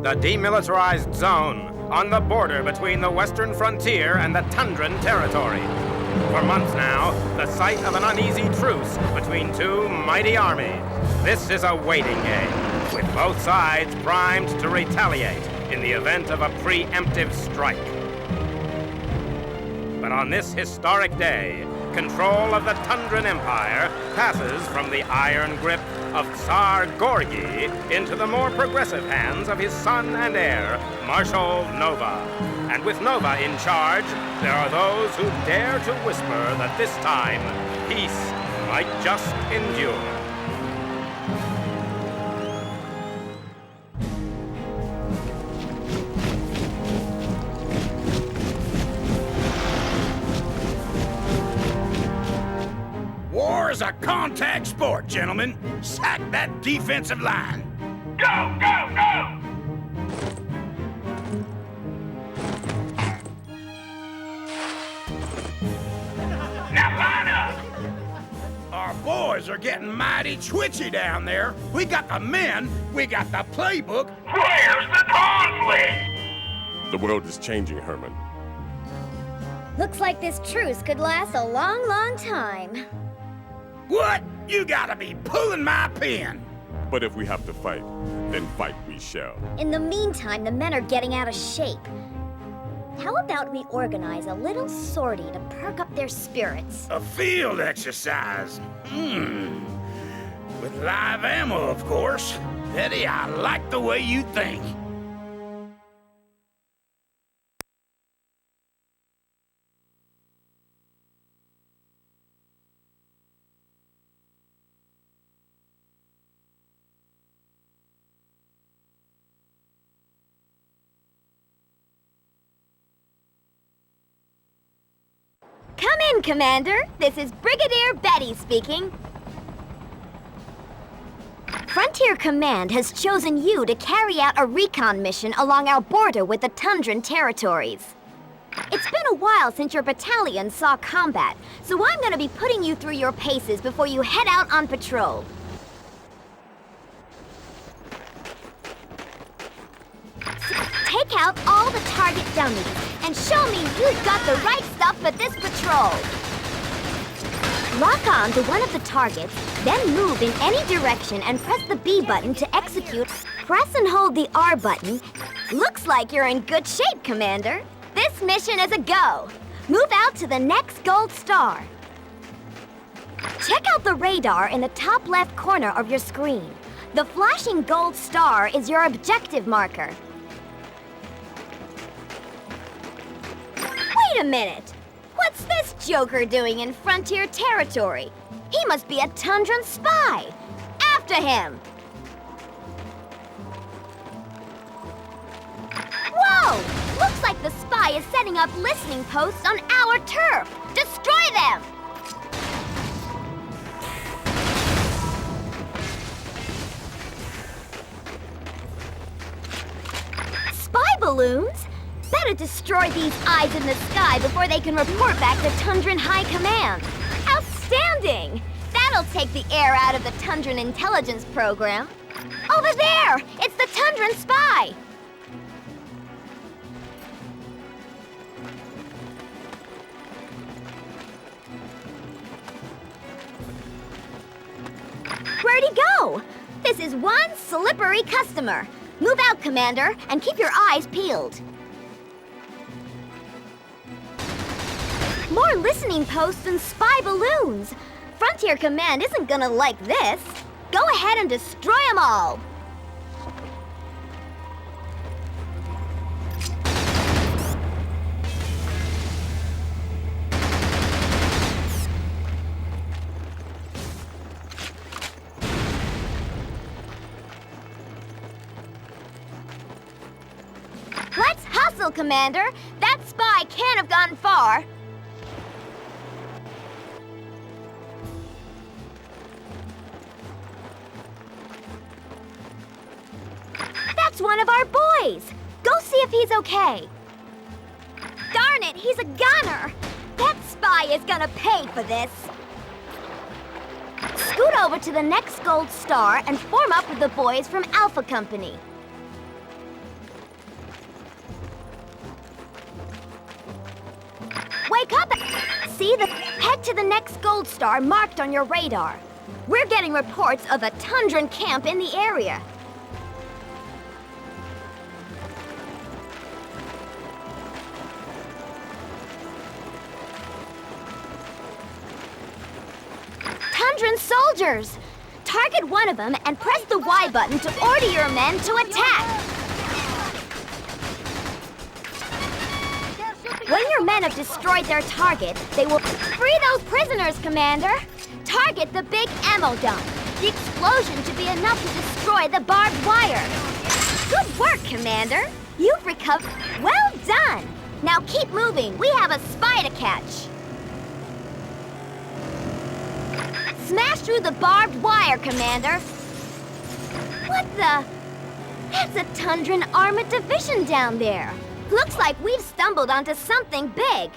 the demilitarized zone on the border between the western frontier and the Tundran territory. For months now, the site of an uneasy truce between two mighty armies. This is a waiting game, with both sides primed to retaliate in the event of a preemptive strike. But on this historic day, control of the Tundran Empire passes from the iron grip of Tsar Gorgi into the more progressive hands of his son and heir, Marshal Nova. And with Nova in charge, there are those who dare to whisper that this time, peace might just endure. War is a contact sport, gentlemen. Sack that defensive line. Go, go, go! Now line up! Our boys are getting mighty twitchy down there. We got the men, we got the playbook. Where's the conflict? The world is changing, Herman. Looks like this truce could last a long, long time. What? You gotta be pulling my pin. But if we have to fight, then fight we shall. In the meantime, the men are getting out of shape. How about we organize a little sortie to perk up their spirits? A field exercise. With live ammo, of course. Betty, I like the way you think. Come in, Commander. This is Brigadier Betty speaking. Frontier Command has chosen you to carry out a recon mission along our border with the Tundran territories. It's been a while since your battalion saw combat, so I'm going to be putting you through your paces before you head out on patrol. Take out all the target dummies and show me you've got the right stuff for this patrol. Lock on to one of the targets, then move in any direction and press the B button to execute. Press and hold the R button. Looks like you're in good shape, Commander. This mission is a go. Move out to the next gold star. Check out the radar in the top left corner of your screen. The flashing gold star is your objective marker. Wait a minute! What's this joker doing in frontier territory? He must be a Tundran spy! After him! Whoa! Looks like the spy is setting up listening posts on our turf! Destroy them! Spy balloons? Better destroy these eyes in the sky before they can report back to Tundran High Command. Outstanding! That'll take the air out of the Tundran intelligence program. Over there! It's the Tundran spy! Where'd he go? This is one slippery customer. Move out, Commander, and keep your eyes peeled. More listening posts and spy balloons. Frontier Command isn't gonna like this. Go ahead and destroy them all. Let's hustle, Commander. That spy can't have gone far. That's one of our boys. Go see if he's okay. Darn it, he's a gunner. That spy is gonna pay for this. Scoot over to the next gold star and form up with the boys from Alpha Company. Wake up! See the... Head to the next gold star marked on your radar. We're getting reports of a Tundran camp in the area. Tundran soldiers! Target one of them and press the Y button to order your men to attack. When your men have destroyed their target, they will free those prisoners, Commander. Target the big ammo dump. The explosion should be enough to destroy the barbed wire. Good work, Commander. You've recovered. Well done. Now keep moving. We have a spy to catch. Smash through the barbed wire, Commander. What the? That's a Tundran Armored Division down there. Looks like we've stumbled onto something big.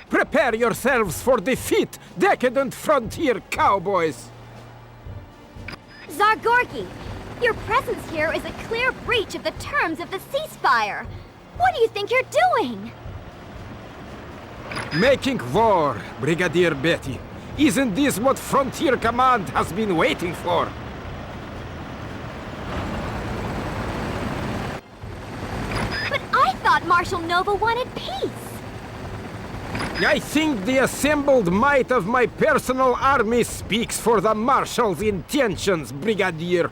Prepare yourselves for defeat, decadent frontier cowboys! Zargorgi, your presence here is a clear breach of the terms of the ceasefire. What do you think you're doing? Making war, Brigadier Betty. Isn't this what Frontier Command has been waiting for? But I thought Marshal Nova wanted peace. I think the assembled might of my personal army speaks for the Marshal's intentions, Brigadier.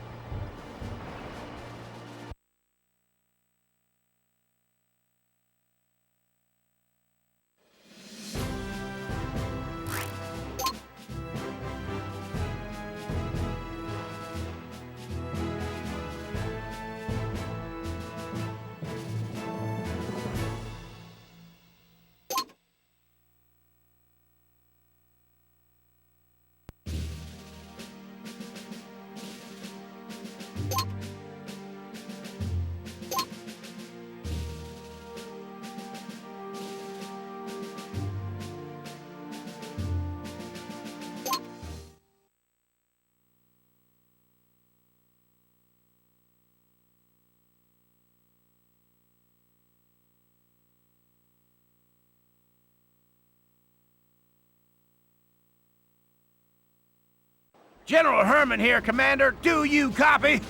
General Herman here, Commander. Do you copy?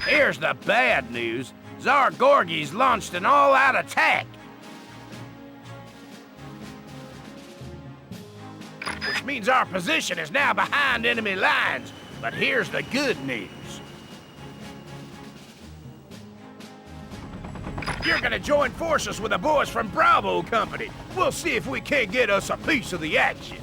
Here's the bad news. Zargorgi's launched an all-out attack. Which means our position is now behind enemy lines. But here's the good news. You're gonna join forces with the boys from Bravo Company. We'll see if we can't get us a piece of the action.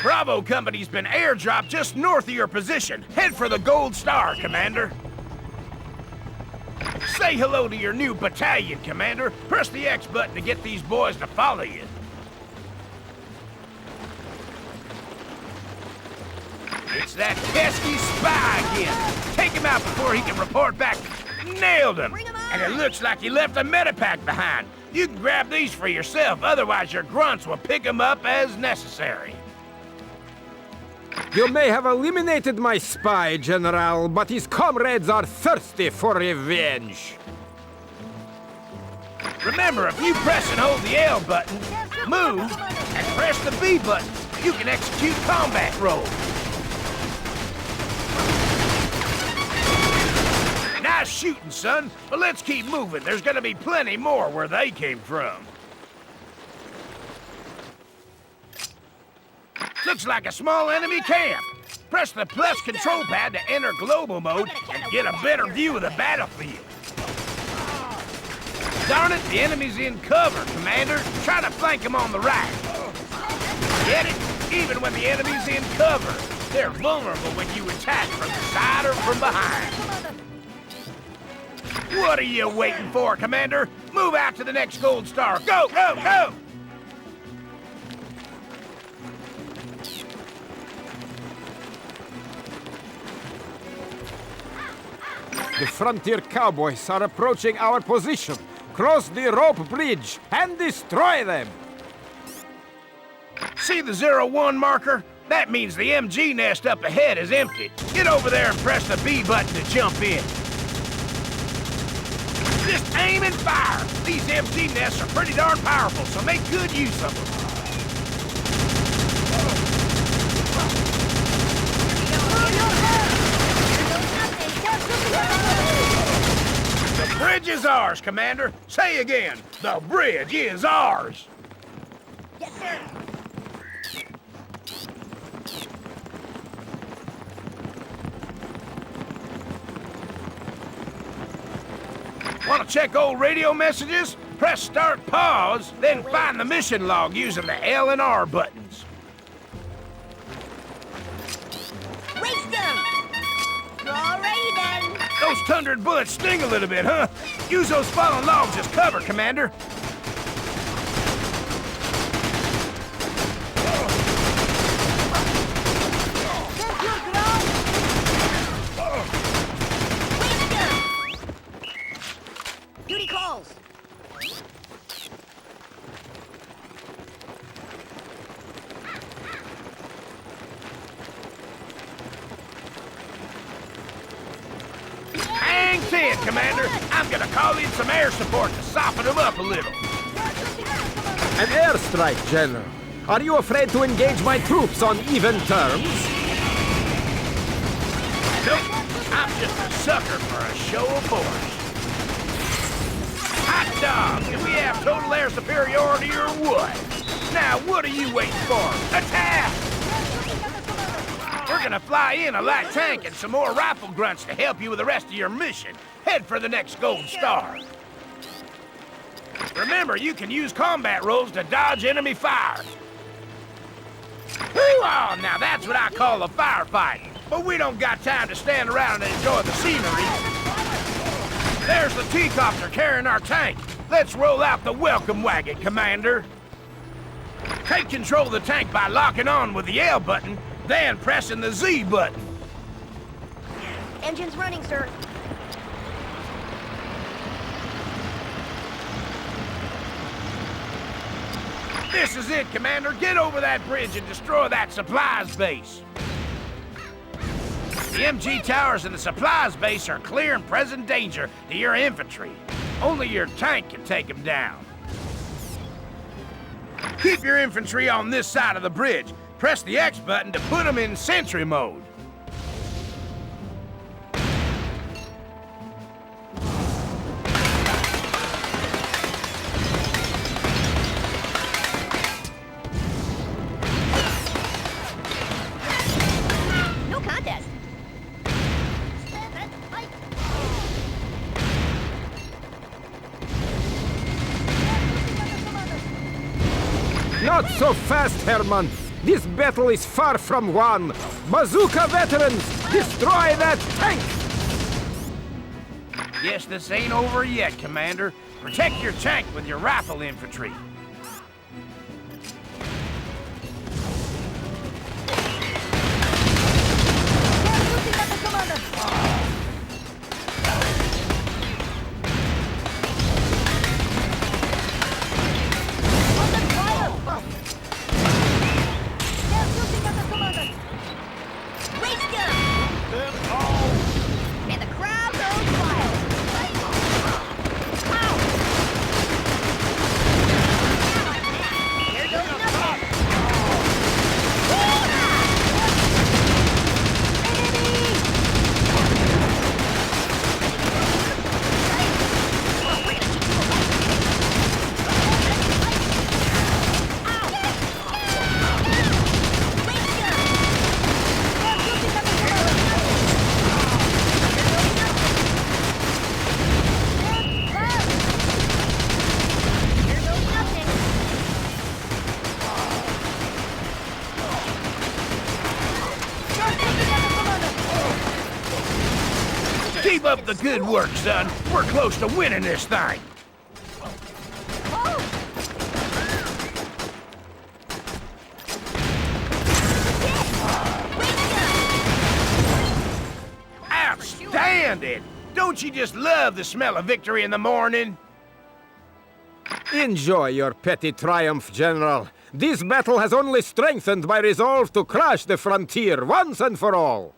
Bravo Company's been airdropped just north of your position. Head for the Gold Star, Commander. Say hello to your new battalion, Commander. Press the X button to get these boys to follow you. It's that pesky spy again. Take him out before he can report back. Nailed him. And it looks like he left a medipack behind. You can grab these for yourself, otherwise your grunts will pick them up as necessary. You may have eliminated my spy, General, but his comrades are thirsty for revenge. Remember, if you press and hold the L button, move, and press the B button, you can execute combat roles. Nice shooting, son, but let's keep moving. There's gonna be plenty more where they came from. Looks like a small enemy camp. Press the plus control pad to enter global mode and get a better view of the battlefield. Darn it, the enemy's in cover, Commander. Try to flank them on the right. Get it? Even when the enemy's in cover, they're vulnerable when you attack from the side or from behind. What are you waiting for, Commander? Move out to the next Gold Star. Go, go, go! The Frontier Cowboys are approaching our position. cross the rope bridge and destroy them! See the 01 marker? That means the MG nest up ahead is empty. Get over there and press the B button to jump in. Just aim and fire! These MG nests are pretty darn powerful, so make good use of them. The bridge is ours, Commander. Say again, the bridge is ours. Yes, sir. Want to check old radio messages? Press start pause, then find the mission log using the L and R buttons. Race them! Alrighty then. Those Tundran bullets sting a little bit, huh? Use those fallen logs as cover, Commander. Duty calls. Hang 10, Commander. I'm gonna call in some air support to soften them up a little. An airstrike, General. Are you afraid to engage my troops on even terms? Nope. I'm just a sucker for a show of force. Hot dog, do we have total air superiority or what? Now, what are you waiting for? Attack! We're gonna fly in a light tank and some more rifle grunts to help you with the rest of your mission. Head for the next gold star. Remember, you can use combat rolls to dodge enemy fire. Hoo-ah! Now that's what I call a firefight. But we don't got time to stand around and enjoy the scenery. There's the T-copter carrying our tank. Let's roll out the welcome wagon, Commander. Take control of the tank by locking on with the L button, then pressing the Z button. Engine's running, sir. This is it, Commander. Get over that bridge and destroy that supplies base. The MG towers and the supplies base are clear and present danger to your infantry. Only your tank can take them down. Keep your infantry on this side of the bridge. Press the X button to put them in sentry mode. No contest. Not so fast, Herman. This battle is far from won. Bazooka veterans, destroy that tank! Guess this ain't over yet, Commander. Protect your tank with your rifle infantry. And the crowd goes wild. Here goes nothing. Keep up the good work, son. We're close to winning this thing. Outstanding! Don't you just love the smell of victory in the morning? Enjoy your petty triumph, General. This battle has only strengthened my resolve to crush the frontier once and for all.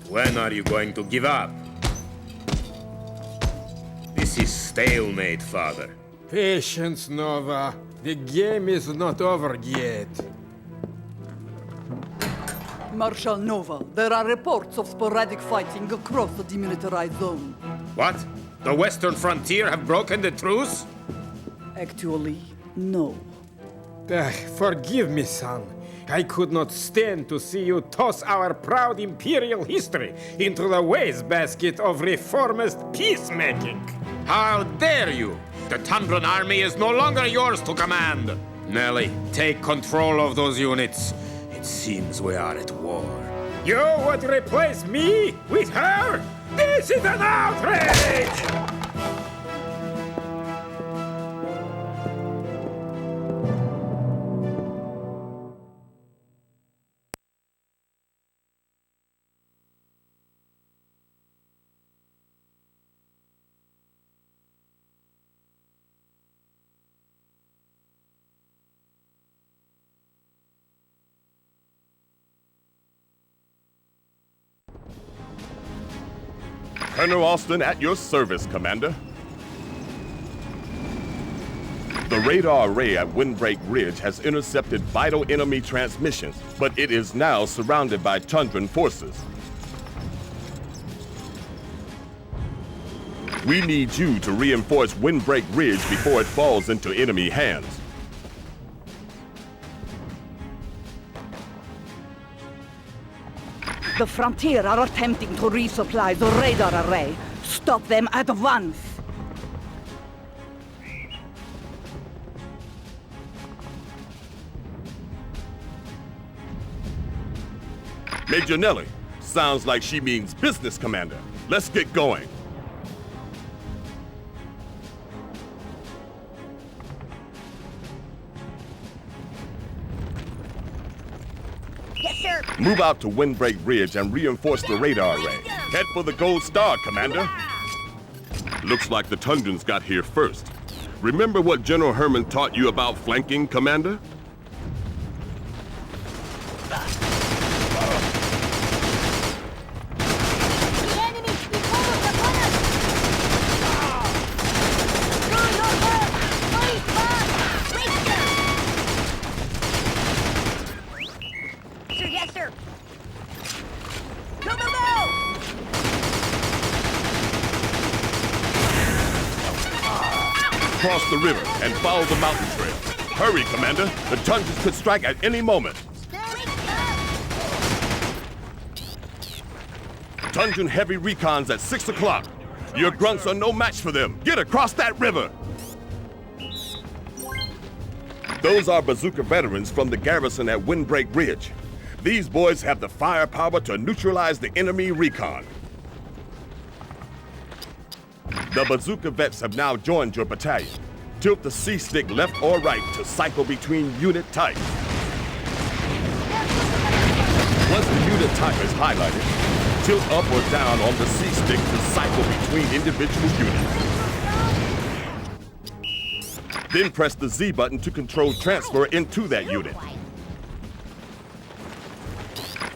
When are you going to give up? This is stalemate, Father. Patience, Nova. The game is not over yet. Marshal Nova, there are reports of sporadic fighting across the demilitarized zone. What? The western frontier have broken the truce? Actually, no. Forgive me, son. I could not stand to see you toss our proud imperial history into the wastebasket of reformist peacemaking. How dare you! The Tundran army is no longer yours to command. Nelly, take control of those units. It seems we are at war. You would replace me with her? This is an outrage! Colonel Austin at your service, Commander. The radar array at Windbreak Ridge has intercepted vital enemy transmissions, but it is now surrounded by Tundran forces. We need you to reinforce Windbreak Ridge before it falls into enemy hands. The Frontier are attempting to resupply the radar array. Stop them at once! Major Nelly, sounds like she means business, Commander. Let's get going. Yes, sir. Move out to Windbreak Ridge and reinforce the radar array. Head for the Gold Star, Commander. Looks like the Tundrans got here first. Remember what General Herman taught you about flanking, Commander? Cross the river and follow the mountain trail. Hurry, Commander. The Tundrans could strike at any moment. Tundran heavy recons at 6 o'clock. Your grunts are no match for them. Get across that river. Those are bazooka veterans from the garrison at Windbreak Ridge. These boys have the firepower to neutralize the enemy recon. The bazooka vets have now joined your battalion. Tilt the C-stick left or right to cycle between unit types. Once the unit type is highlighted, tilt up or down on the C-stick to cycle between individual units. Then press the Z button to control transfer into that unit.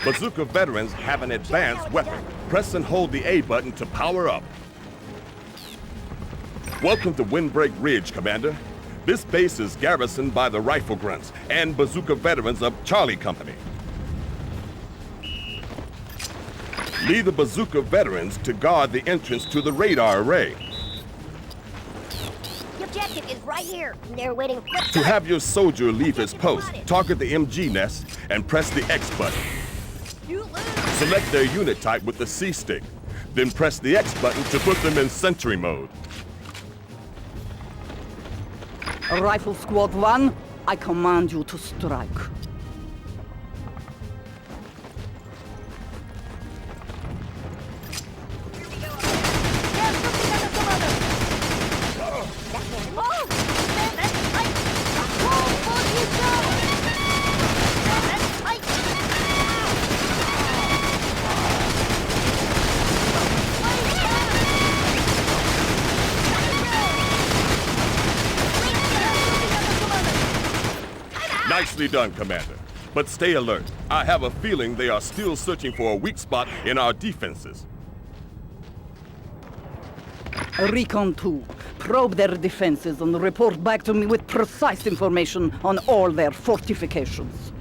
Bazooka veterans have an advanced weapon. Press and hold the A button to power up. Welcome to Windbreak Ridge, Commander. This base is garrisoned by the Rifle Grunts and bazooka veterans of Charlie Company. Lead the bazooka veterans to guard the entrance to the radar array. The objective is right here. They're waiting. To have your soldier leave his post, target the MG nest and press the X button. You lose. Select their unit type with the C stick. Then press the X button to put them in sentry mode. Rifle Squad 1, I command you to strike. Nicely done, Commander. But stay alert. I have a feeling they are still searching for a weak spot in our defenses. Recon 2, probe their defenses and report back to me with precise information on all their fortifications.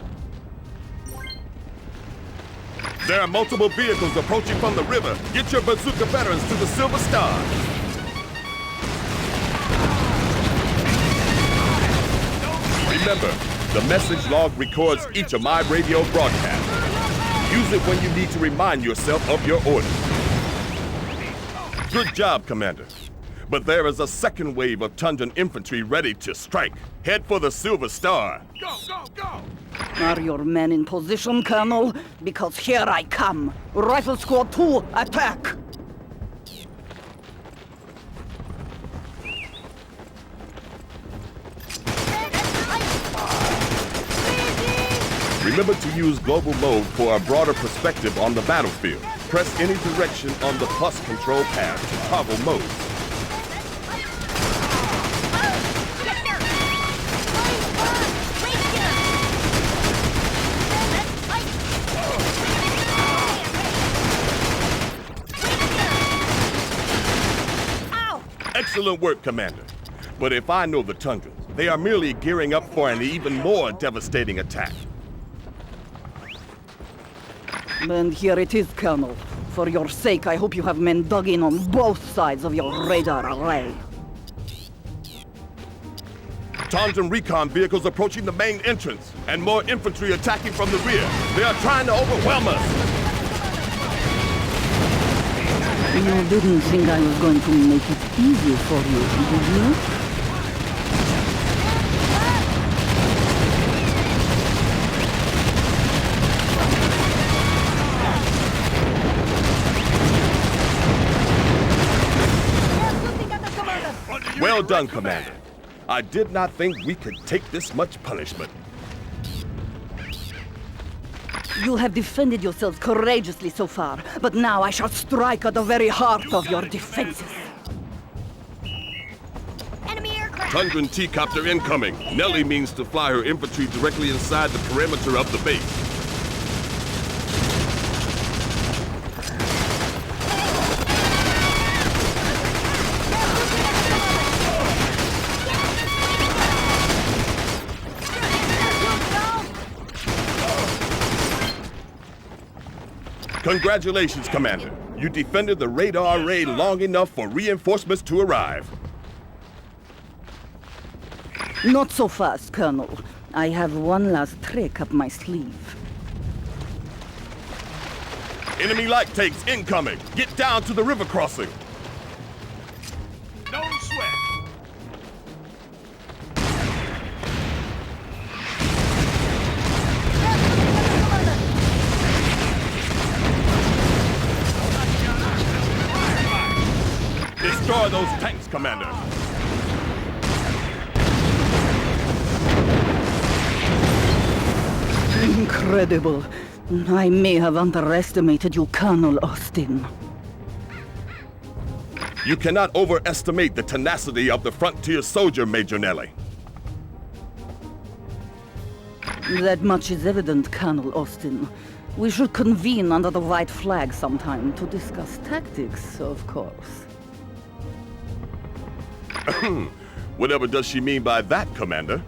There are multiple vehicles approaching from the river. Get your bazooka veterans to the Silver Star. Remember, the message log records each of my radio broadcasts. Use it when you need to remind yourself of your orders. Good job, Commander. But there is a second wave of Tundran infantry ready to strike. Head for the Silver Star. Go, go, go! Are your men in position, Colonel? Because here I come. Rifle Squad 2, attack! Remember to use global mode for a broader perspective on the battlefield. Press any direction on the plus control pad to toggle modes. Excellent work, Commander. But if I know the Tundrans, they are merely gearing up for an even more devastating attack. And here it is, Colonel. For your sake, I hope you have men dug in on both sides of your radar array. Tundran recon vehicles approaching the main entrance, and more infantry attacking from the rear. They are trying to overwhelm us. You didn't think I was going to make it easy for you, did you? Well done, Commander. I did not think we could take this much punishment. You have defended yourselves courageously so far, but now I shall strike at the very heart of your defenses. Enemy aircraft. Tundran T-copter incoming. Nellie means to fly her infantry directly inside the perimeter of the base. Congratulations, Commander. You defended the radar array long enough for reinforcements to arrive. Not so fast, Colonel. I have one last trick up my sleeve. Enemy light tanks incoming. Get down to the river crossing. No sweat. Destroy those tanks, Commander. Incredible. I may have underestimated you, Colonel Austin. You cannot overestimate the tenacity of the frontier soldier, Major Nellie. That much is evident, Colonel Austin. We should convene under the white flag sometime to discuss tactics, of course. Whatever does she mean by that, Commander?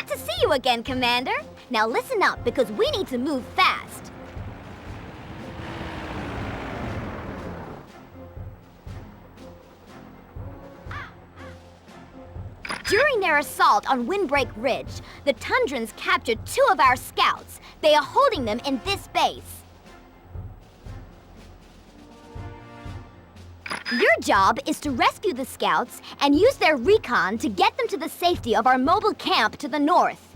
Glad to see you again, Commander. Now listen up, because we need to move fast. During their assault on Windbreak Ridge, the Tundrans captured 2 of our scouts. They are holding them in this base. Your job is to rescue the scouts and use their recon to get them to the safety of our mobile camp to the north.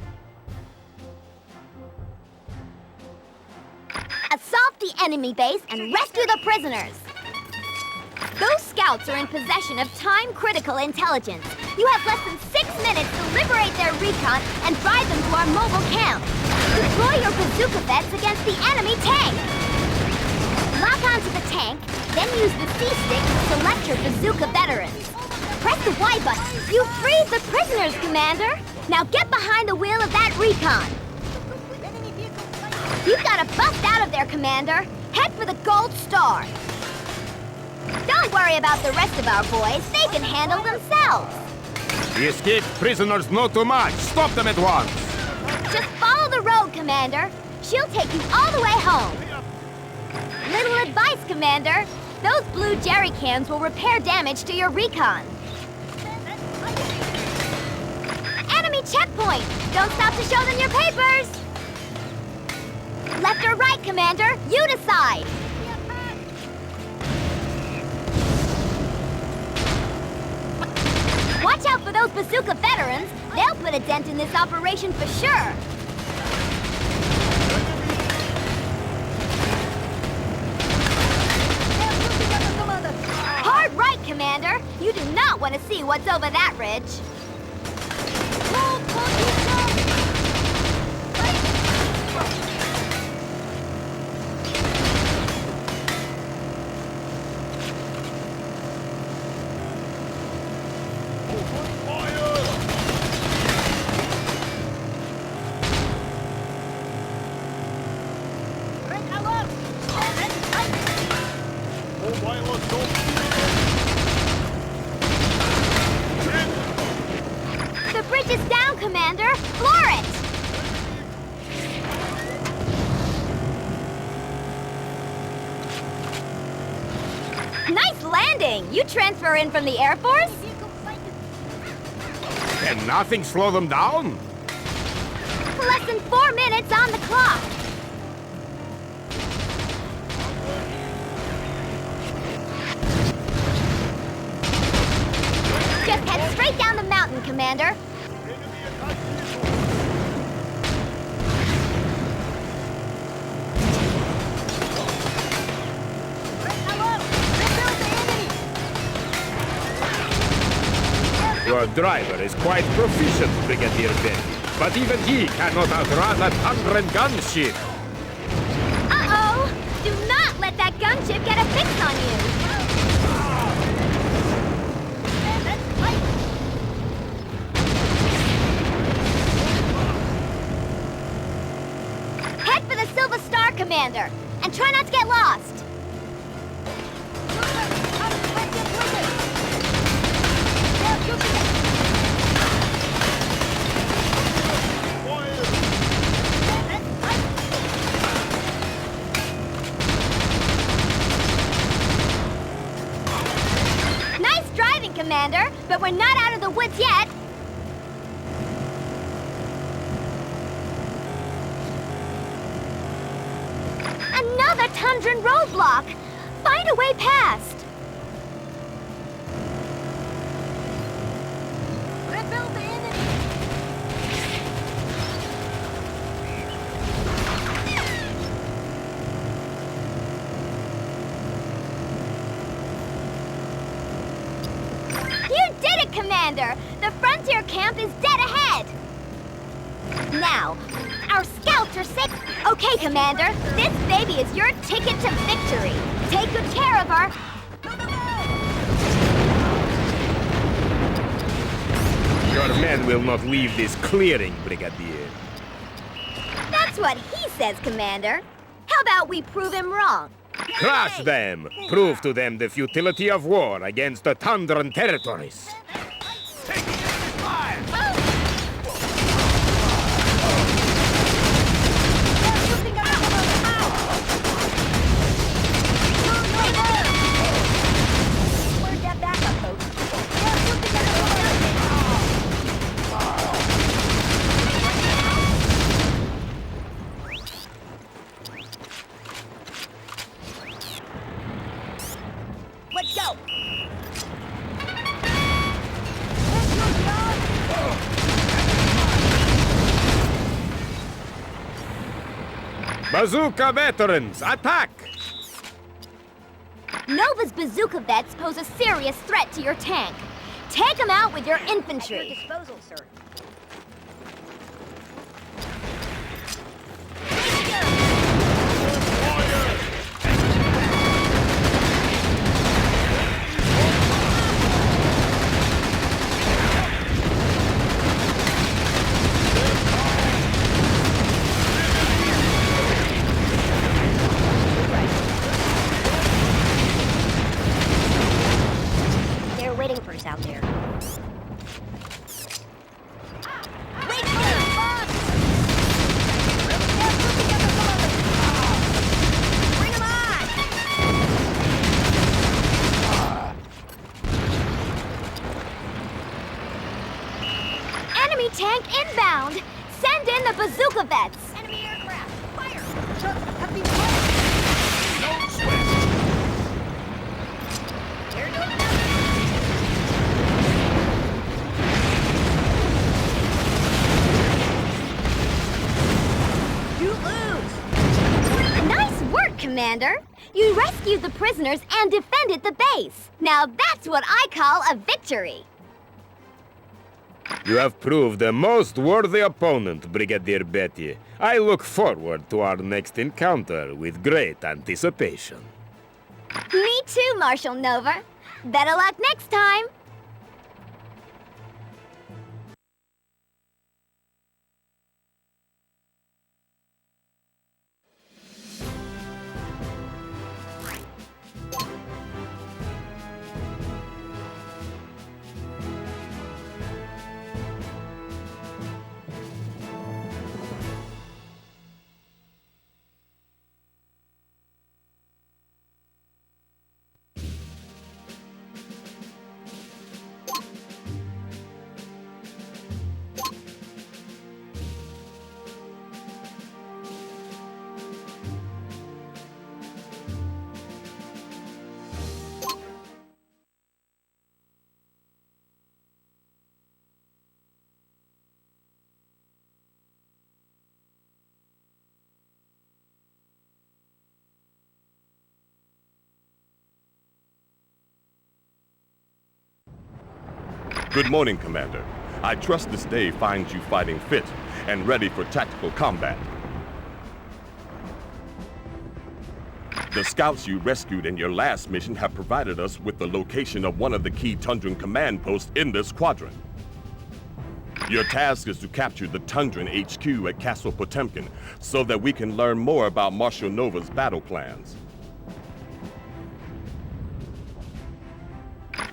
Assault the enemy base and rescue the prisoners. Those scouts are in possession of time-critical intelligence. You have less than 6 minutes to liberate their recon and drive them to our mobile camp. Deploy your bazooka vets against the enemy tank. Lock onto the tank, then use the C-stick to select your bazooka veterans. Press the Y button. You freed the prisoners, Commander. Now get behind the wheel of that recon. You've got to bust out of there, Commander. Head for the gold star. Don't worry about the rest of our boys. They can handle themselves. The escaped prisoners know too much. Stop them at once. Just follow the road, Commander. She'll take you all the way home. Little advice, Commander. Those blue jerry cans will repair damage to your recon. Enemy checkpoint! Don't stop to show them your papers! Left or right, Commander? You decide! Watch out for those bazooka veterans. They'll put a dent in this operation for sure. Hard right, Commander. You do not want to see what's over that ridge. The bridge is down, Commander! Floor it! Nice landing! You transfer in from the Air Force? Can nothing slow them down? Less than 4 minutes on the clock. Just head straight down the mountain, Commander. Your driver is quite proficient, Brigadier Ben, but even he cannot outrun a Tundran gunship. Uh-oh! Do not let that gunship get a fix on you! Head for the Silver Star, Commander, and try not to get lost. Nice driving, Commander, but we're not out of the woods yet. Another Tundran roadblock! Find a way past! Repel the enemy! You did it, Commander! The frontier camp is dead ahead! Now, our scouts are safe. Okay, Commander, this baby is your ticket to victory. Take good care of her. Your men will not leave this clearing, Brigadier. That's what he says, Commander. How about we prove him wrong? Crush them! Prove to them the futility of war against the Tundran territories. Bazooka veterans, attack! Nova's bazooka vets pose a serious threat to your tank. Take them out with your infantry. At your disposal, sir. They're waiting for us out there. Wait for us! Bring 'em on! Enemy tank inbound! Send in the bazooka vets! Enemy aircraft! Fire! Shots have been fired! No sweat. They're doing nothing! You lose! Nice work, Commander! You rescued the prisoners and defended the base. Now that's what I call a victory. You have proved a most worthy opponent, Brigadier Betty. I look forward to our next encounter with great anticipation. Me too, Marshal Nova. Better luck next time. Good morning, Commander. I trust this day finds you fighting fit and ready for tactical combat. The scouts you rescued in your last mission have provided us with the location of one of the key Tundran command posts in this quadrant. Your task is to capture the Tundran HQ at Castle Potemkin so that we can learn more about Marshal Nova's battle plans.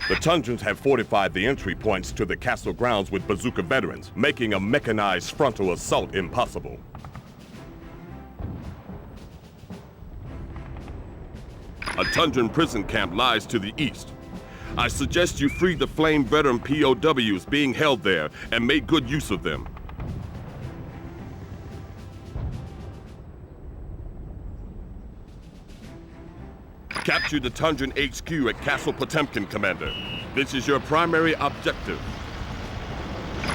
The Tundrans have fortified the entry points to the castle grounds with bazooka veterans, making a mechanized frontal assault impossible. A Tundran prison camp lies to the east. I suggest you free the Flame veteran POWs being held there and make good use of them. Capture the Tundran HQ at Castle Potemkin, Commander. This is your primary objective.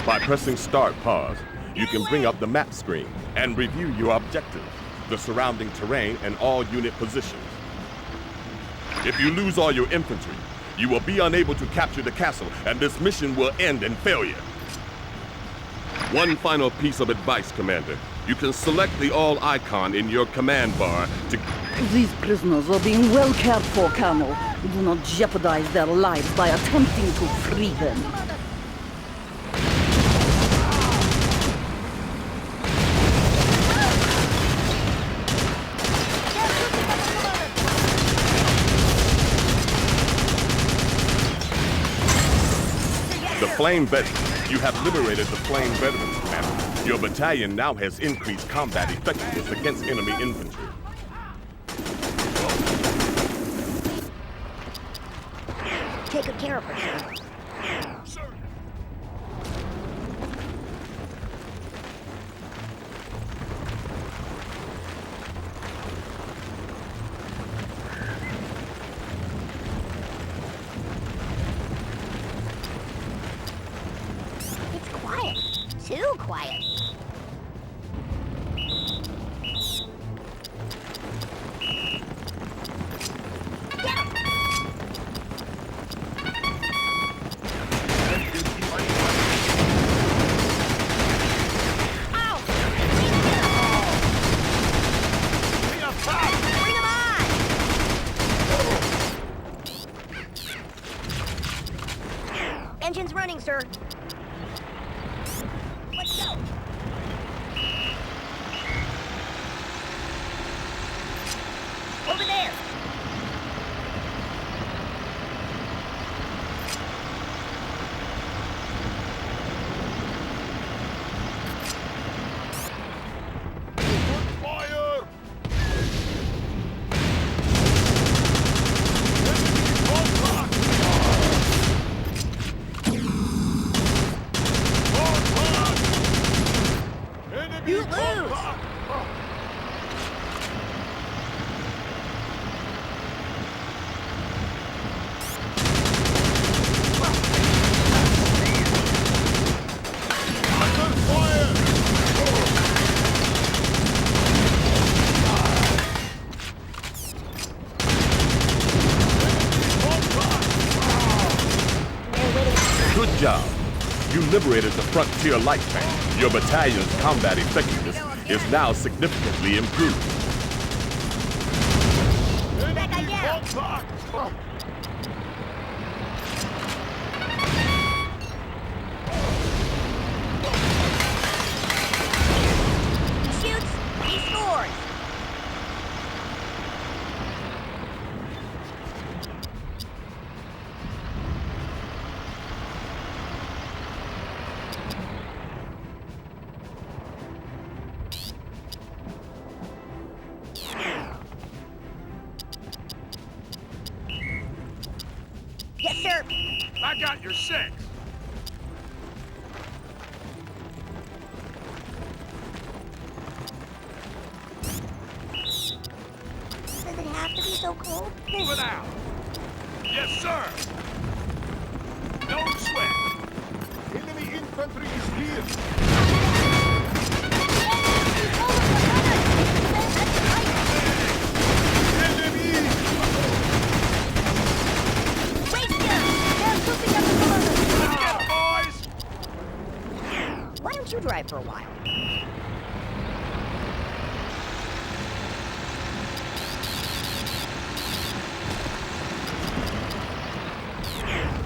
By pressing Start Pause, you can bring up the map screen and review your objectives, the surrounding terrain, and all unit positions. If you lose all your infantry, you will be unable to capture the castle, and this mission will end in failure. One final piece of advice, Commander. You can select the all icon in your command bar to... These prisoners are being well cared for, Colonel. Do not jeopardize their lives by attempting to free them. The Flame Veterans. You have liberated the Flame Veterans, Commander. Your battalion now has increased combat effectiveness against enemy infantry. Take good care of her, sir. It's quiet. Too quiet. Let's go. Over there. Fire! You lose. Good job. You liberated the frontier light tank. Your battalion's combat effectiveness is now significantly improved. That guy down. He shoots, he scores. Yes, sir. I got your 6. Does it have to be so cold? Move it out. Yes, sir. No sweat. Enemy infantry is here. Why don't you drive for a while?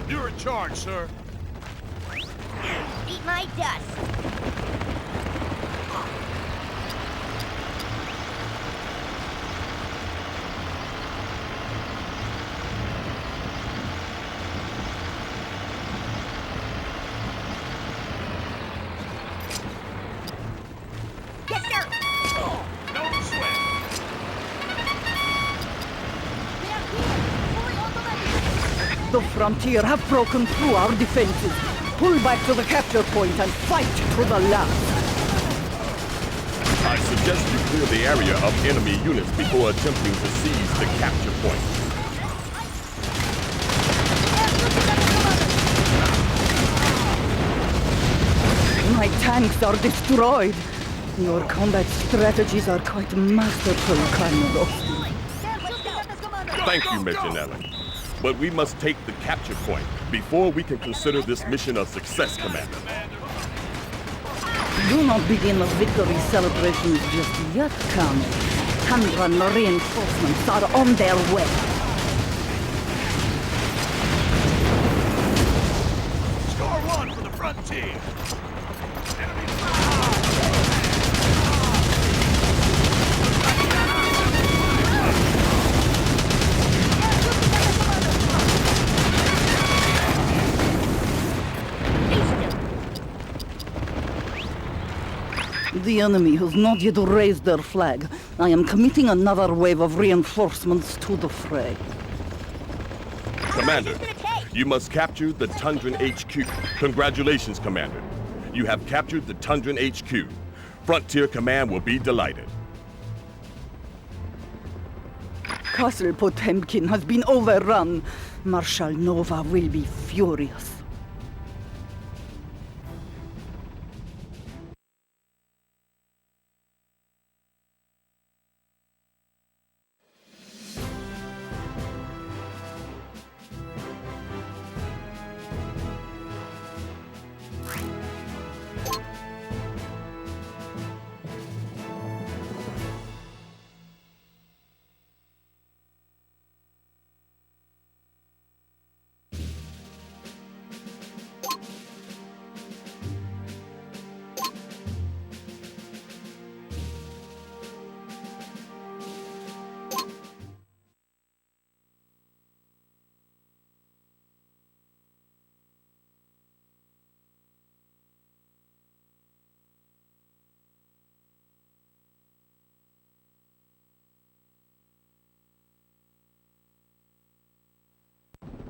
You're in charge, sir. Beat my dust. Yes, sir. No sweat. The Frontier have broken through our defenses. Pull back to the capture point and fight to the last. I suggest you clear the area of enemy units before attempting to seize the capture point. My tanks are destroyed. Your combat strategies are quite masterful, Colonel Austin. Thank you, Major Nelly. But we must take the capture point before we can consider this mission a success, Commander. Do not begin the victory celebrations just yet, Colonel. 100 reinforcements are on their way. Score 1 for the front team. The enemy has not yet raised their flag. I am committing another wave of reinforcements to the fray. Commander, you must capture the Tundran HQ. Congratulations, Commander. You have captured the Tundran HQ. Frontier Command will be delighted. Castle Potemkin has been overrun. Marshal Nova will be furious.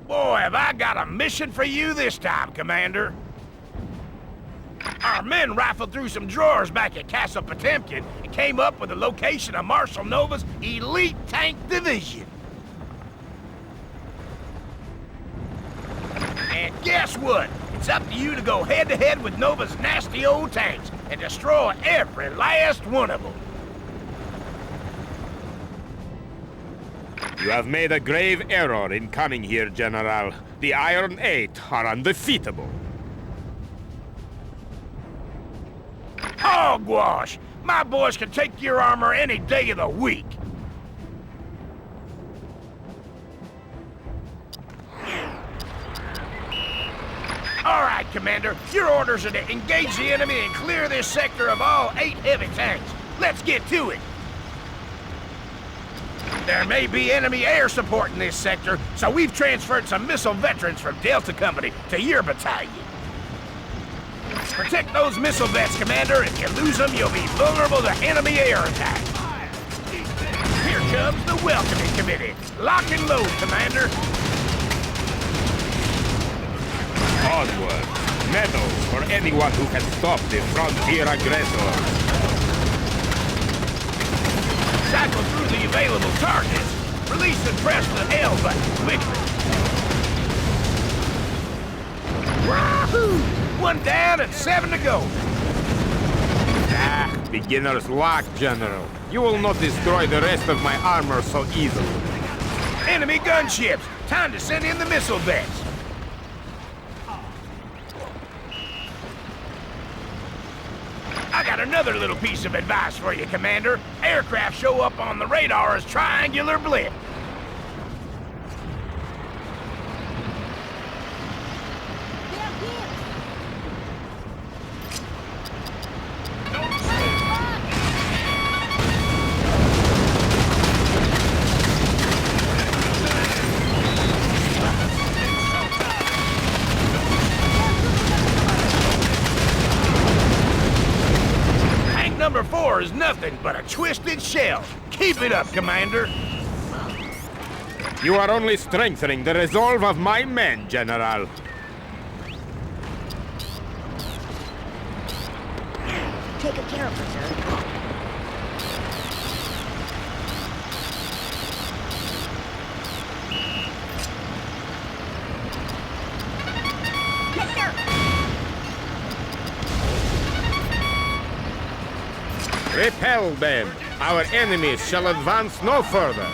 Boy, have I got a mission for you this time, Commander. Our men rifled through some drawers back at Castle Potemkin and came up with the location of Marshal Nova's elite tank division. And guess what? It's up to you to go head-to-head with Nova's nasty old tanks and destroy every last one of them. You have made a grave error in coming here, General. The Iron Eight are undefeatable. Hogwash! My boys can take your armor any day of the week. All right, Commander. Your orders are to engage the enemy and clear this sector of all 8 heavy tanks. Let's get to it. There may be enemy air support in this sector, so we've transferred some missile veterans from Delta Company to your battalion. Protect those missile vets, Commander. If you lose them, you'll be vulnerable to enemy air attack. Here comes the welcoming committee. Lock and load, Commander. Onward! Medal for anyone who can stop the frontier aggressor. Cycle through the available targets. Release and press the L button quickly. Wahoo! 1 down and 7 to go. Ah, beginner's luck, General. You will not destroy the rest of my armor so easily. Enemy gunships. Time to send in the missile vets. I got another little piece of advice for you, Commander. Aircraft show up on the radar as triangular blip. Number 4 is nothing but a twisted shell. Keep it up, Commander. You are only strengthening the resolve of my men, General. Take good care of her, sir. Repel them. Our enemies shall advance no further.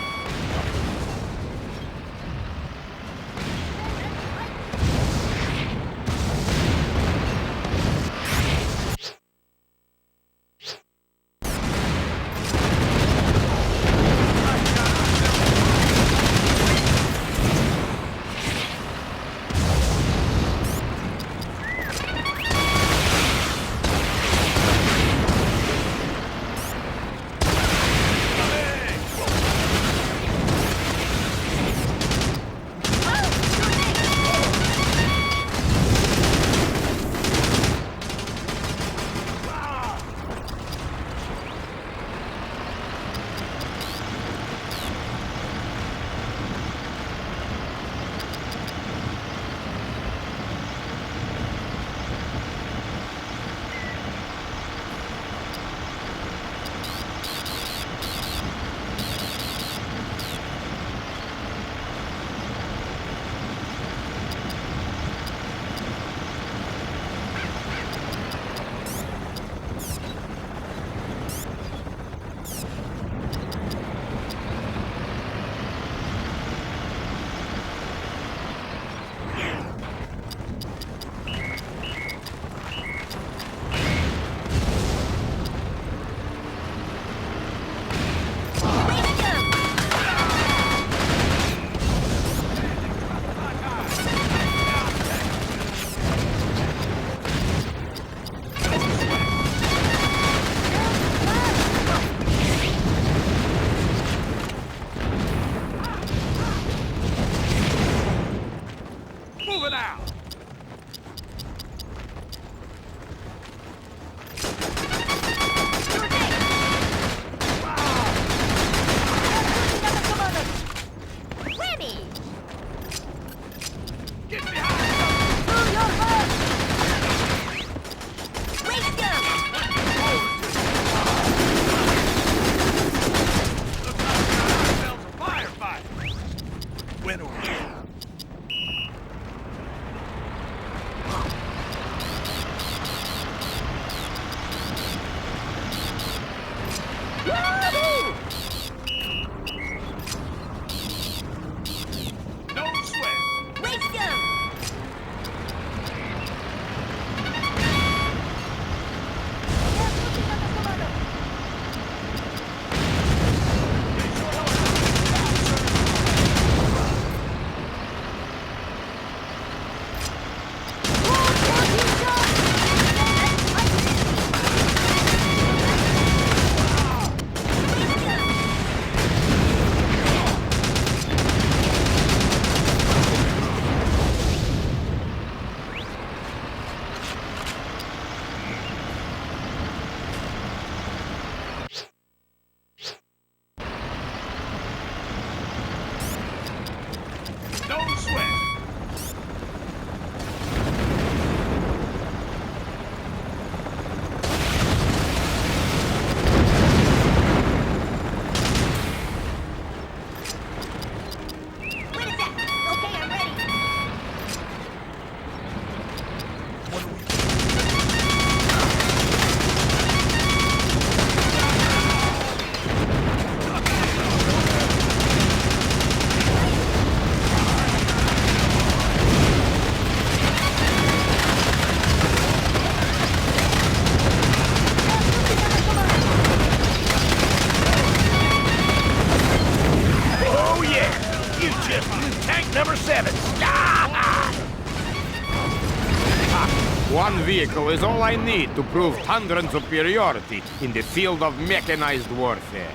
vehicle is all I need to prove Tundran superiority in the field of mechanized warfare.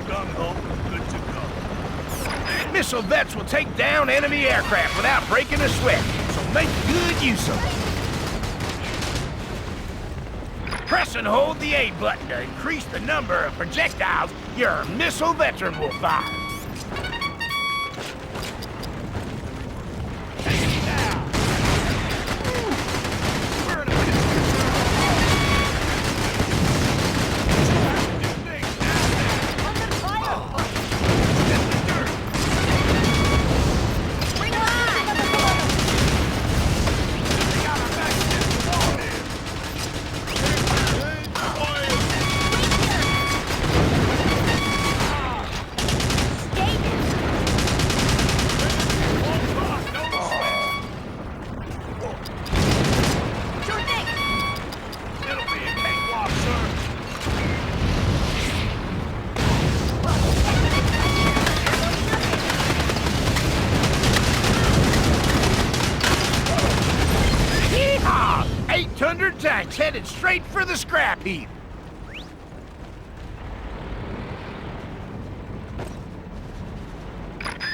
Good to go. Missile vets will take down enemy aircraft without breaking a sweat, so make good use of it. Press and hold the A button to increase the number of projectiles your missile veteran will fire. Tanks headed straight for the scrap heap.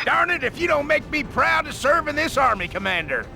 Darn it if you don't make me proud to serve in this army, Commander.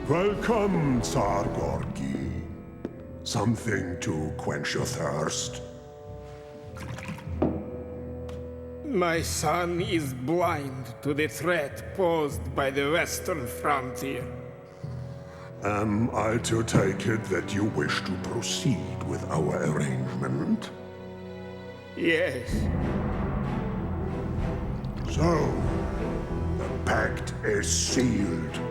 Welcome, Tsar Gorgi. Something to quench your thirst? My son is blind to the threat posed by the western frontier. Am I to take it that you wish to proceed with our arrangement? Yes. So, the pact is sealed.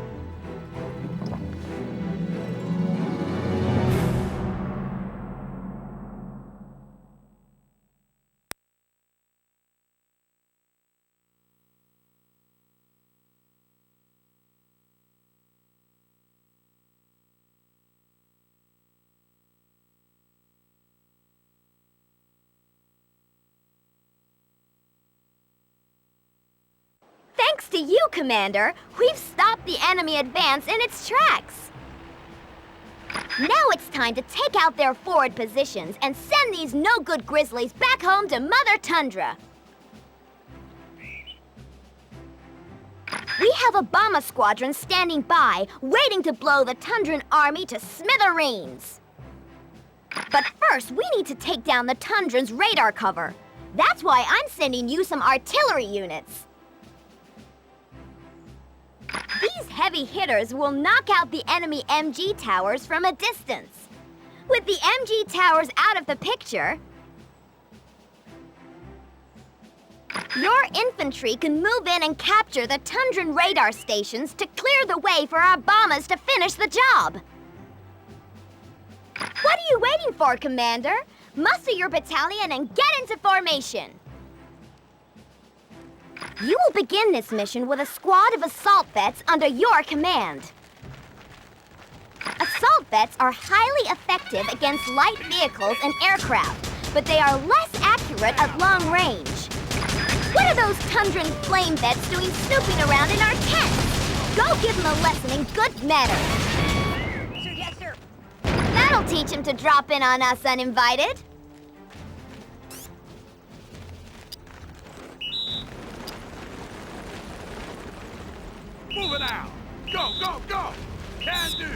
Thanks to you, Commander, we've stopped the enemy advance in its tracks. Now it's time to take out their forward positions and send these no-good grizzlies back home to Mother Tundra. We have a bomber squadron standing by, waiting to blow the Tundran army to smithereens. But first, we need to take down the Tundran's radar cover. That's why I'm sending you some artillery units. These heavy hitters will knock out the enemy MG towers from a distance. With the MG towers out of the picture, your infantry can move in and capture the Tundran radar stations to clear the way for our bombers to finish the job. What are you waiting for, Commander? Muster your battalion and get into formation. You will begin this mission with a squad of assault vets under your command. Assault vets are highly effective against light vehicles and aircraft, but they are less accurate at long range. What are those Tundran flame vets doing snooping around in our tents? Go give them a lesson in good manners. Sir, yes, sir. That'll teach him to drop in on us uninvited. Move it out! Go, go, go! Can do!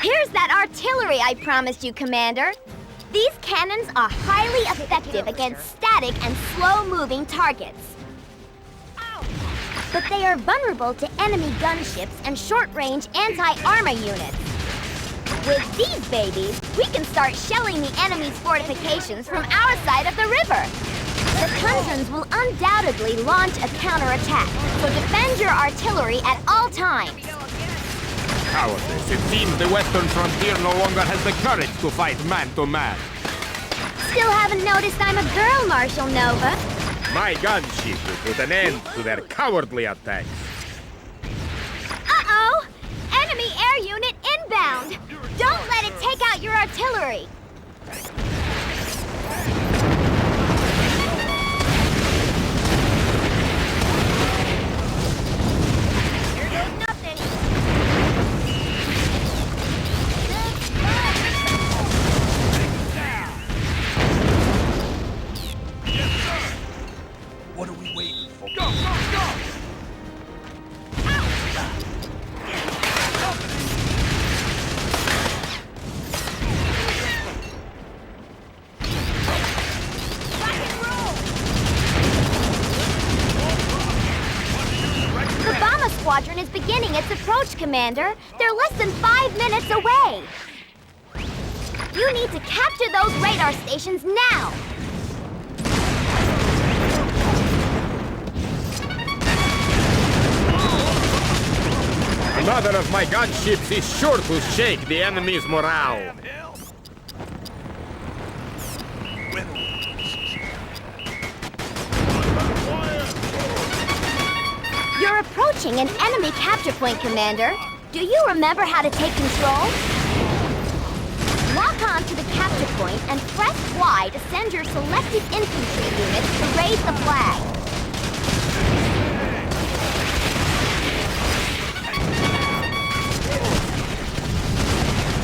Here's that artillery I promised you, Commander. These cannons are highly effective against static and slow-moving targets. But they are vulnerable to enemy gunships and short-range anti-armor units. With these babies, we can start shelling the enemy's fortifications from our side of the river. The Tundrans will undoubtedly launch a counterattack, so defend your artillery at all times. Cowardice. It seems the western frontier no longer has the courage to fight man-to-man. Still haven't noticed I'm a girl, Marshal Nova. My gunship will put an end to their cowardly attacks. Uh-oh! Enemy air unit inbound! Don't let it take out your artillery! Here goes nothing! What are we waiting for? Go, go, go! The Bomber Squadron is beginning its approach, Commander. They're less than 5 minutes away. You need to capture those radar stations now. Another of my gunships is sure to shake the enemy's morale. You're approaching an enemy capture point, Commander. Do you remember how to take control? Lock on to the capture point and press Y to send your selected infantry units to raise the flag.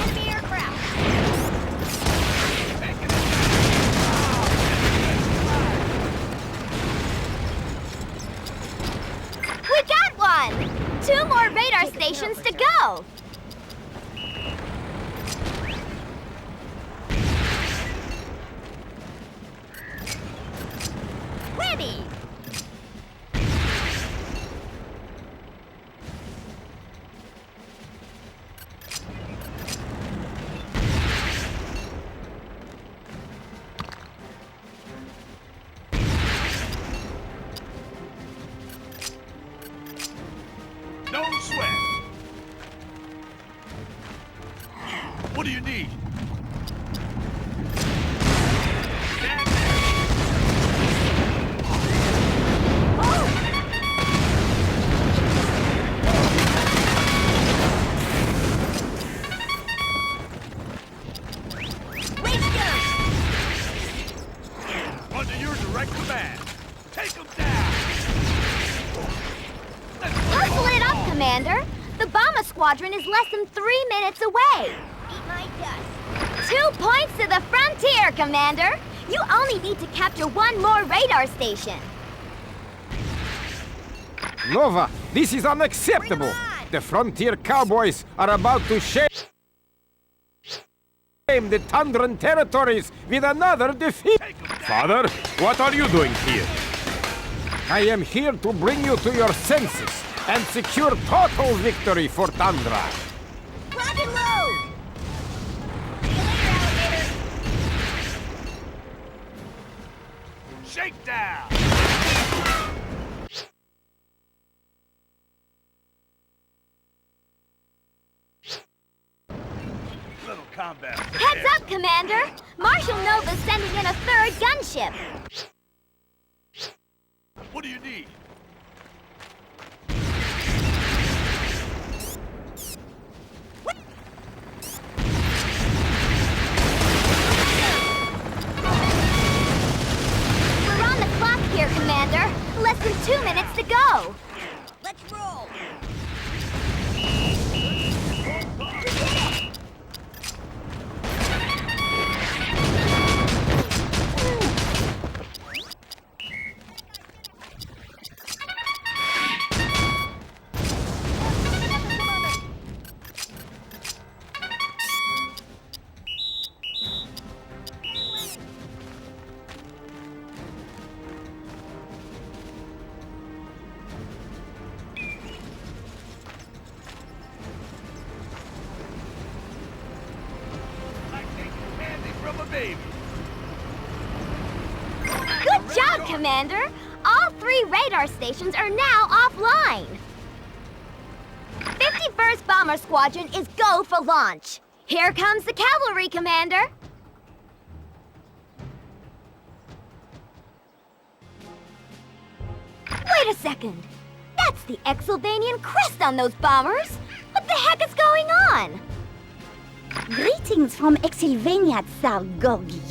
Enemy aircraft! We got one! 2 more radar stations to go! Ready! No sweat! What do you need? Stand there! Under your direct command. Take them down! Hustle it up, Commander! The Bomber Squadron is less than 3 minutes away! Eat my dust! 2 points to the frontier, Commander! You only need to capture 1 more radar station! Nova, this is unacceptable! The frontier cowboys are about to shame the Tundran territories with another defeat! Father, what are you doing here? I am here to bring you to your senses and secure total victory for Tundra. Rock and load! See you later, alligator! Shakedown! Little combat. Heads up, Commander! Marshal Nova's sending in a 3rd gunship! What do you need? We're on the clock here, Commander. Less than 2 minutes to go. Let's roll. baby. Good job, Commander! All 3 radar stations are now offline. 51st Bomber Squadron is go for launch. Here comes the cavalry, Commander. Wait a second. That's the Exylvanian crest on those bombers. What the heck is going on? Greetings from Exylvania, Tsar Gorgi.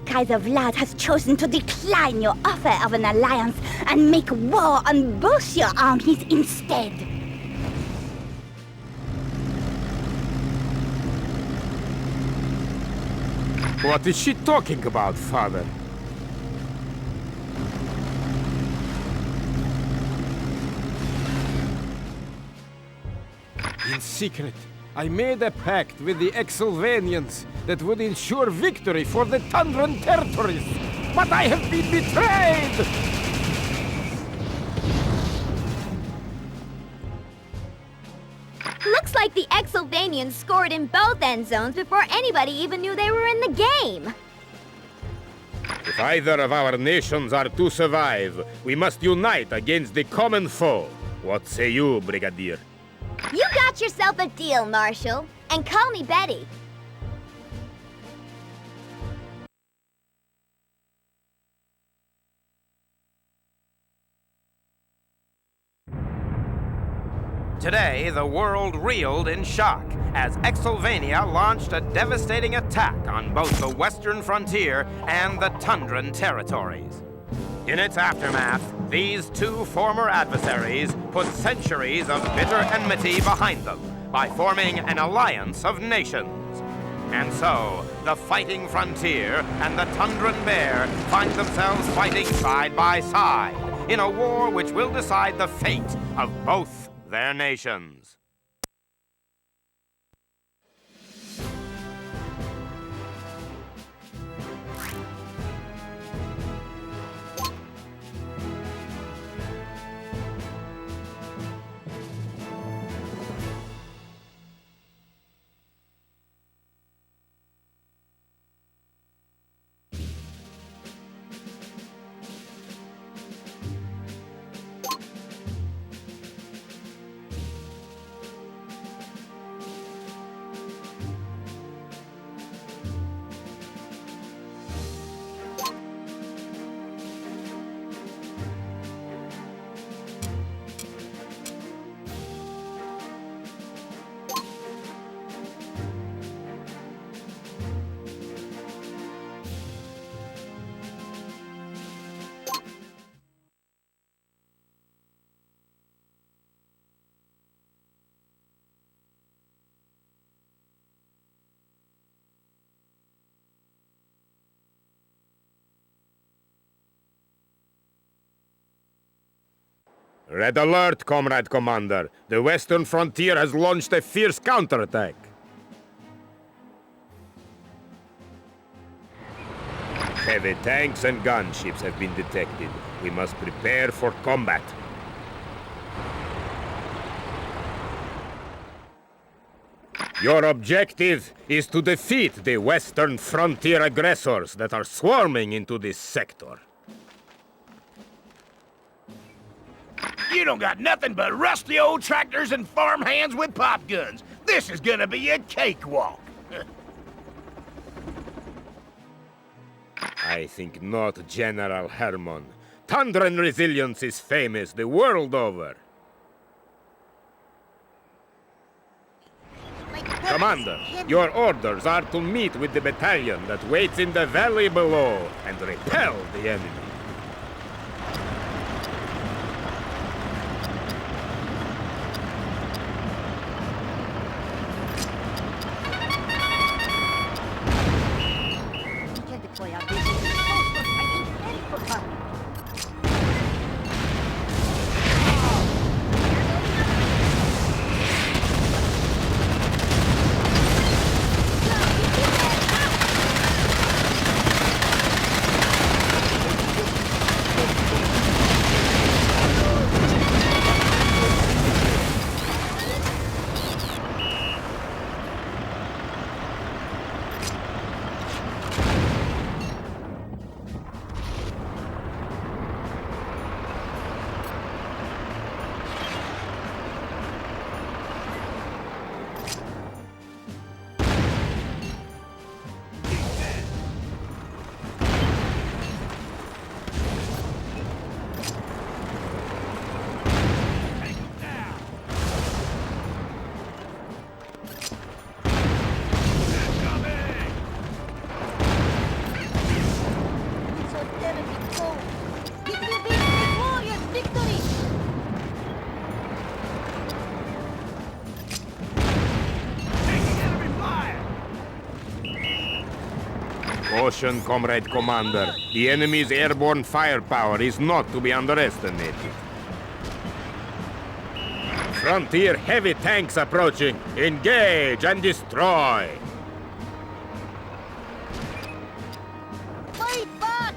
Kaiser Vlad has chosen to decline your offer of an alliance and make war on both your armies instead. What is she talking about, Father? In secret, I made a pact with the Exylvanians that would ensure victory for the Tundran territories. But I have been betrayed! Looks like the Exylvanians scored in both end zones before anybody even knew they were in the game. If either of our nations are to survive, we must unite against the common foe. What say you, Brigadier? You got yourself a deal, Marshal. And call me Betty. Today, the world reeled in shock as Exylvania launched a devastating attack on both the western frontier and the Tundran territories. In its aftermath, these 2 former adversaries put centuries of bitter enmity behind them by forming an alliance of nations. And so, the fighting frontier and the Tundran Bear find themselves fighting side by side in a war which will decide the fate of both their nations. Red alert, Comrade Commander. The western frontier has launched a fierce counterattack. Heavy tanks and gunships have been detected. We must prepare for combat. Your objective is to defeat the western frontier aggressors that are swarming into this sector. You don't got nothing but rusty old tractors and farm hands with pop guns. This is gonna be a cakewalk. I think not, General Hermon. Tundran resilience is famous the world over. Commander, your orders are to meet with the battalion that waits in the valley below and repel the enemy. Caution, Comrade Commander. The enemy's airborne firepower is not to be underestimated. Frontier heavy tanks approaching. Engage and destroy. Fight back!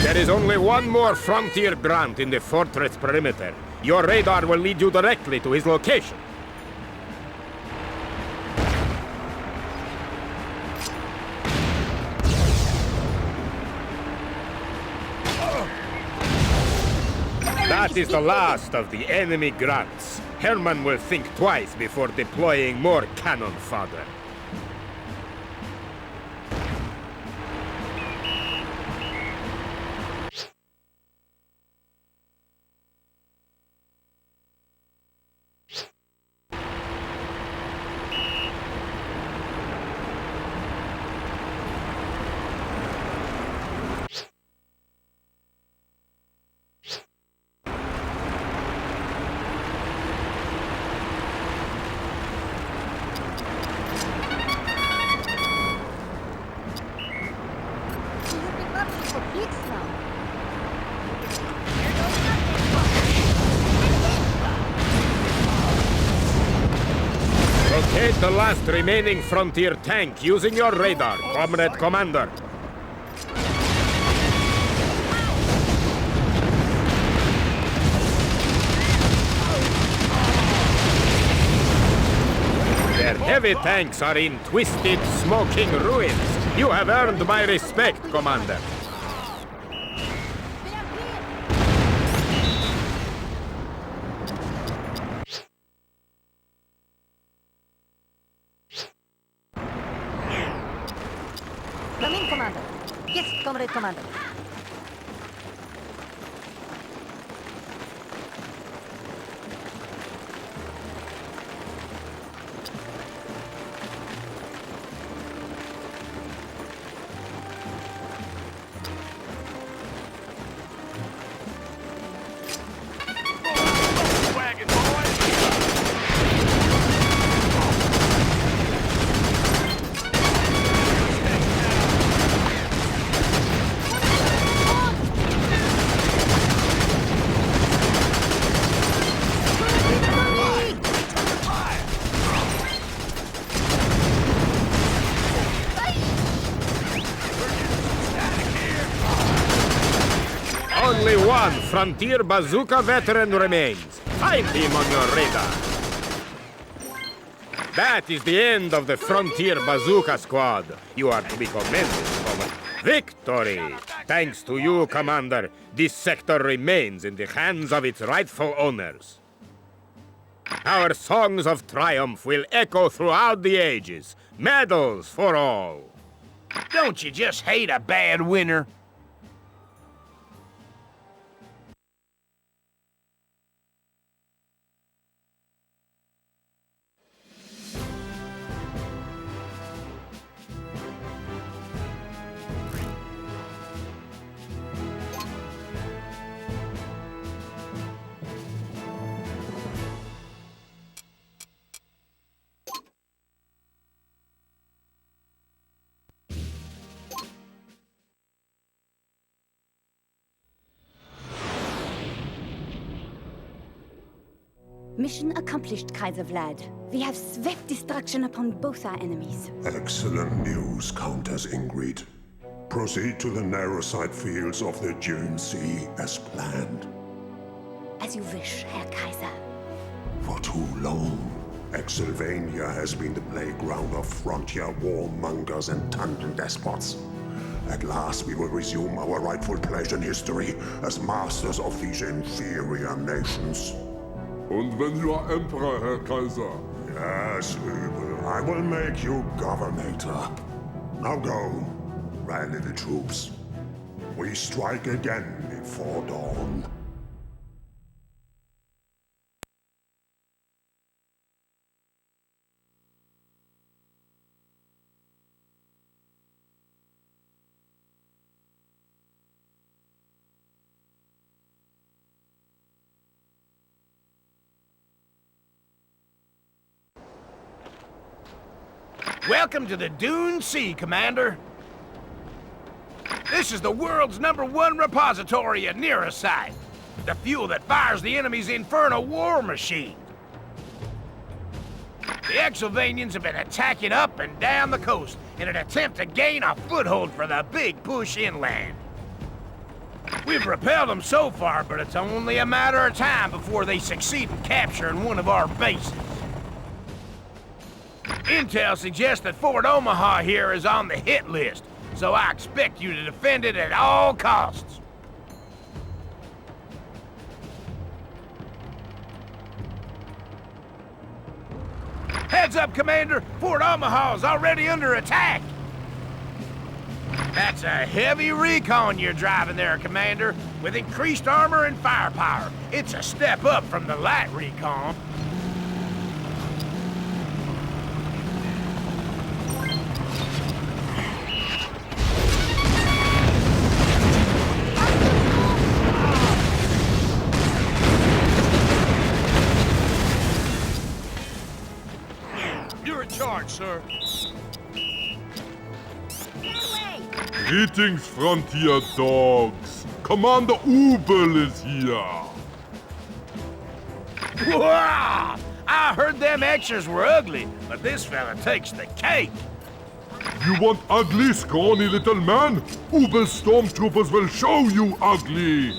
There is only one more frontier grunt in the fortress perimeter. Your radar will lead you directly to his location. That is the last of the enemy grunts. Herman will think twice before deploying more cannon fodder. Locate the last remaining frontier tank using your radar, Comrade Commander. Their heavy tanks are in twisted, smoking ruins. You have earned my respect, Commander. Come in, Commander. Yes, Comrade Commander. One frontier bazooka veteran remains. Find him on your radar. That is the end of the Frontier Bazooka Squad. You are to be commended for victory. Thanks to you, Commander, this sector remains in the hands of its rightful owners. Our songs of triumph will echo throughout the ages. Medals for all. Don't you just hate a bad winner? Mission accomplished, Kaiser Vlad. We have swift destruction upon both our enemies. Excellent news, Countess Ingrid. Proceed to the narrow side fields of the Dune Sea as planned. As you wish, Herr Kaiser. For too long, Exylvania has been the playground of frontier warmongers and Tundran despots. At last we will resume our rightful place in history as masters of these inferior nations. Und wenn you are Emperor, Herr Kaiser? Yes, Übel. I will make you Governator. Now go. Rally the troops. We strike again before dawn. Welcome to the Dune Sea, Commander. This is the world's #1 repository of Neurosite, the fuel that fires the enemy's infernal war machine. The Exylvanians have been attacking up and down the coast in an attempt to gain a foothold for the big push inland. We've repelled them so far, but it's only a matter of time before they succeed in capturing one of our bases. Intel suggests that Fort Omaha here is on the hit list, so I expect you to defend it at all costs. Heads up, Commander! Fort Omaha's already under attack! That's a heavy recon you're driving there, Commander, with increased armor and firepower. It's a step up from the light recon. Sir. Greetings, Frontier Dogs. Commander Ubel is here. Wow! I heard them extras were ugly, but this fella takes the cake. You want ugly, scrawny little man? Ubel's stormtroopers will show you ugly.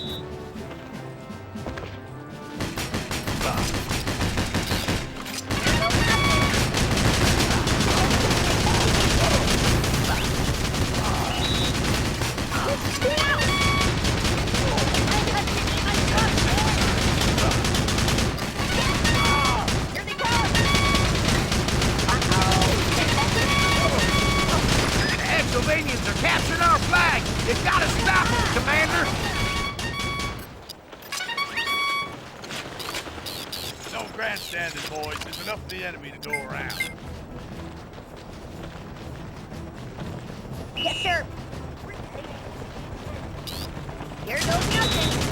Exylvanians are capturing our flag! You've got to stop them, Commander! No grandstanding, boys. There's enough of the enemy to go around. Yes, sir. Here goes nothing.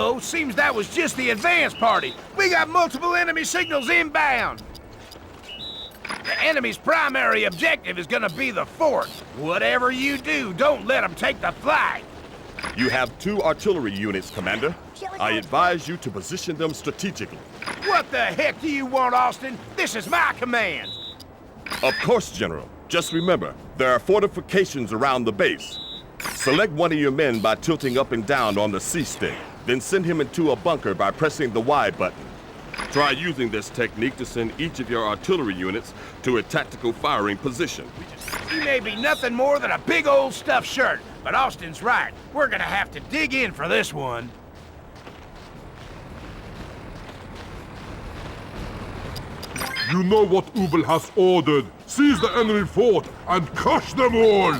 Uh-oh, seems that was just the advance party. We got multiple enemy signals inbound. The enemy's primary objective is gonna be the fort. Whatever you do, don't let them take the flag. You have 2 artillery units, Commander. I advise you to position them strategically. What the heck do you want, Austin? This is my command. Of course, General. Just remember, there are fortifications around the base. Select one of your men by tilting up and down on the C-stick. Then send him into a bunker by pressing the Y button. Try using this technique to send each of your artillery units to a tactical firing position. He may be nothing more than a big old stuffed shirt, but Austin's right. We're gonna have to dig in for this one. You know what Ubel has ordered. Seize the enemy fort and crush them all!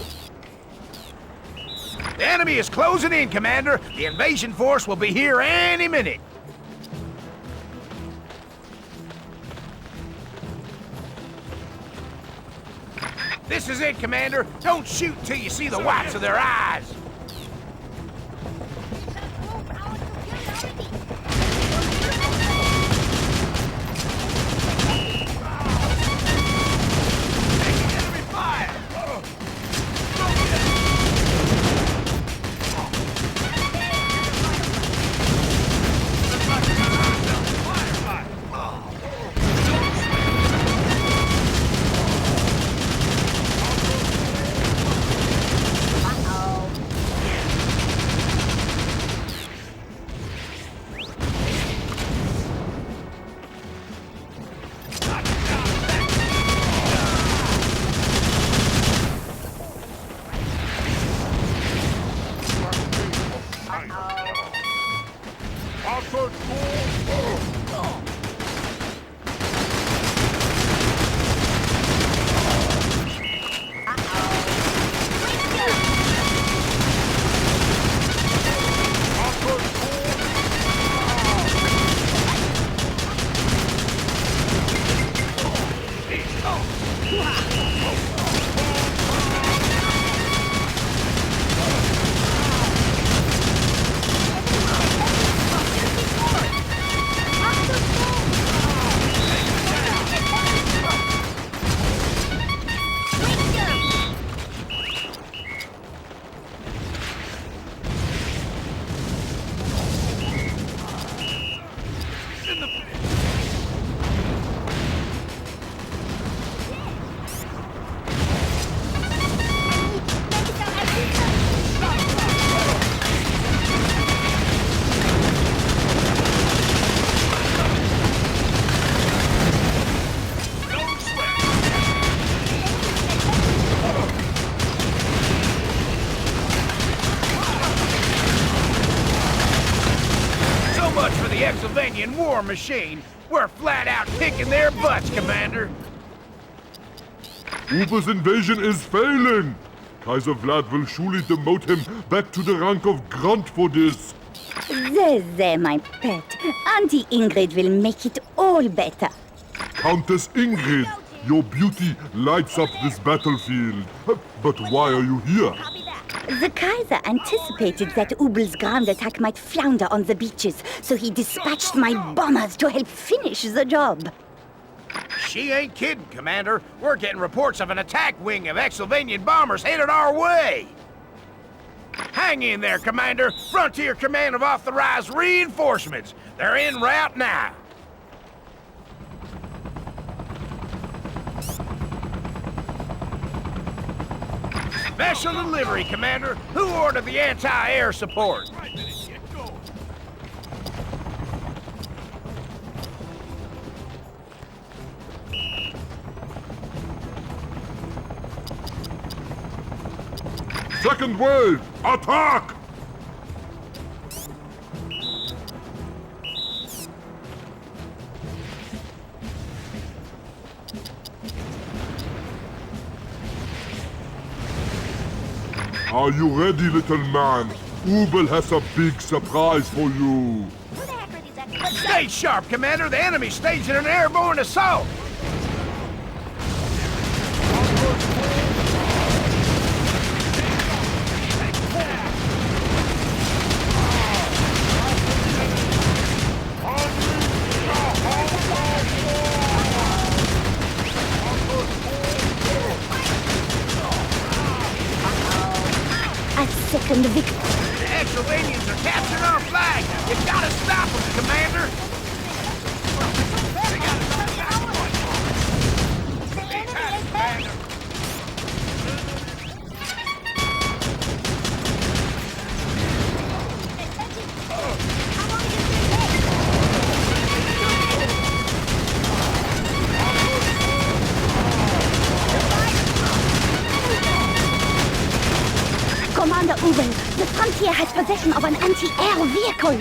The enemy is closing in, Commander. The invasion force will be here any minute. This is it, Commander. Don't shoot till you see the whites of their eyes. War machine. We're flat out kicking their butts, Commander. Ubel's invasion is failing. Kaiser Vlad will surely demote him back to the rank of grunt for this. There, my pet. Auntie Ingrid will make it all better. Countess Ingrid, your beauty lights up this battlefield. But why are you here? The Kaiser anticipated that Ubel's ground attack might flounder on the beaches, so he dispatched my bombers to help finish the job. She ain't kidding, Commander. We're getting reports of an attack wing of Exylvanian bombers headed our way. Hang in there, Commander. Frontier Command have authorized reinforcements. They're en route now. Special delivery, Commander. Who ordered the anti-air support? Second wave, attack! Are you ready, little man? Ubel has a big surprise for you. Stay sharp, Commander. The enemy's staging an airborne assault. second victory. The Exilvanians are capturing our flag! You gotta stop them, Commander! Commander Uben, the Frontier has possession of an anti-air vehicle.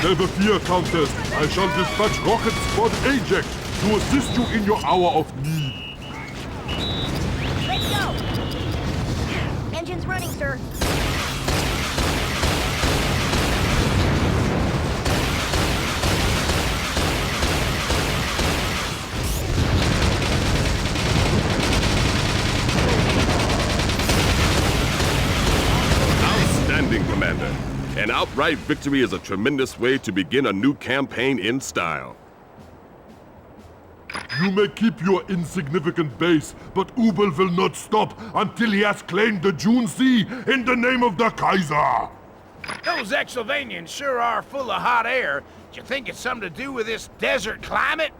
Never fear, Countess. I shall dispatch Rocket Squad Ajax to assist you in your hour of need. Let's go! Engine's running, sir. Outstanding, Commander. An outright victory is a tremendous way to begin a new campaign in style. You may keep your insignificant base, but Ubel will not stop until he has claimed the June Sea in the name of the Kaiser! Those Exilvanians sure are full of hot air. Do you think it's something to do with this desert climate?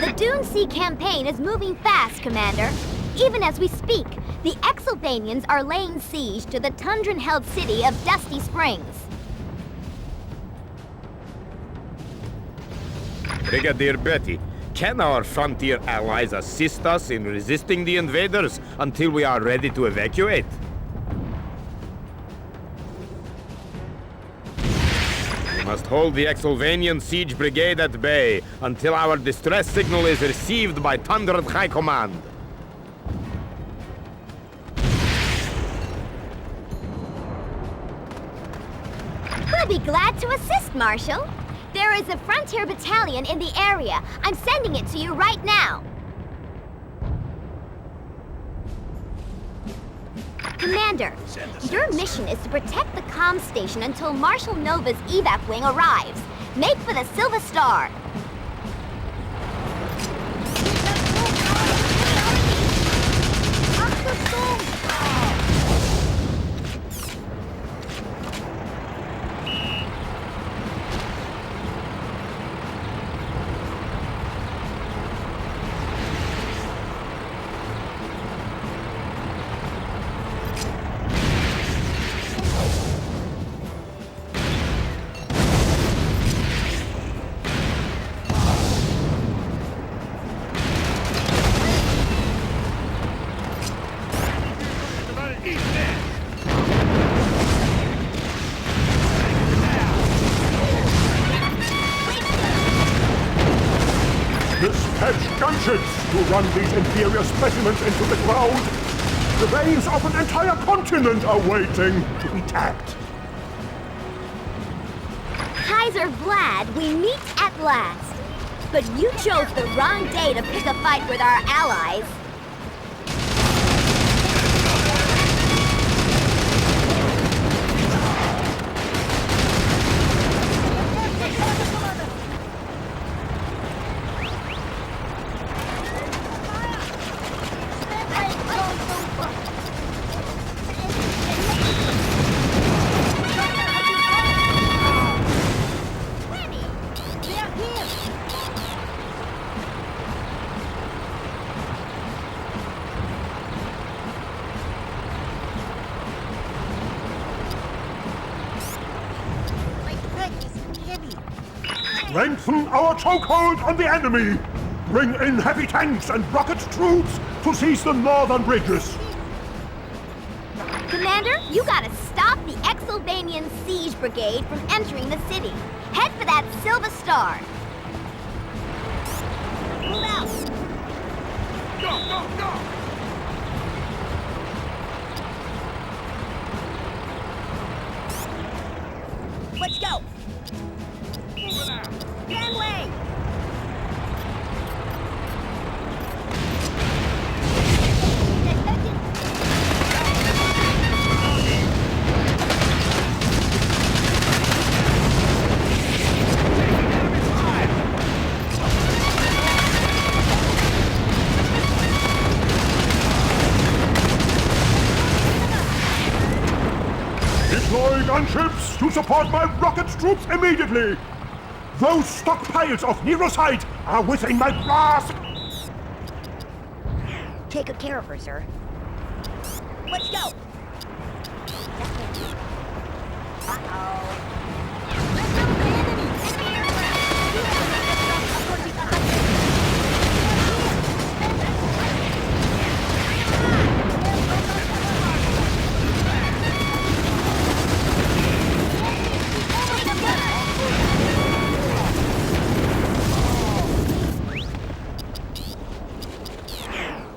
The Dune Sea campaign is moving fast, Commander. Even as we speak, the Exilvanians are laying siege to the tundra-held city of Dusty Springs. Brigadier Betty, can our frontier allies assist us in resisting the invaders until we are ready to evacuate? We must hold the Exilvanian siege brigade at bay until our distress signal is received by Tundra High Command. We'll be glad to assist, Marshal. There is a Frontier Battalion in the area. I'm sending it to you right now. Commander, your mission is to protect the comm station until Marshal Nova's evac wing arrives. Make for the Silver Star. Dispatch gunships to run these inferior specimens into the ground. The veins of an entire continent are waiting to be tapped. Kaiser Vlad, we meet at last. But you chose the wrong day to pick a fight with our allies. Strengthen our chokehold on the enemy! Bring in heavy tanks and rocket troops to seize the northern bridges! Commander, you gotta stop the Exylvanian Siege Brigade from entering the city. Head for that Silver Star. Move out! Go, go, go! Let's go! Moving out! Gangway! Deploy gunships to support my rocket troops immediately! Those stockpiles of Nerocyte are within my grasp! Take good care of her, sir. Let's go! Uh-oh.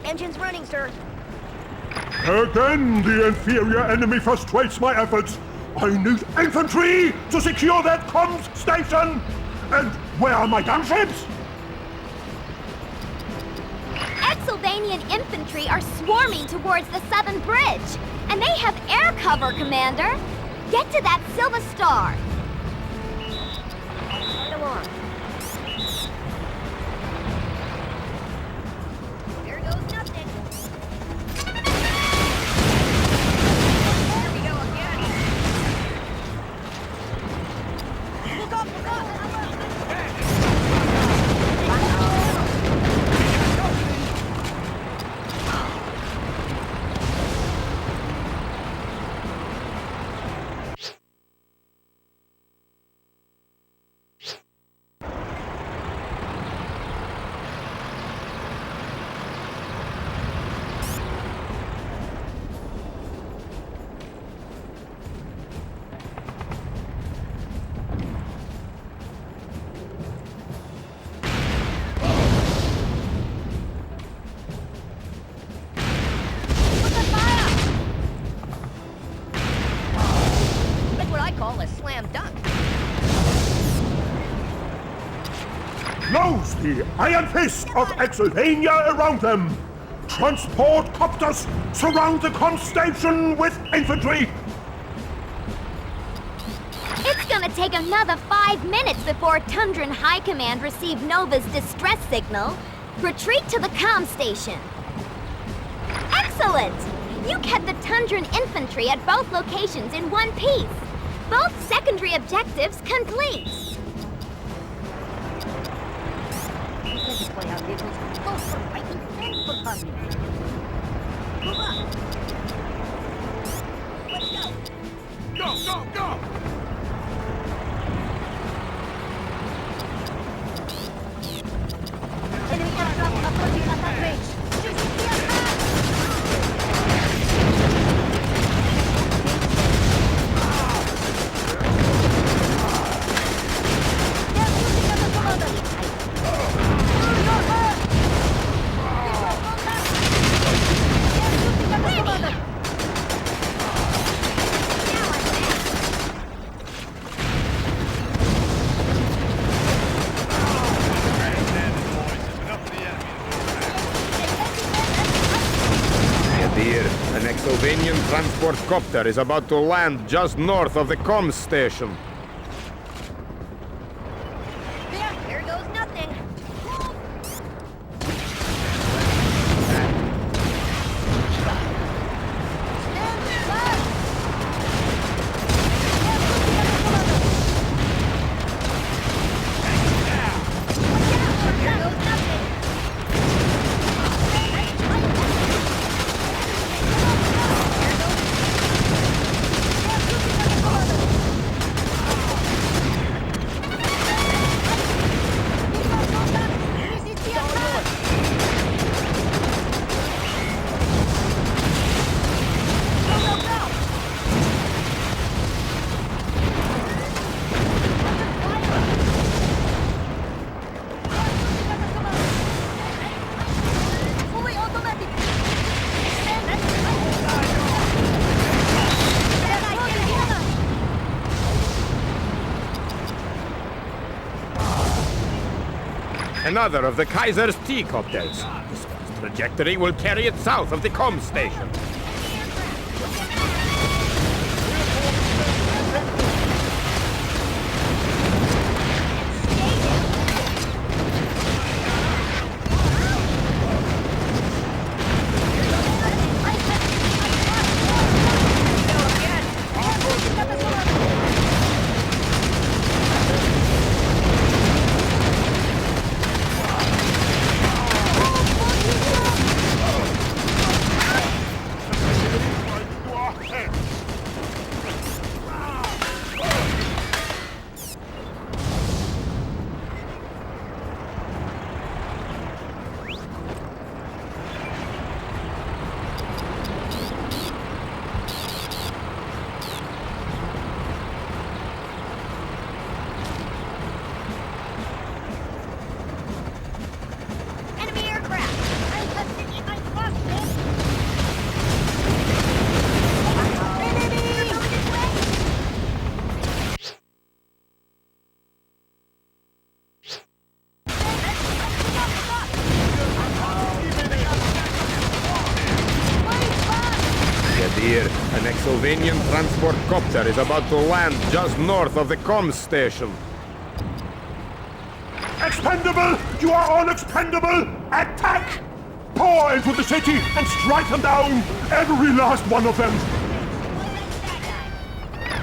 Engine's running, sir. Again, the inferior enemy frustrates my efforts. I need infantry to secure that comms station! And where are my gunships? Exylvanian infantry are swarming towards the southern bridge. And they have air cover, Commander. Get to that Silver Star. Right along. There goes nothing. Here we go again. Look up, look up! Call a slam dunk. Close the iron fist of Exylvania around them! Transport copters surround the comms station with infantry! It's gonna take another 5 minutes before Tundran High Command receive Nova's distress signal. Retreat to the comm station. Excellent! You kept the Tundran infantry at both locations in one piece. Both secondary objectives complete. Display our vehicles, both for fighting and for farming. Move up! Let's go! Go, go, go! Enemy aircraft approaching attack range. GCN attack! An Exylvanian transport copter is about to land just north of the comms station. There goes nothing. another of the Kaiser's T-copters. This one's trajectory will carry it south of the comm station. An Exovanian transport copter is about to land just north of the comm station. Expendable! You are all expendable! Attack! Pour into the city and strike them down! Every last one of them!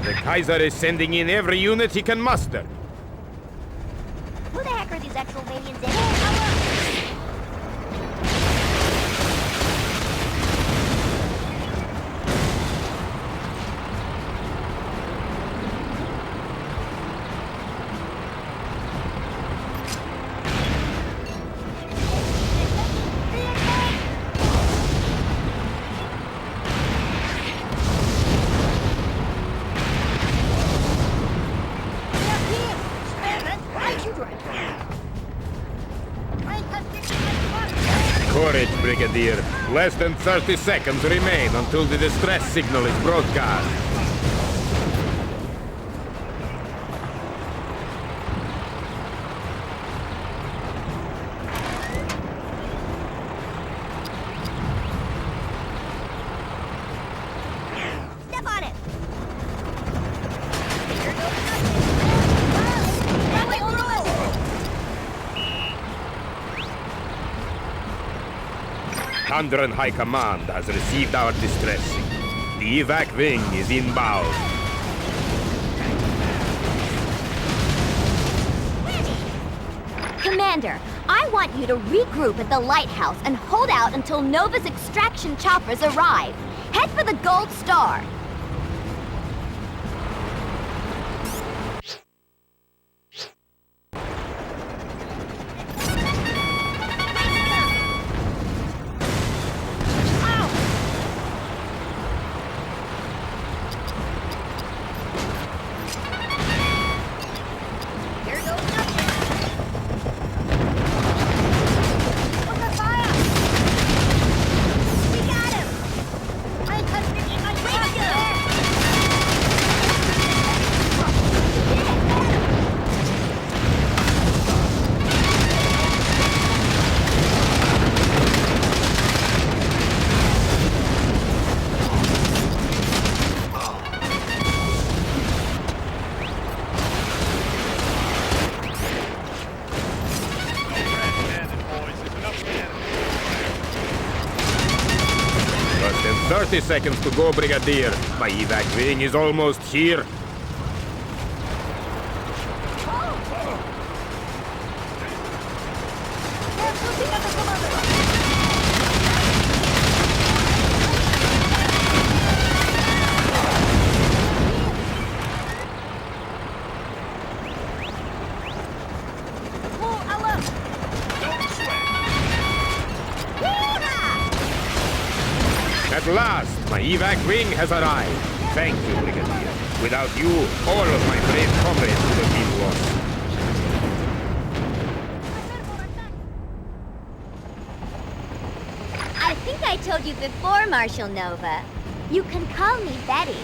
The Kaiser is sending in every unit he can muster. Who the heck are these Exovanians in? Courage, Brigadier. Less than 30 seconds remain until the distress signal is broadcast. Step on it! Tundran High Command has received our distress signal. The evac wing is inbound. Commander, I want you to regroup at the lighthouse and hold out until Nova's extraction choppers arrive. Head for the Gold Star. Less than 30 seconds to go, Brigadier. My evac wing is almost here. At last, my evac wing has arrived. Thank you, Brigadier. Without you, all of my brave comrades would have been lost. I think I told you before, Marshal Nova. You can call me Betty.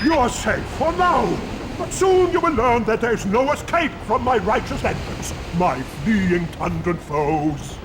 You are safe for now! But soon you will learn that there's no escape from my righteous vengeance, my fleeing Tundran foes.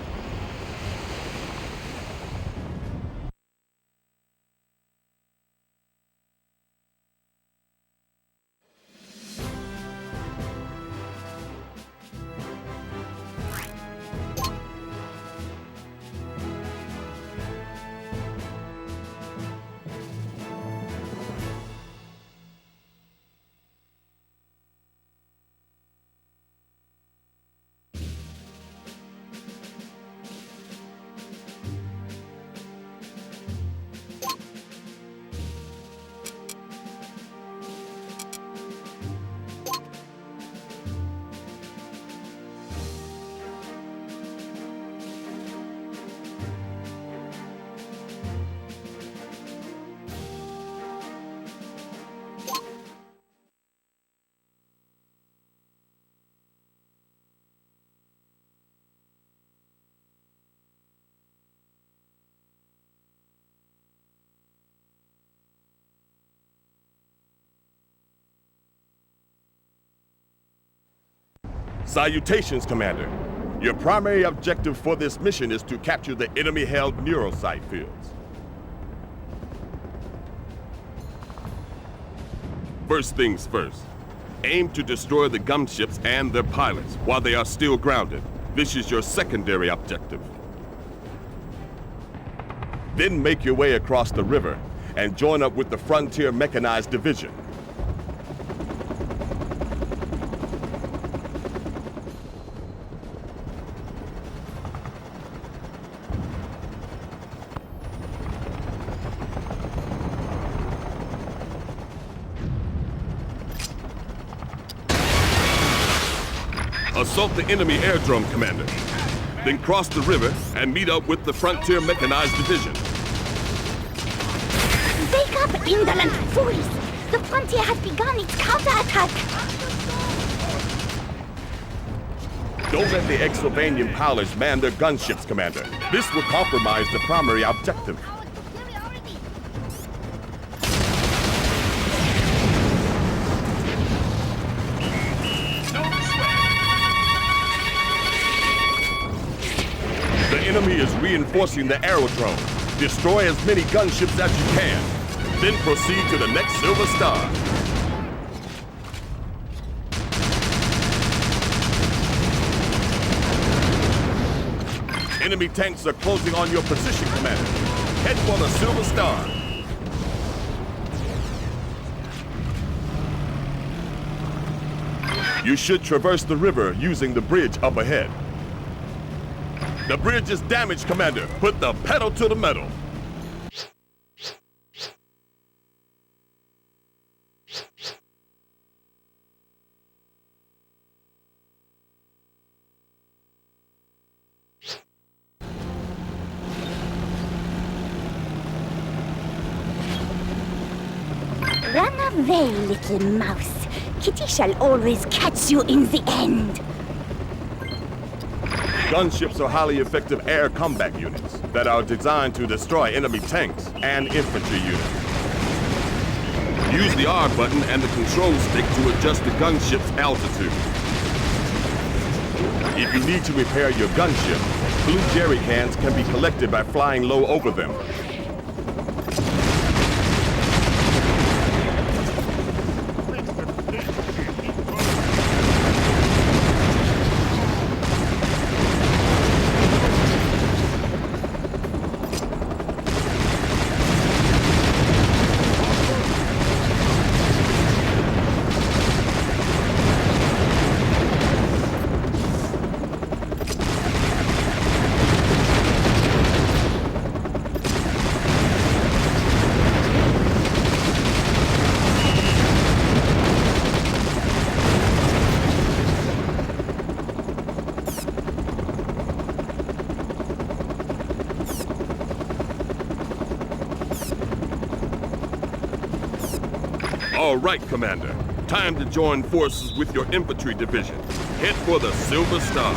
Salutations, Commander. Your primary objective for this mission is to capture the enemy-held neurosite fields. First things first. Aim to destroy the gunships and their pilots while they are still grounded. This is your secondary objective. Then make your way across the river and join up with the Frontier Mechanized Division. Assault the enemy airdrome, Commander. Then cross the river and meet up with the Frontier Mechanized Division. Wake up, indolent fools! The Frontier has begun its counterattack! Don't let the Exylvanian pilots man their gunships, Commander. This will compromise the primary objective. The enemy is reinforcing the aerodrome. Destroy as many gunships as you can. Then proceed to the next Silver Star. Enemy tanks are closing on your position, Commander. Head for the Silver Star. You should traverse the river using the bridge up ahead. The bridge is damaged, Commander. Put the pedal to the metal. Run away, little mouse. Kitty shall always catch you in the end. Gunships are highly effective air combat units that are designed to destroy enemy tanks and infantry units. Use the R button and the control stick to adjust the gunship's altitude. If you need to repair your gunship, blue jerry cans can be collected by flying low over them. All right, Commander. Time to join forces with your infantry division. Head for the Silver Star.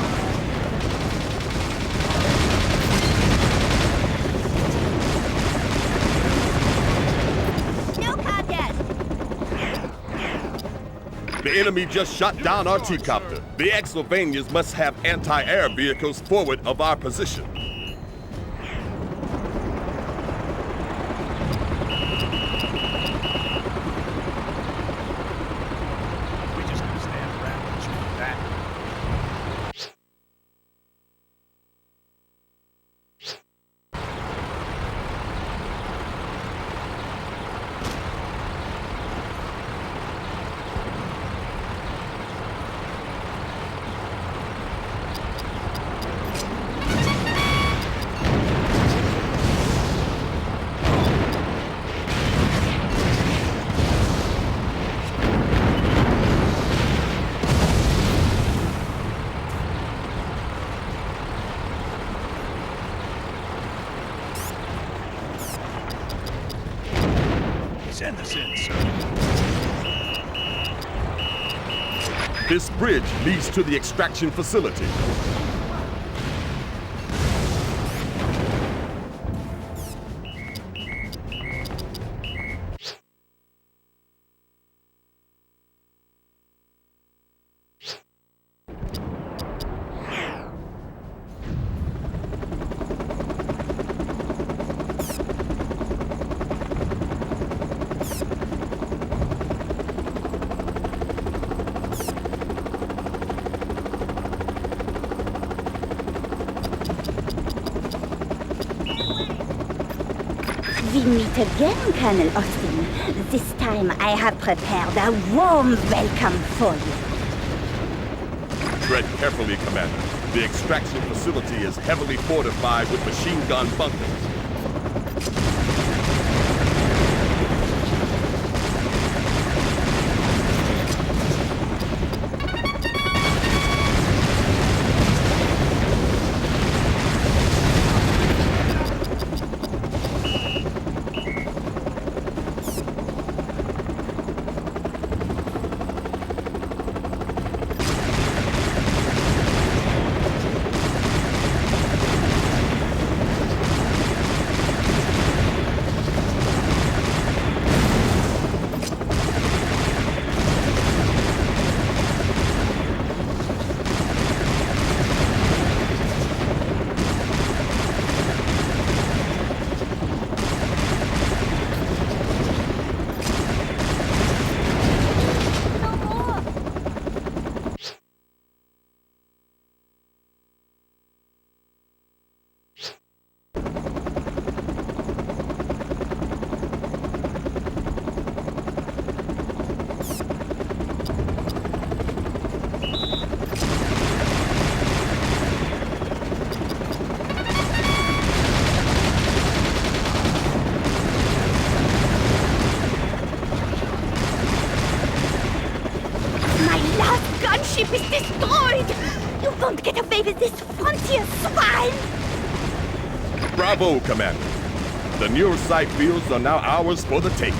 No contest! The enemy just shot down our T-copter. The Exylvanians must have anti-air vehicles forward of our position. We just gonna stand around and shoot back. Send us in, sir. This bridge leads to the extraction facility. We meet again, Colonel Austin. This time I have prepared a warm welcome for you. Tread carefully, Commander. The extraction facility is heavily fortified with machine gun bunkers. Ship is destroyed! You won't get away with this frontier swine! Bravo, Commander. The neurosite fields are now ours for the taking.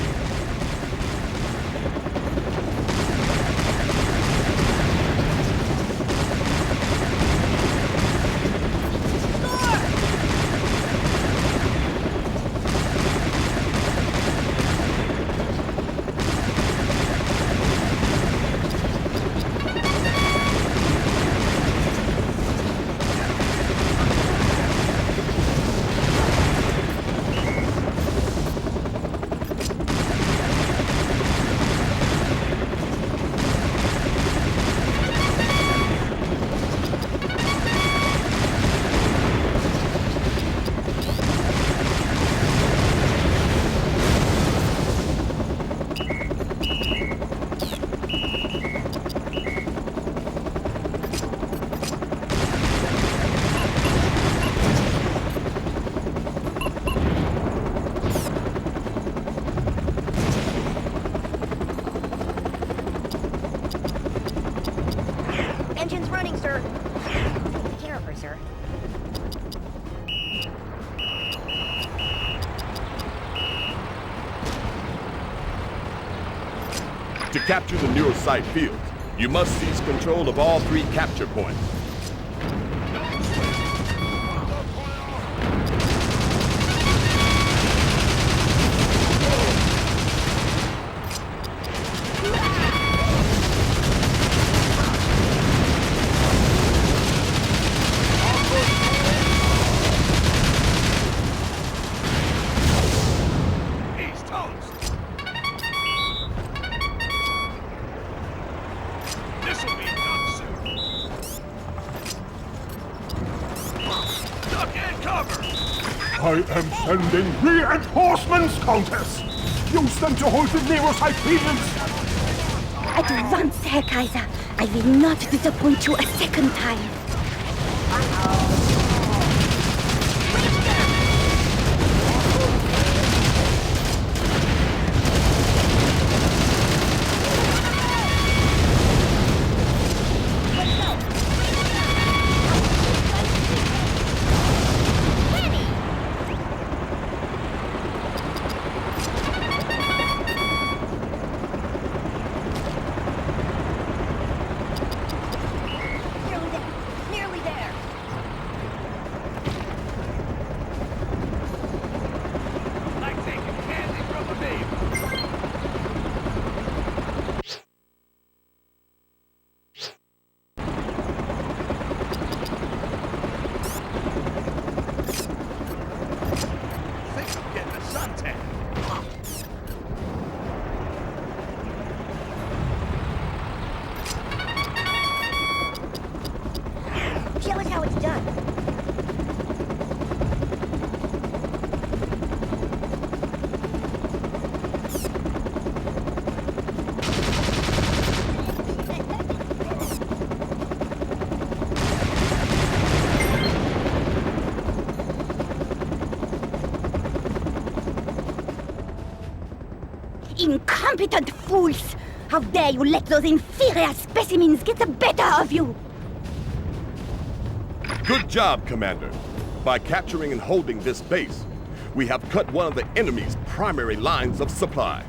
Engine's running, sir. Take care of her, sir. To capture the neurosite field, you must seize control of all 3 capture points. I am sending reinforcements, Countess! Use them to hold the Nerosite regions! At once, Herr Kaiser. I will not disappoint you a second time. Nearly there. Like taking candy from a baby. Think I'm getting a suntan. Show us how it's done. Incompetent fools! How dare you let those inferior specimens get the better of you! Good job, Commander. By capturing and holding this base, we have cut one of the enemy's primary lines of supply.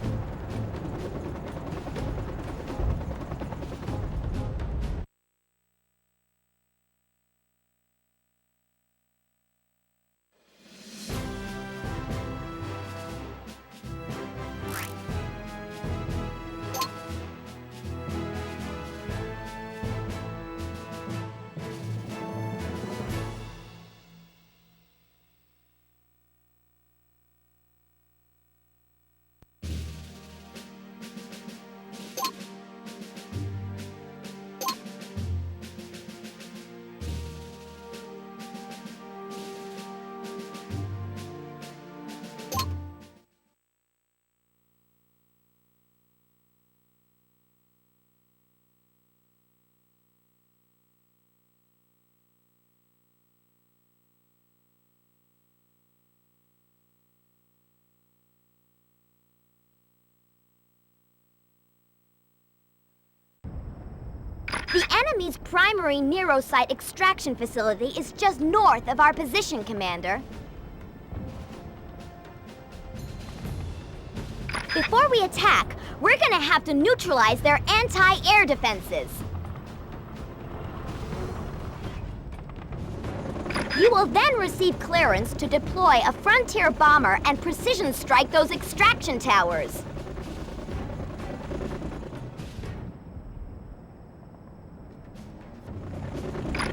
The enemy's primary Nerosite extraction facility is just north of our position, Commander. Before we attack, we're gonna have to neutralize their anti-air defenses. You will then receive clearance to deploy a frontier bomber and precision strike those extraction towers.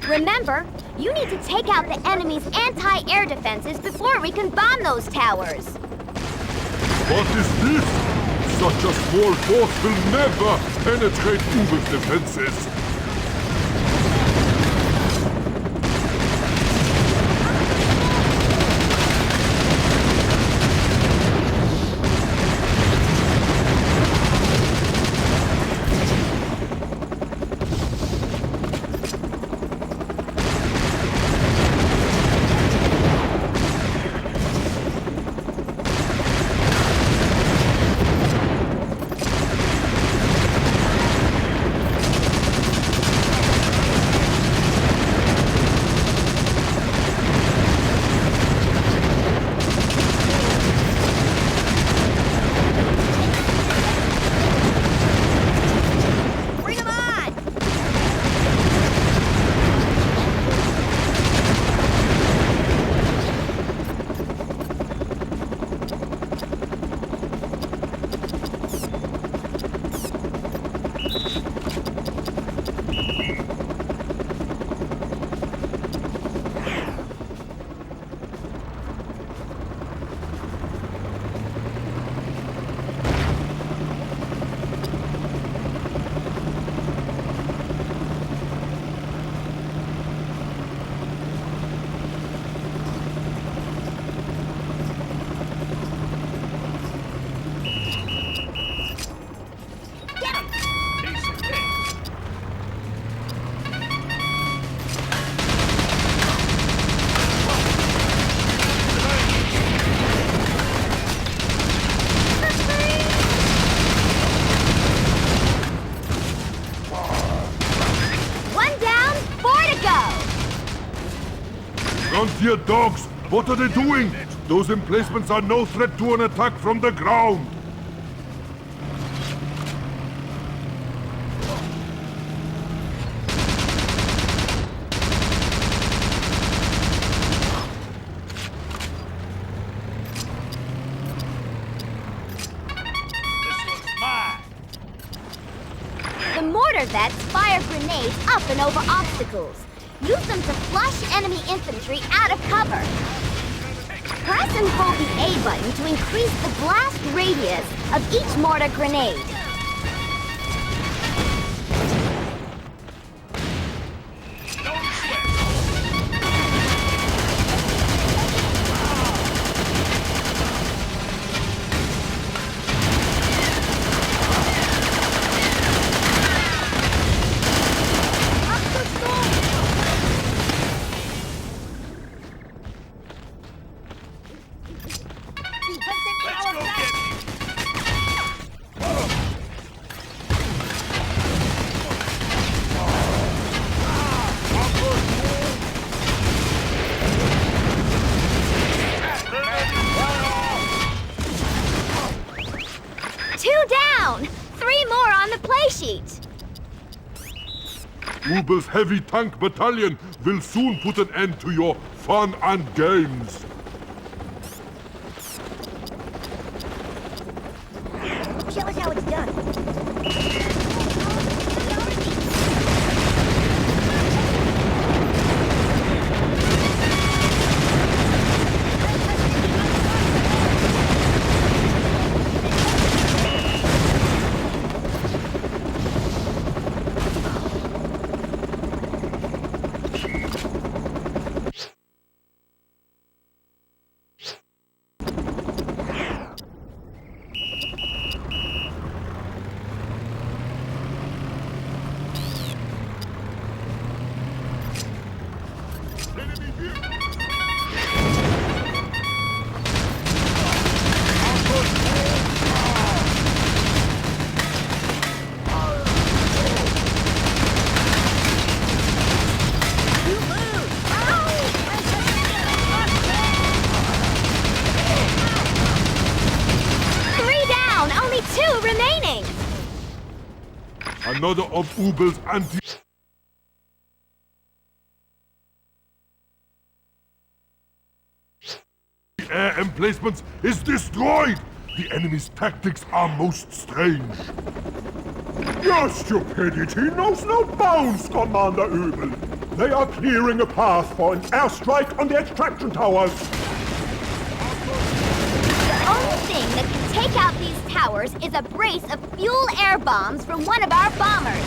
Remember, you need to take out the enemy's anti-air defenses before we can bomb those towers. What is this? Such a small force will never penetrate Uber's defenses. Frontier dogs! What are they doing? Those emplacements are no threat to an attack from the ground! This one's mine. The mortar vets fire grenades up and over obstacles. Use them to flush enemy infantry out of cover. Press and hold the A button to increase the blast radius of each mortar grenade. Don't sweat. Let's go get these. Two down! 3 more on the play sheet. Ubel's heavy tank battalion will soon put an end to your fun and games. Show us how it's done. Another of Ubel's anti... air emplacements is destroyed! The enemy's tactics are most strange. Your stupidity knows no bounds, Commander Ubel. They are clearing a path for an airstrike on the extraction towers. The only thing that can take out these towers is a brace of fuel air bombs from one of our bombers.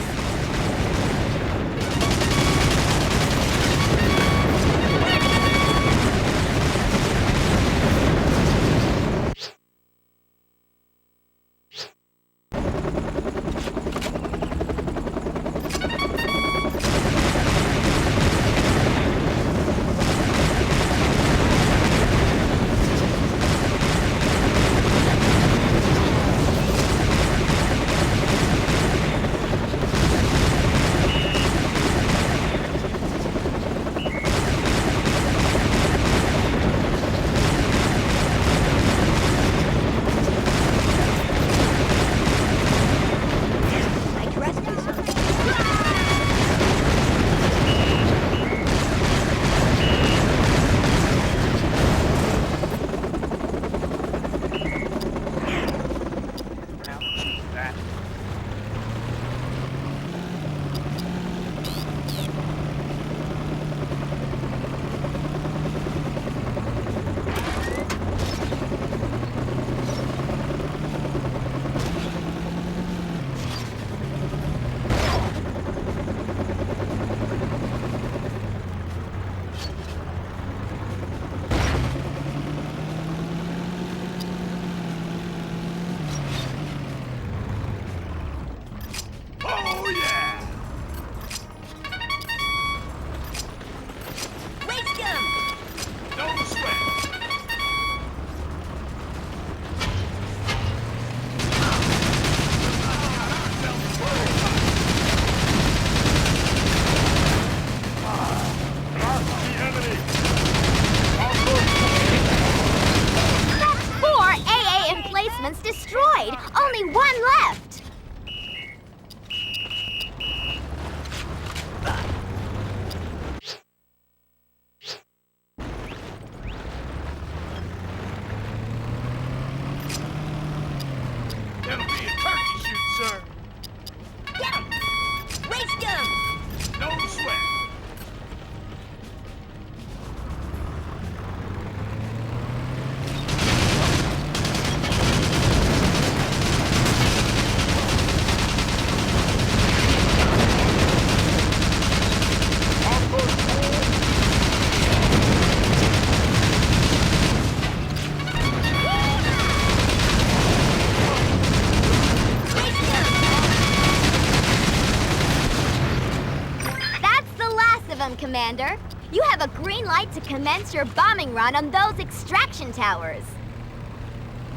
have a green light to commence your bombing run on those extraction towers.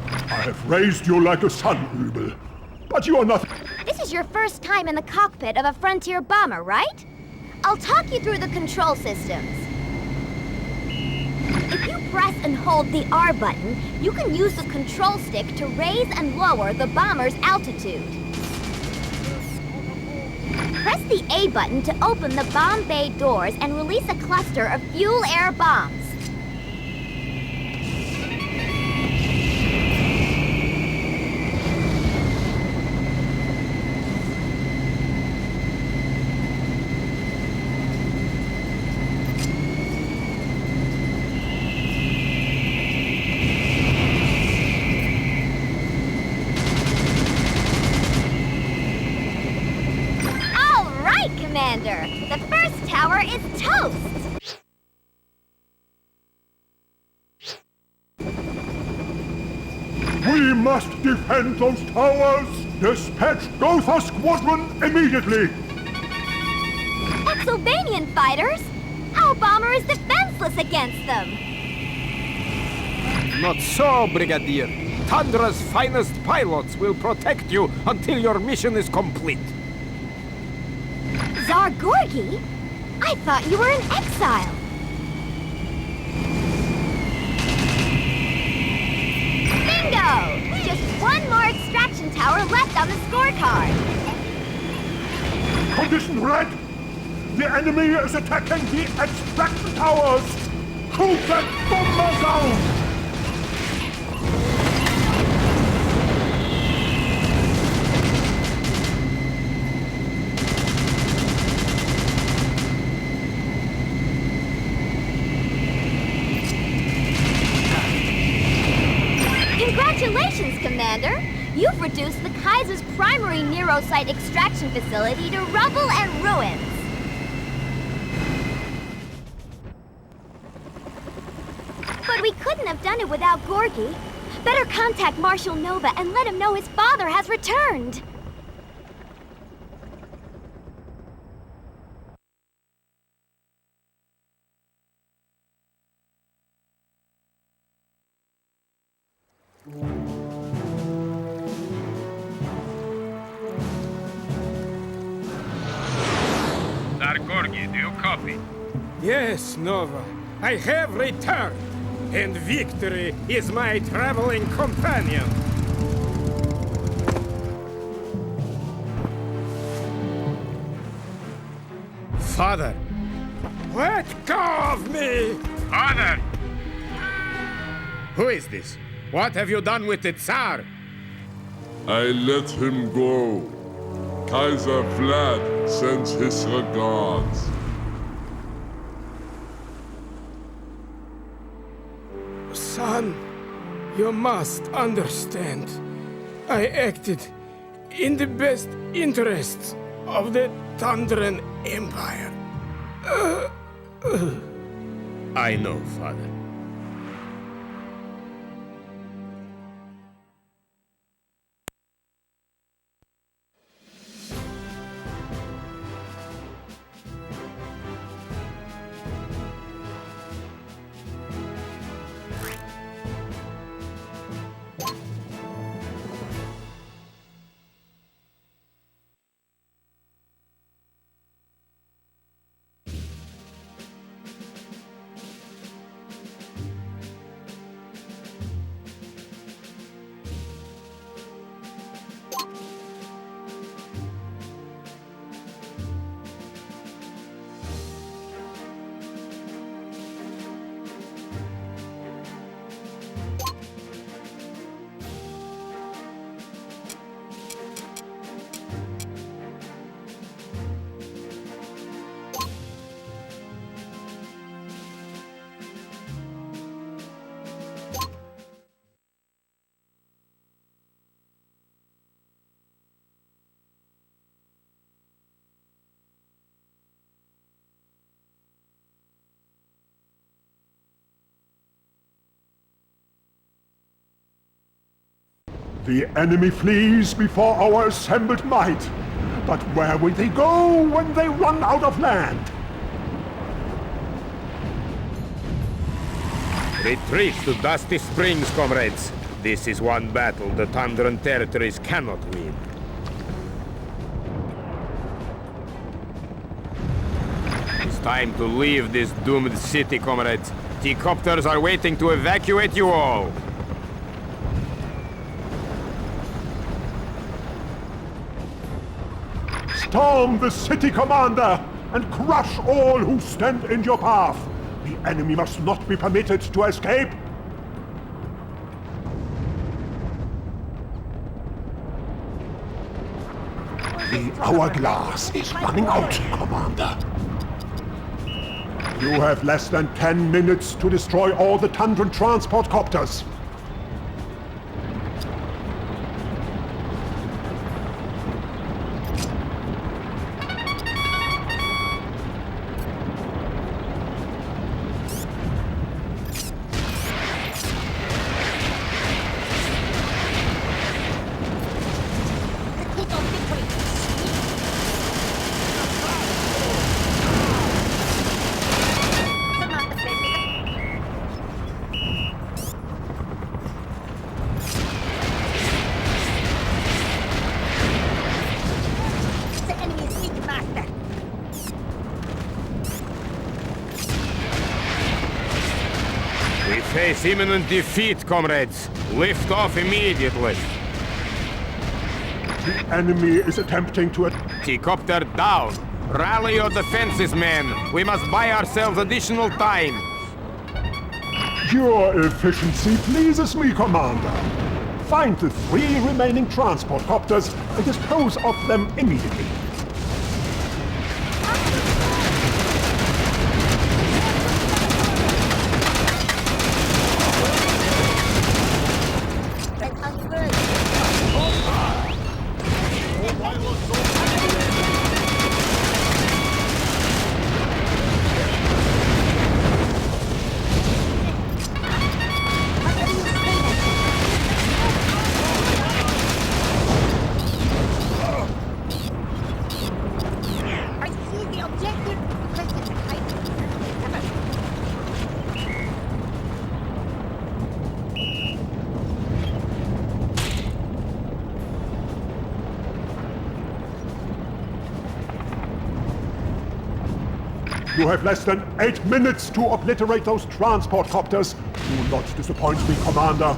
I have raised you like a son, Übel. But you are not... This is your first time in the cockpit of a frontier bomber, right? I'll talk you through the control systems. If you press and hold the R button, you can use the control stick to raise and lower the bomber's altitude. Press the A button to open the bomb bay doors and release a cluster of fuel-air bombs. Commander, the first tower is toast! We must defend those towers! Dispatch Gotha Squadron immediately! Exylvanian fighters? Our bomber is defenseless against them! Not so, Brigadier. Tundra's finest pilots will protect you until your mission is complete. Tsar Gorgi? I thought you were in exile. Bingo! Just one more extraction tower left on the scorecard. Condition red! The enemy is attacking the extraction towers! Shoot that bomber down! Congratulations, Commander! You've reduced the Kaiser's primary neurosite extraction facility to rubble and ruins. But we couldn't have done it without Gorgi. Better contact Marshal Nova and let him know his father has returned. Gorgi, do you copy? Yes, Nova. I have returned, and victory is my traveling companion. Father, let go of me! Father! Who is this? What have you done with the Tsar? I let him go. Kaiser Vlad sends his regards. Son, you must understand. I acted in the best interests of the Tundran Empire. I know, Father. The enemy flees before our assembled might. But where will they go when they run out of land? Retreat to Dusty Springs, comrades. This is one battle the Tundran territories cannot win. It's time to leave this doomed city, comrades. T-copters are waiting to evacuate you all. Storm the city, Commander, and crush all who stand in your path. The enemy must not be permitted to escape. The hourglass is running out, Commander. You have less than 10 minutes to destroy all the Tundran transport copters. We face imminent defeat, comrades. Lift off immediately. The enemy is attempting to T-copter down. Rally your defenses, men. We must buy ourselves additional time. Your efficiency pleases me, Commander. Find the 3 remaining transport copters and dispose of them immediately. You have less than 8 minutes to obliterate those transport copters. Do not disappoint me, Commander.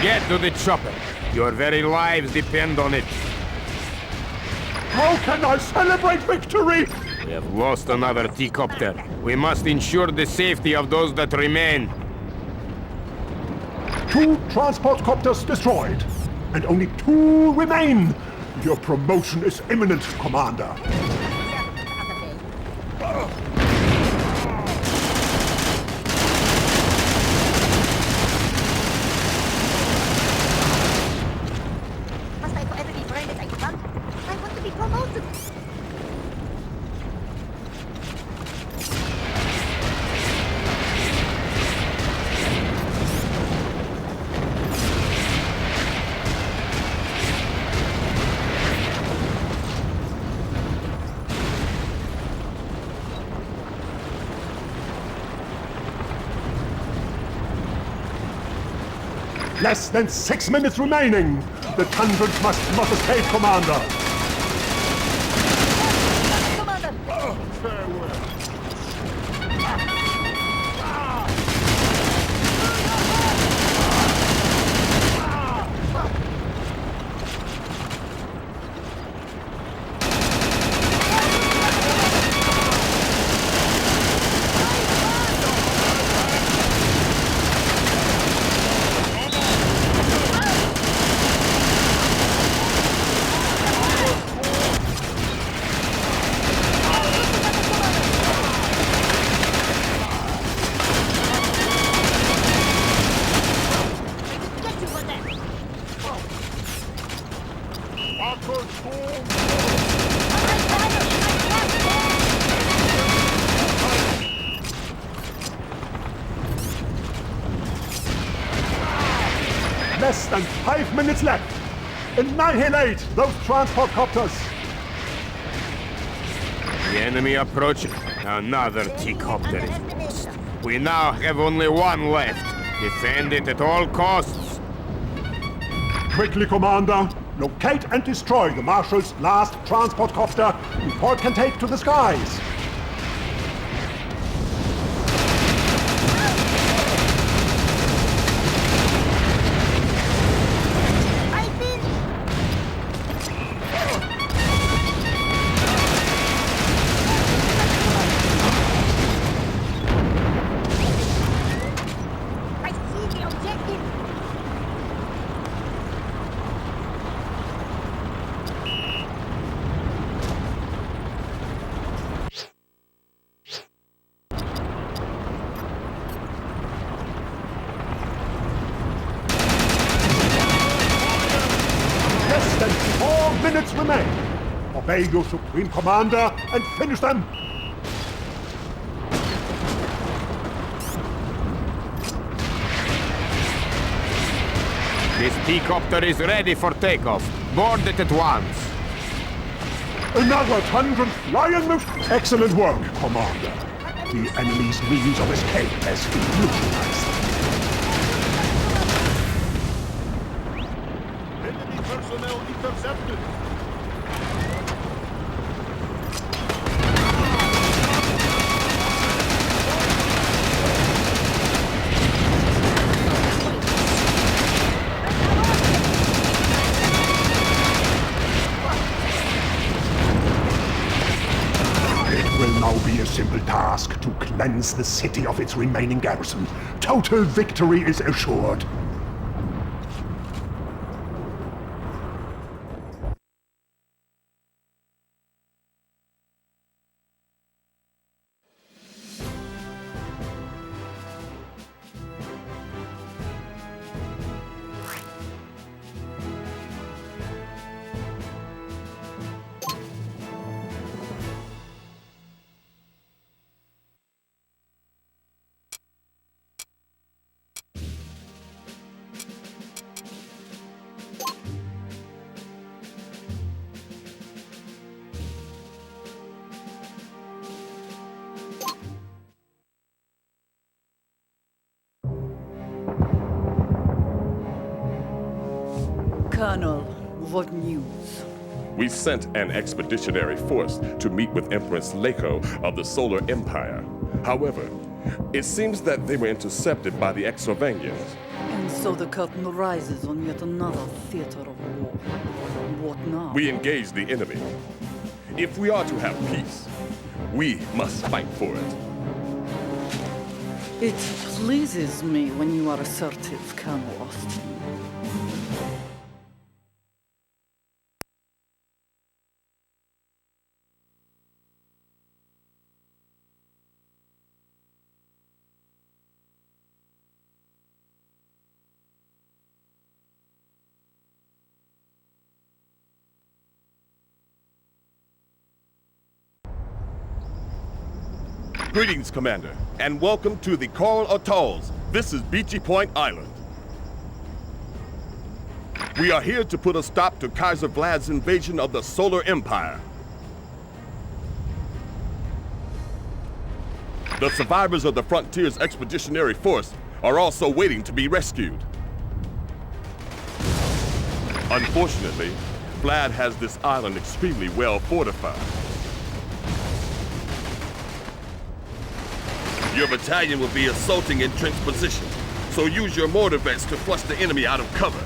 Get to the chopper. Your very lives depend on it. How can I celebrate victory? We have lost another T-copter. We must ensure the safety of those that remain. 2 transport copters destroyed, and only 2 remain. Your promotion is imminent, Commander. Less than 6 minutes remaining. The Tundrans must not escape, Commander. Less than 5 minutes left. Annihilate those transport copters. The enemy approaching. Another T-copter is lost. We now have only one left. Defend it at all costs. Quickly, Commander. Locate and destroy the Marshal's last transport copter before it can take to the skies. Less than 4 minutes remain. Obey your Supreme Commander and finish them. This T-copter is ready for takeoff. Board it at once. Another Tundran flying mission. Excellent work, Commander. The enemy's means of escape has been neutralized. Enemy personnel intercepted. It will now be a simple task to cleanse the city of its remaining garrison. Total victory is assured. Colonel, what news? We sent an expeditionary force to meet with Empress Lako of the Solar Empire. However, it seems that they were intercepted by the Exovanians. And so the curtain rises on yet another theater of war. What now? We engaged the enemy. If we are to have peace, we must fight for it. It pleases me when you are assertive, Colonel Austin. Greetings, Commander, and welcome to the Coral Atolls. This is Beachy Point Island. We are here to put a stop to Kaiser Vlad's invasion of the Solar Empire. The survivors of the Frontier's Expeditionary Force are also waiting to be rescued. Unfortunately, Vlad has this island extremely well fortified. Your battalion will be assaulting entrenched positions, so use your mortar vents to flush the enemy out of cover.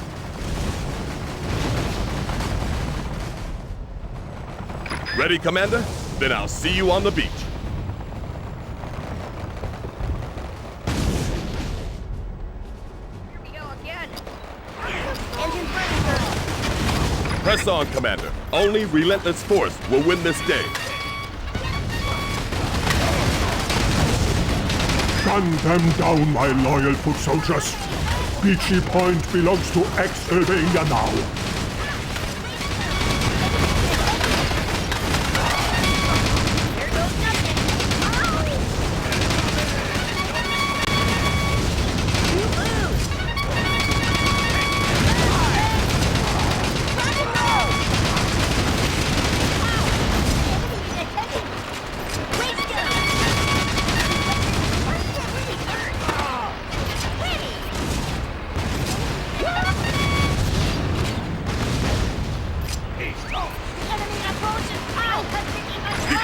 Ready, Commander? Then I'll see you on the beach. Here we go again. Press on, Commander. Only relentless force will win this day. Gun them down, my loyal foot soldiers. Beachy Point belongs to XDay now.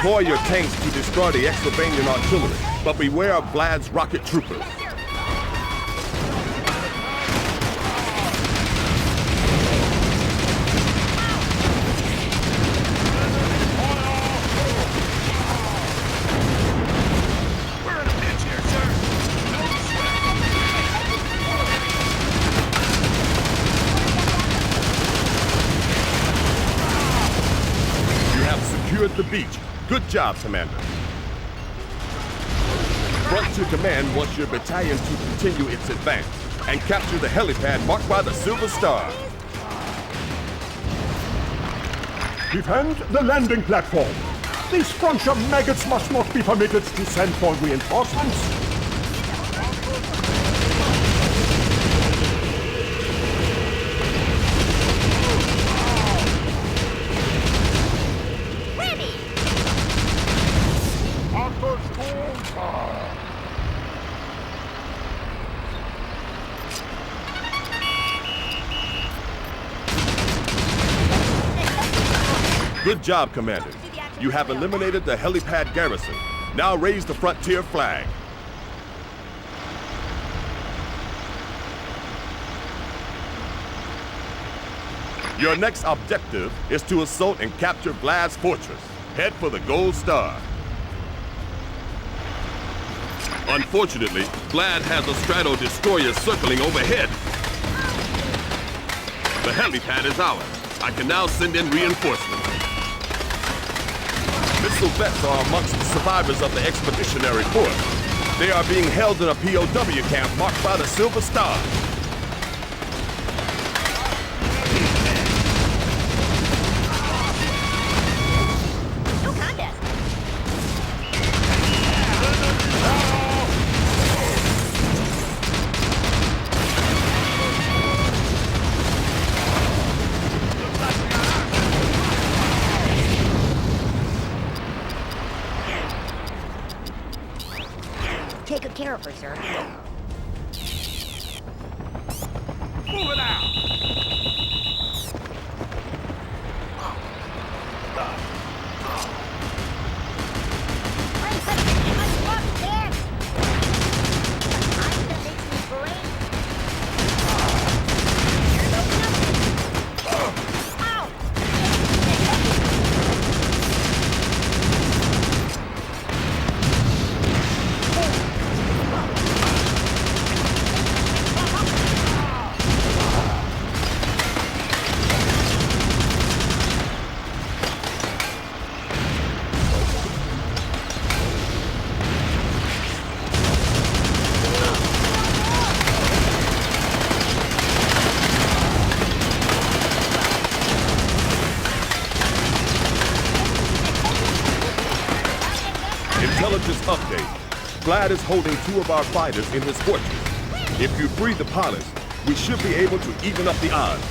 Deploy your tanks to destroy the Exylvanian artillery, but beware of Vlad's rocket troopers. The beach. Good job, Commander. Frontier Command wants your battalion to continue its advance and capture the helipad marked by the Silver Star. Defend the landing platform. These frontier maggots must not be permitted to send for reinforcements. Good job, Commander. You have eliminated the helipad garrison. Now raise the frontier flag. Your next objective is to assault and capture Vlad's fortress. Head for the Gold Star. Unfortunately, Vlad has a strato destroyer circling overhead. The helipad is ours. I can now send in reinforcements. Missile vets are amongst the survivors of the expeditionary force. They are being held in a POW camp marked by the Silver Star. Take good care of her, sir. Move it out! Intelligence update. Vlad is holding 2 of our fighters in his fortress. If you free the pilots, we should be able to even up the odds.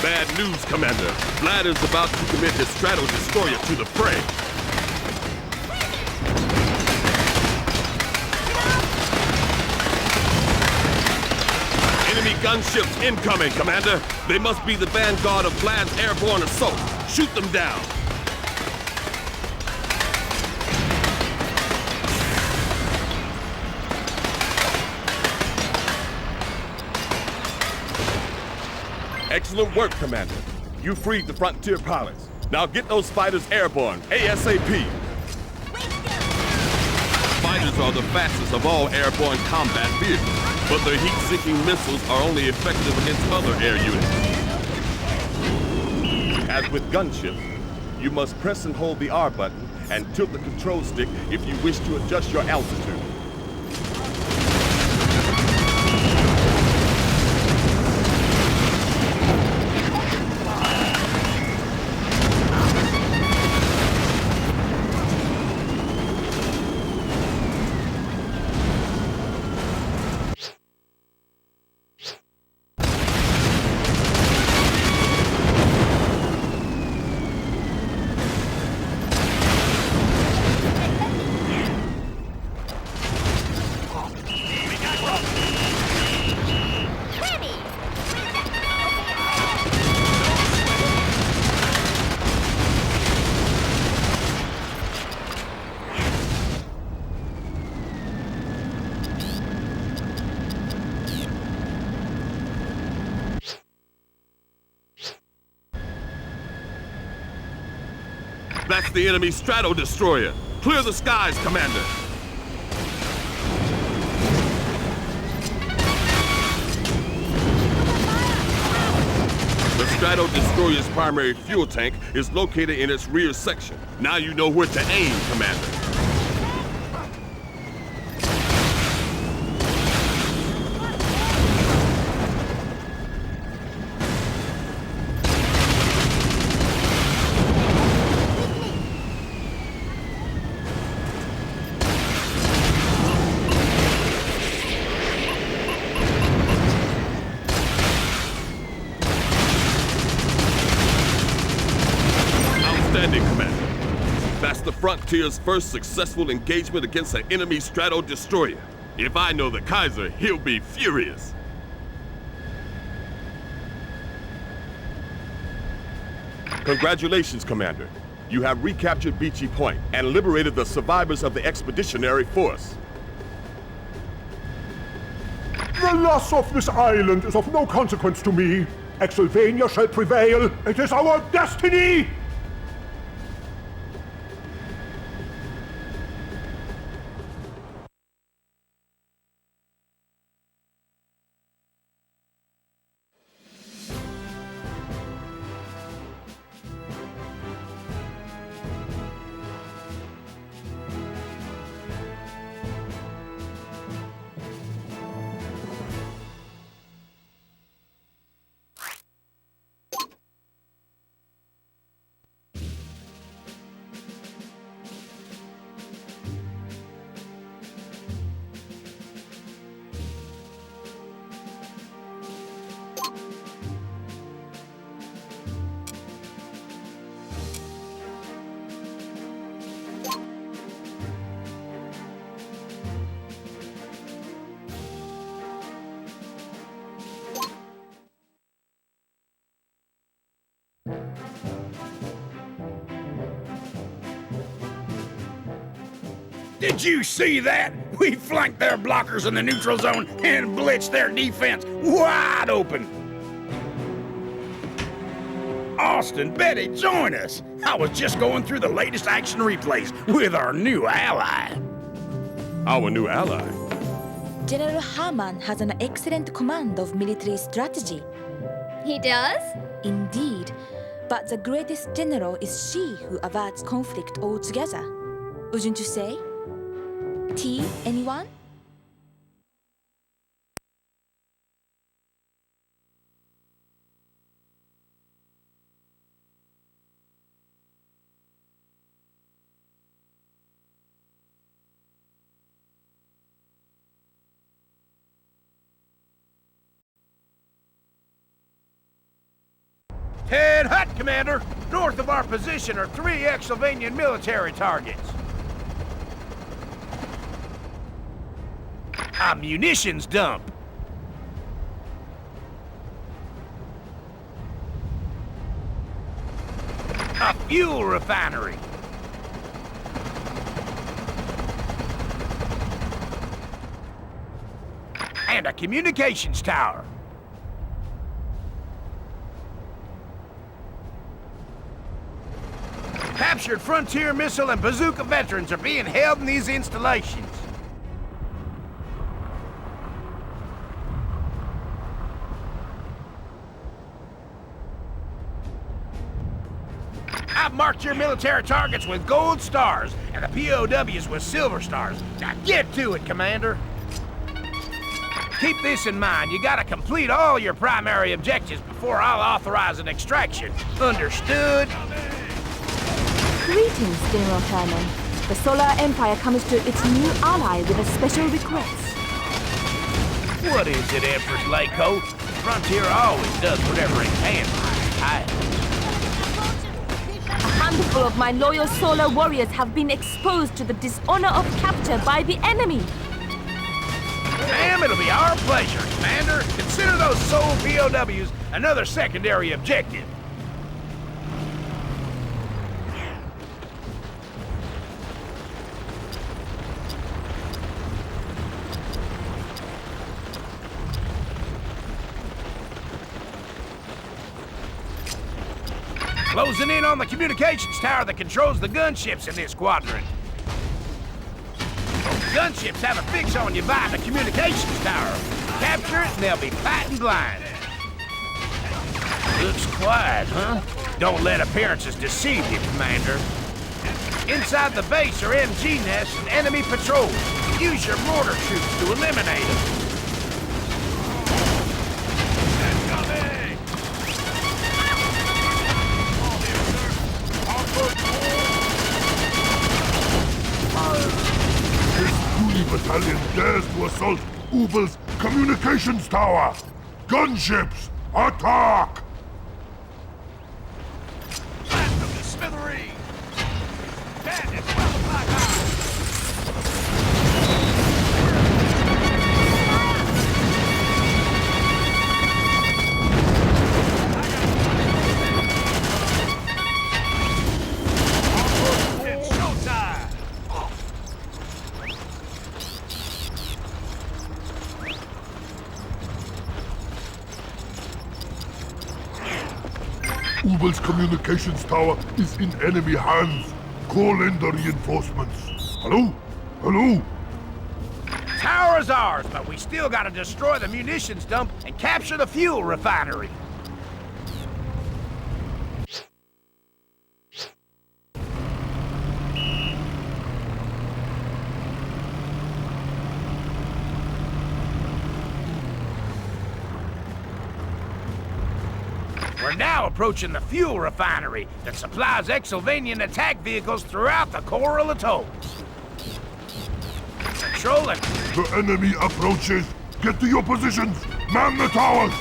Bad news, Commander. Vlad is about to commit his strato destroyer to the fray. Enemy gunships incoming, Commander. They must be the vanguard of Vlad's airborne assault. Shoot them down. Excellent work, Commander. You freed the frontier pilots. Now get those fighters airborne, ASAP. Fighters are the fastest of all airborne combat vehicles, but their heat-seeking missiles are only effective against other air units. As with gunships, you must press and hold the R button and tilt the control stick if you wish to adjust your altitude. the enemy strato-destroyer. Clear the skies, Commander. The strato-destroyer's primary fuel tank is located in its rear section. Now you know where to aim, Commander. Commander. That's the Frontier's first successful engagement against an enemy strato-destroyer. If I know the Kaiser, he'll be furious. Congratulations, Commander. You have recaptured Beachy Point and liberated the survivors of the Expeditionary Force. The loss of this island is of no consequence to me. Exylvania shall prevail. It is our destiny! Did you see that? We flanked their blockers in the neutral zone and blitzed their defense wide open. Austin, Betty, join us. I was just going through the latest action replays with our new ally. Our new ally? General Hermann has an excellent command of military strategy. He does? Indeed. But the greatest general is she who averts conflict altogether. Wouldn't you say? Tea, anyone? Head hut, Commander! North of our position are 3 Exylvanian military targets. A munitions dump. A fuel refinery. And a communications tower. Captured frontier missile and bazooka veterans are being held in these installations. I've marked your military targets with gold stars and the POWs with silver stars. Now get to it, Commander. Keep this in mind. You gotta complete all your primary objectives before I'll authorize an extraction. Understood? Greetings, General Hermann. The Solar Empire comes to its new ally with a special request. What is it, Empress Leiko? Frontier always does whatever it can. A handful of my loyal Solar warriors have been exposed to the dishonor of capture by the enemy. Ma'am, it'll be our pleasure, Commander. Consider those soul POWs another secondary objective. Closing in on the communications tower that controls the gunships in this quadrant. Gunships have a fix on you by the communications tower. Capture it and they'll be fighting blind. Looks quiet, huh? Don't let appearances deceive you, Commander. Inside the base are MG nests and enemy patrols. Use your mortar troops to eliminate them. Battalion dares to assault Ubel's communications tower! Gunships, attack! Blast them to smithereens! Bandits, well the black It's showtime! Ubel's communications tower is in enemy hands. Call in the reinforcements. Hello? Hello? Tower is ours, but we still gotta destroy the munitions dump and capture the fuel refinery. We're now approaching the fuel refinery that supplies Exylvanian attack vehicles throughout the Coral Atolls. Controlling. The enemy approaches. Get to your positions. Man the towers.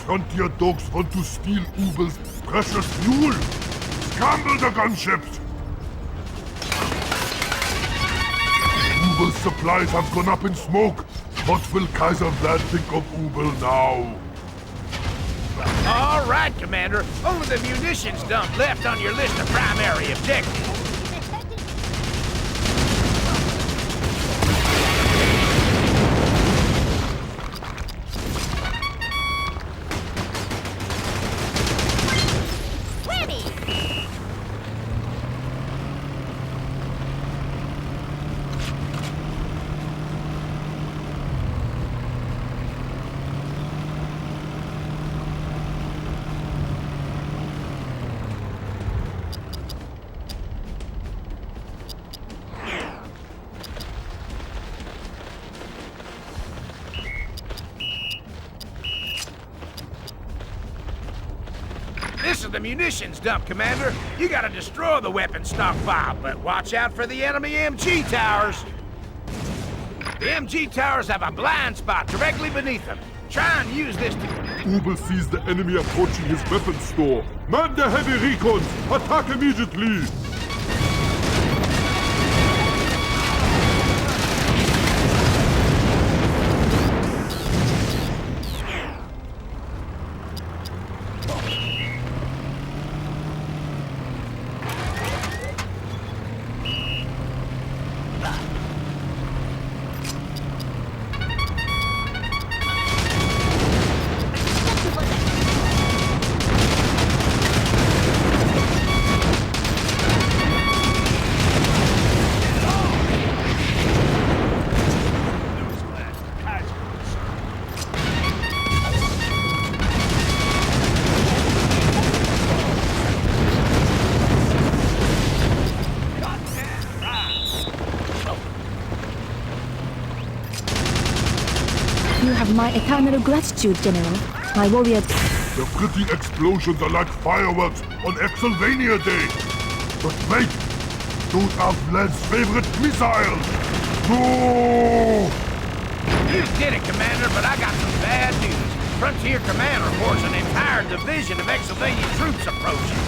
Frontier dogs want to steal Ubel's precious fuel. Scramble the gunships! Ubel's supplies have gone up in smoke. What will Kaiser Vlad think of Ubel now? All right, Commander. Only the munitions dump left on your list of primary objectives. This is the munitions dump, Commander. You gotta destroy the weapon stockpile, but watch out for the enemy MG towers. The MG towers have a blind spot directly beneath them. Try and use this to... Ubel sees the enemy approaching his weapons store. Man the heavy recons! Attack immediately! You have my eternal gratitude, General. My warriors... The pretty explosions are like fireworks on Exylvania Day. But wait! Those are Vlad's favorite missiles! No! You did it, Commander, but I got some bad news. Frontier Command reports an entire division of Exylvania troops approaching.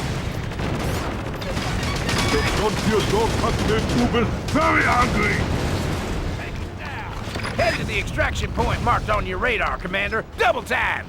The Frontier Dog has made Ubel very angry! Head to the extraction point marked on your radar, Commander. Double time!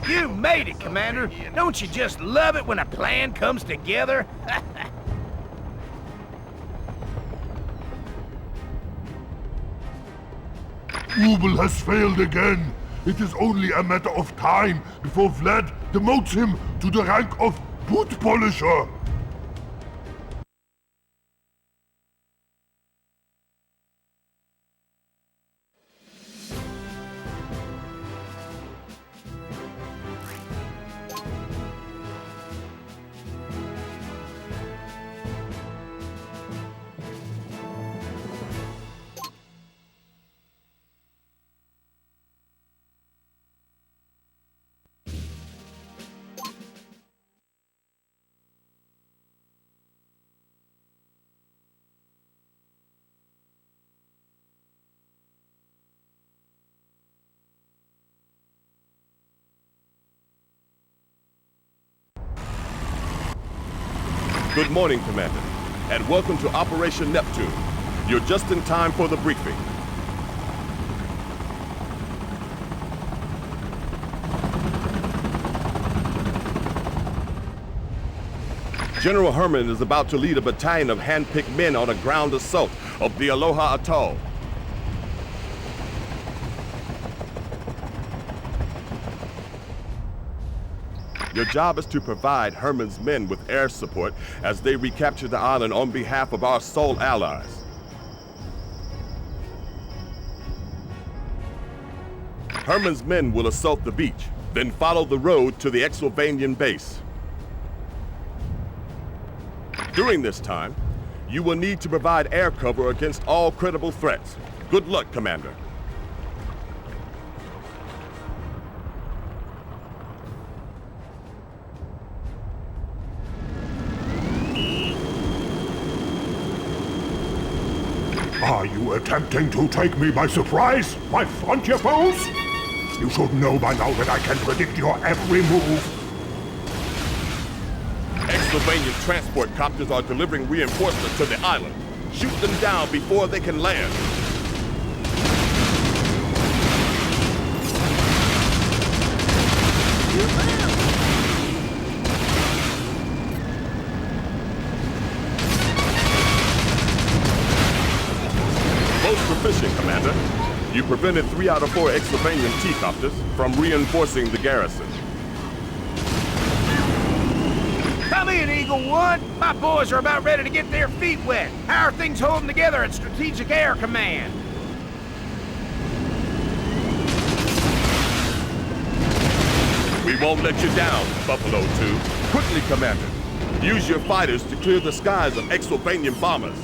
You made it, Commander. Don't you just love it when a plan comes together? Ubel has failed again. It is only a matter of time before Vlad demotes him to the rank of boot polisher. Good morning, Commander, and welcome to Operation Neptune. You're just in time for the briefing. General Herman is about to lead a battalion of hand-picked men on a ground assault of the Aloha Atoll. Your job is to provide Herman's men with air support as they recapture the island on behalf of our sole allies. Herman's men will assault the beach, then follow the road to the Exylvanian base. During this time, you will need to provide air cover against all credible threats. Good luck, Commander. Are you attempting to take me by surprise, my frontier foes? You should know by now that I can predict your every move. Exylvanian transport copters are delivering reinforcements to the island. Shoot them down before they can land. You prevented 3 out of 4 Exylvanian T-copters from reinforcing the garrison. Come in, Eagle One. My boys are about ready to get their feet wet. How are things holding together at Strategic Air Command? We won't let you down, Buffalo 2. Quickly, Commander. Use your fighters to clear the skies of Exylvanian bombers.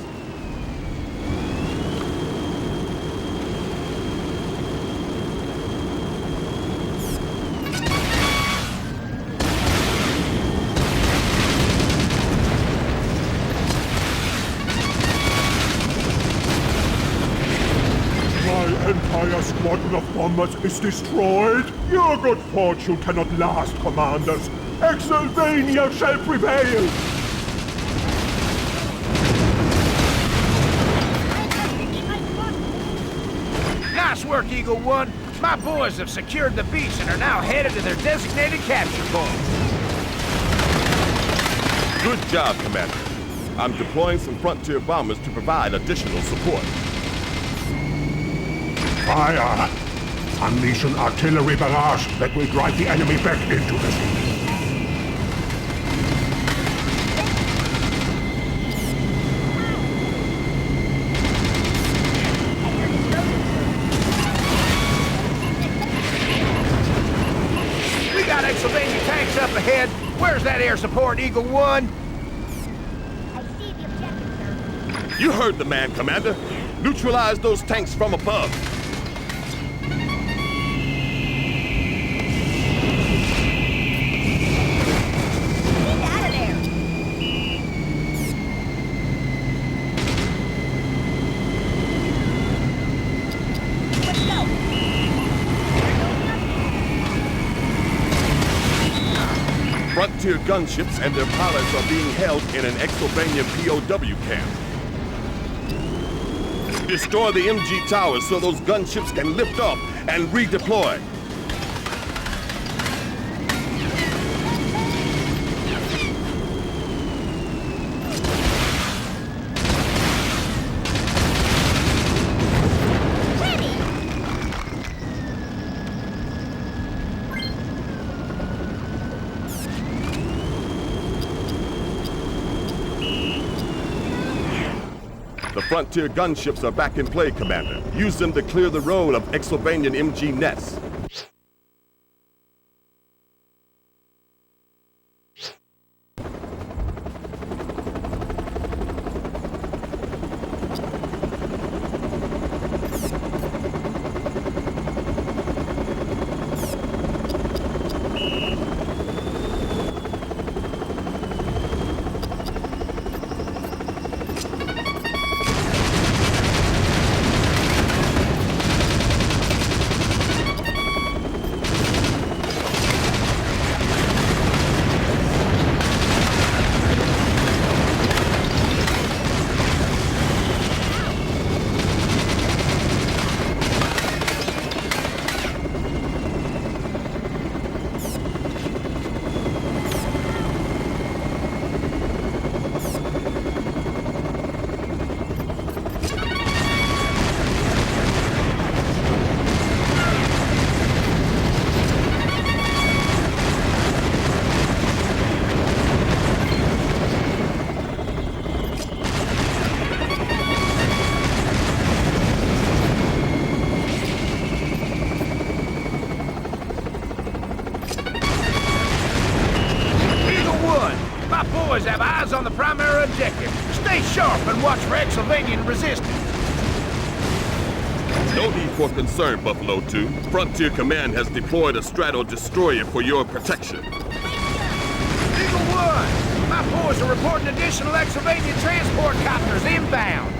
My entire squadron of bombers is destroyed. Your good fortune cannot last, commanders. Exylvania shall prevail. Nice work, Eagle One. My boys have secured the beach and are now headed to their designated capture point. Good job, Commander. I'm deploying some frontier bombers to provide additional support. Fire! Unleash an artillery barrage that will drive the enemy back into the sea. We got Exylvania tanks up ahead. Where's that air support, Eagle One? You heard the man, Commander. Neutralize those tanks from above. Frontier gunships and their pilots are being held in an Exylvanian POW camp. Destroy the MG towers so those gunships can lift off and redeploy. The Frontier gunships are back in play, Commander. Use them to clear the road of Exylvanian MG nets. Have eyes on the primary objective. Stay sharp and watch for Exylvanian resistance. No need for concern, Buffalo 2. Frontier Command has deployed a strato destroyer for your protection. Eagle One, my boys are reporting additional Exylvanian transport copters inbound.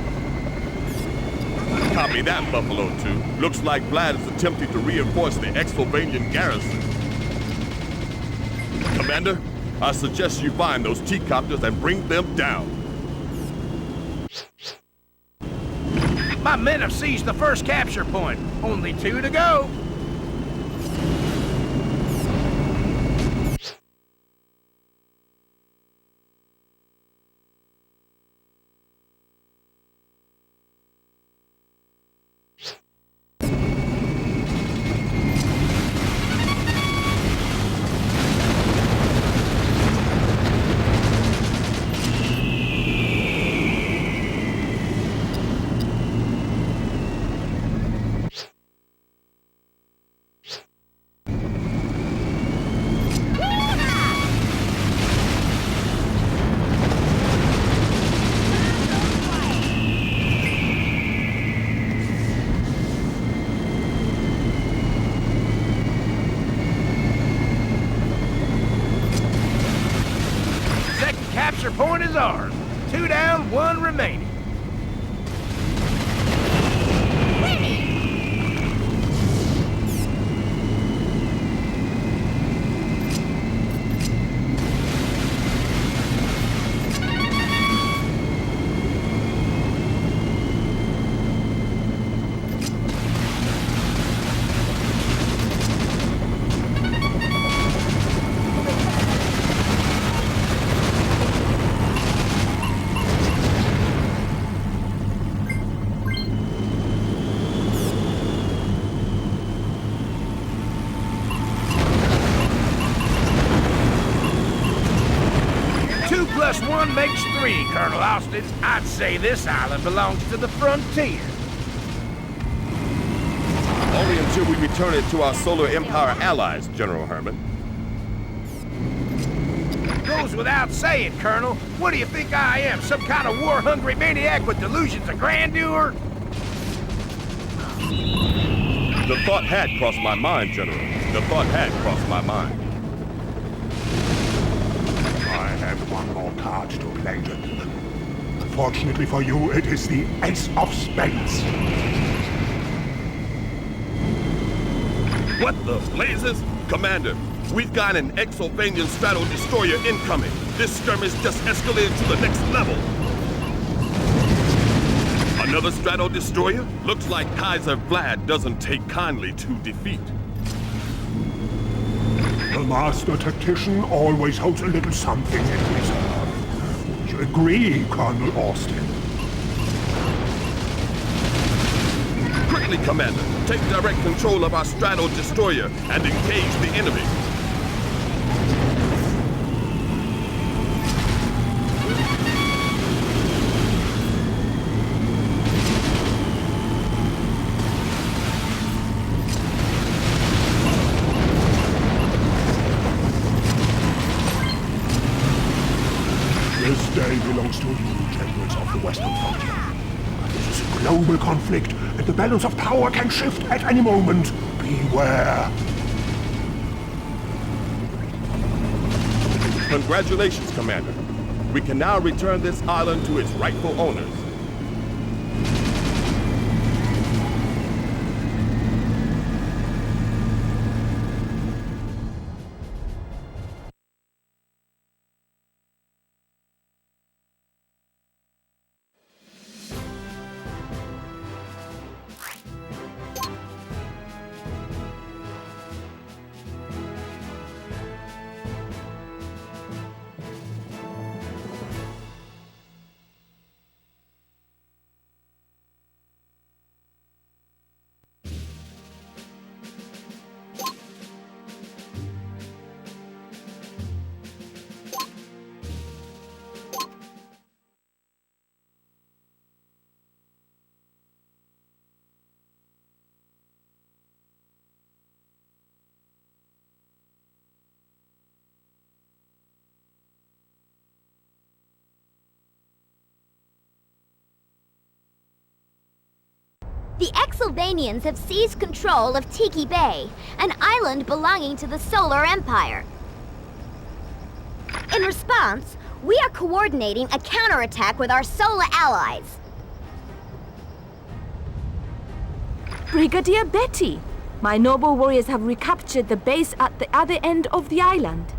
Copy that, Buffalo 2. Looks like Vlad is attempting to reinforce the Exylvanian garrison. Commander, I suggest you find those T-copters and bring them down. My men have seized the first capture point. Only 2 to go. capture point is ours. 2 down, 1 remaining. Plus 1 makes 3, Colonel Austin. I'd say this island belongs to the frontier. Only until we return it to our Solar Empire allies, General Herman. Goes without saying, Colonel. What do you think I am, some kind of war-hungry maniac with delusions of grandeur? The thought had crossed my mind, General. The thought had crossed my mind. I have one more card to play, gentlemen. Fortunately for you, it is the Ace of Spades. What the blazes? Commander, we've got an Exylvanian straddle destroyer incoming. This skirmish just escalated to the next level. Another straddle destroyer? Looks like Kaiser Vlad doesn't take kindly to defeat. The master tactician always holds a little something in reserve. Would you agree, Colonel Austin? Quickly, Commander, take direct control of our straddle destroyer and engage the enemy. This day belongs to you, generals of the Western Frontier. This is a global conflict, and the balance of power can shift at any moment. Beware. Congratulations, Commander. We can now return this island to its rightful owners. The Exylvanians have seized control of Tiki Bay, an island belonging to the Solar Empire. In response, we are coordinating a counterattack with our solar allies. Brigadier Betty, my noble warriors have recaptured the base at the other end of the island.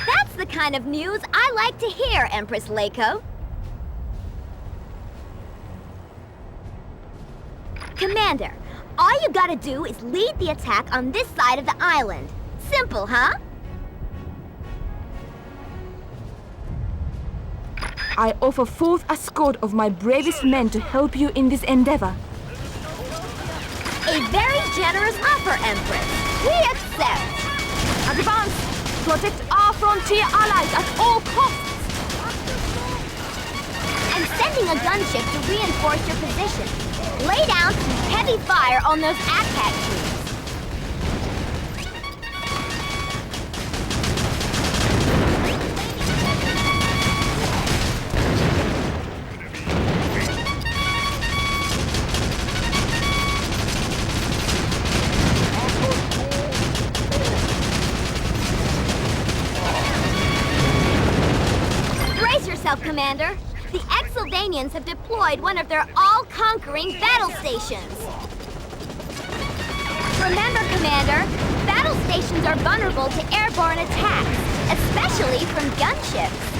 That's the kind of news I like to hear, Empress Leiko. Commander, all you gotta do is lead the attack on this side of the island. Simple, huh? I offer forth a squad of my bravest men to help you in this endeavor. A very generous offer, Empress. We accept. Advance! Protect our frontier allies at all costs! I'm sending a gunship to reinforce your position. Lay down some heavy fire on those ACAT troops. Commander. The Exylvanians have deployed one of their all-conquering battle stations. Remember, Commander, battle stations are vulnerable to airborne attacks, especially from gunships.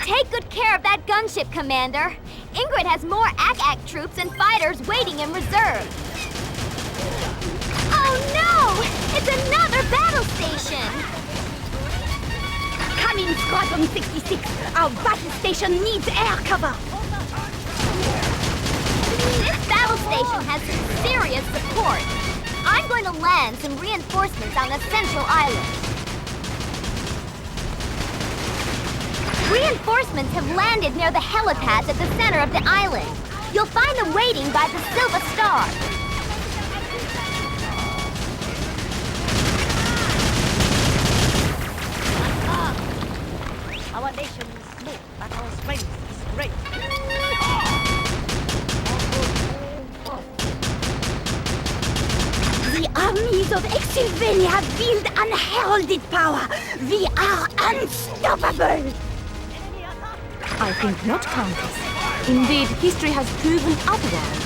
Take good care of that gunship, Commander. Ingrid has more AK troops and fighters waiting in reserve. Oh no! It's another battle station! Come in, Squadron 66. Our battle station needs air cover. This battle station has some serious support. I'm going to land some reinforcements on the central island. Reinforcements have landed near the helipads at the center of the island. You'll find them waiting by the Silver Star. Our nation's smoke at our strength is great. The armies of Exylvania wield unheralded power. We are unstoppable. I think not, Countess. Indeed, history has proven otherwise.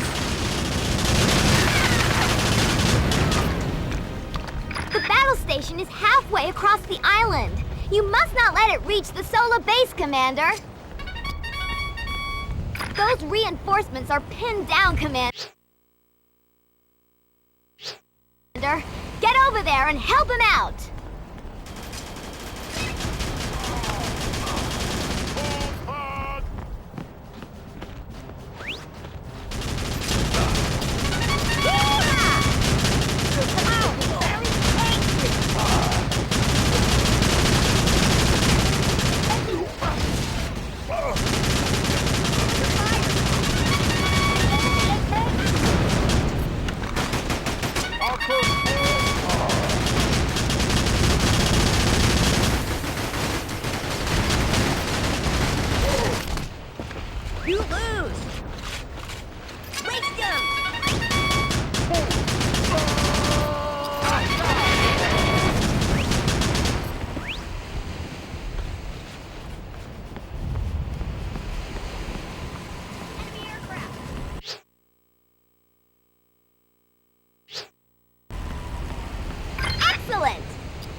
The battle station is halfway across the island. You must not let it reach the solar base, Commander. Those reinforcements are pinned down, Commander. Get over there and help him out! You lose! Waste them! Excellent!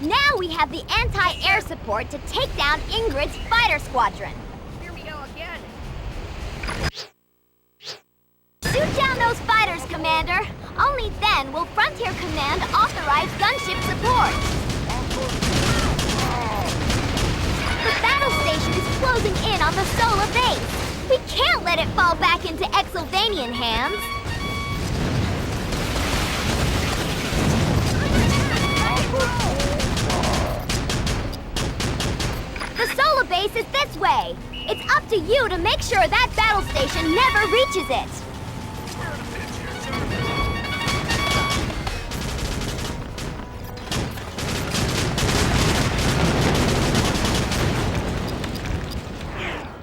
Now we have the anti-air support to take down Ingrid's fighter squadron. Here we go again! Shoot down those fighters, Commander. Only then will Frontier Command authorize gunship support. The battle station is closing in on the solar base. We can't let it fall back into Exylvanian hands. The solar base is this way. It's up to you to make sure that battle station never reaches it.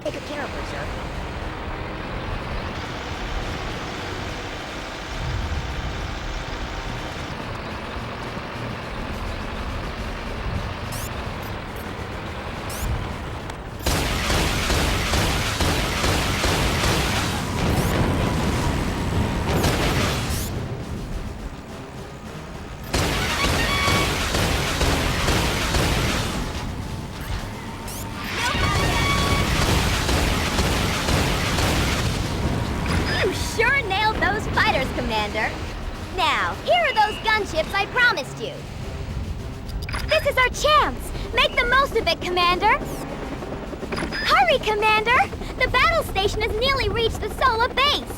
Take good care of her, sir. Commander. Now, here are those gunships I promised you. This is our chance! Make the most of it, Commander! Hurry, Commander! The battle station has nearly reached the solar base!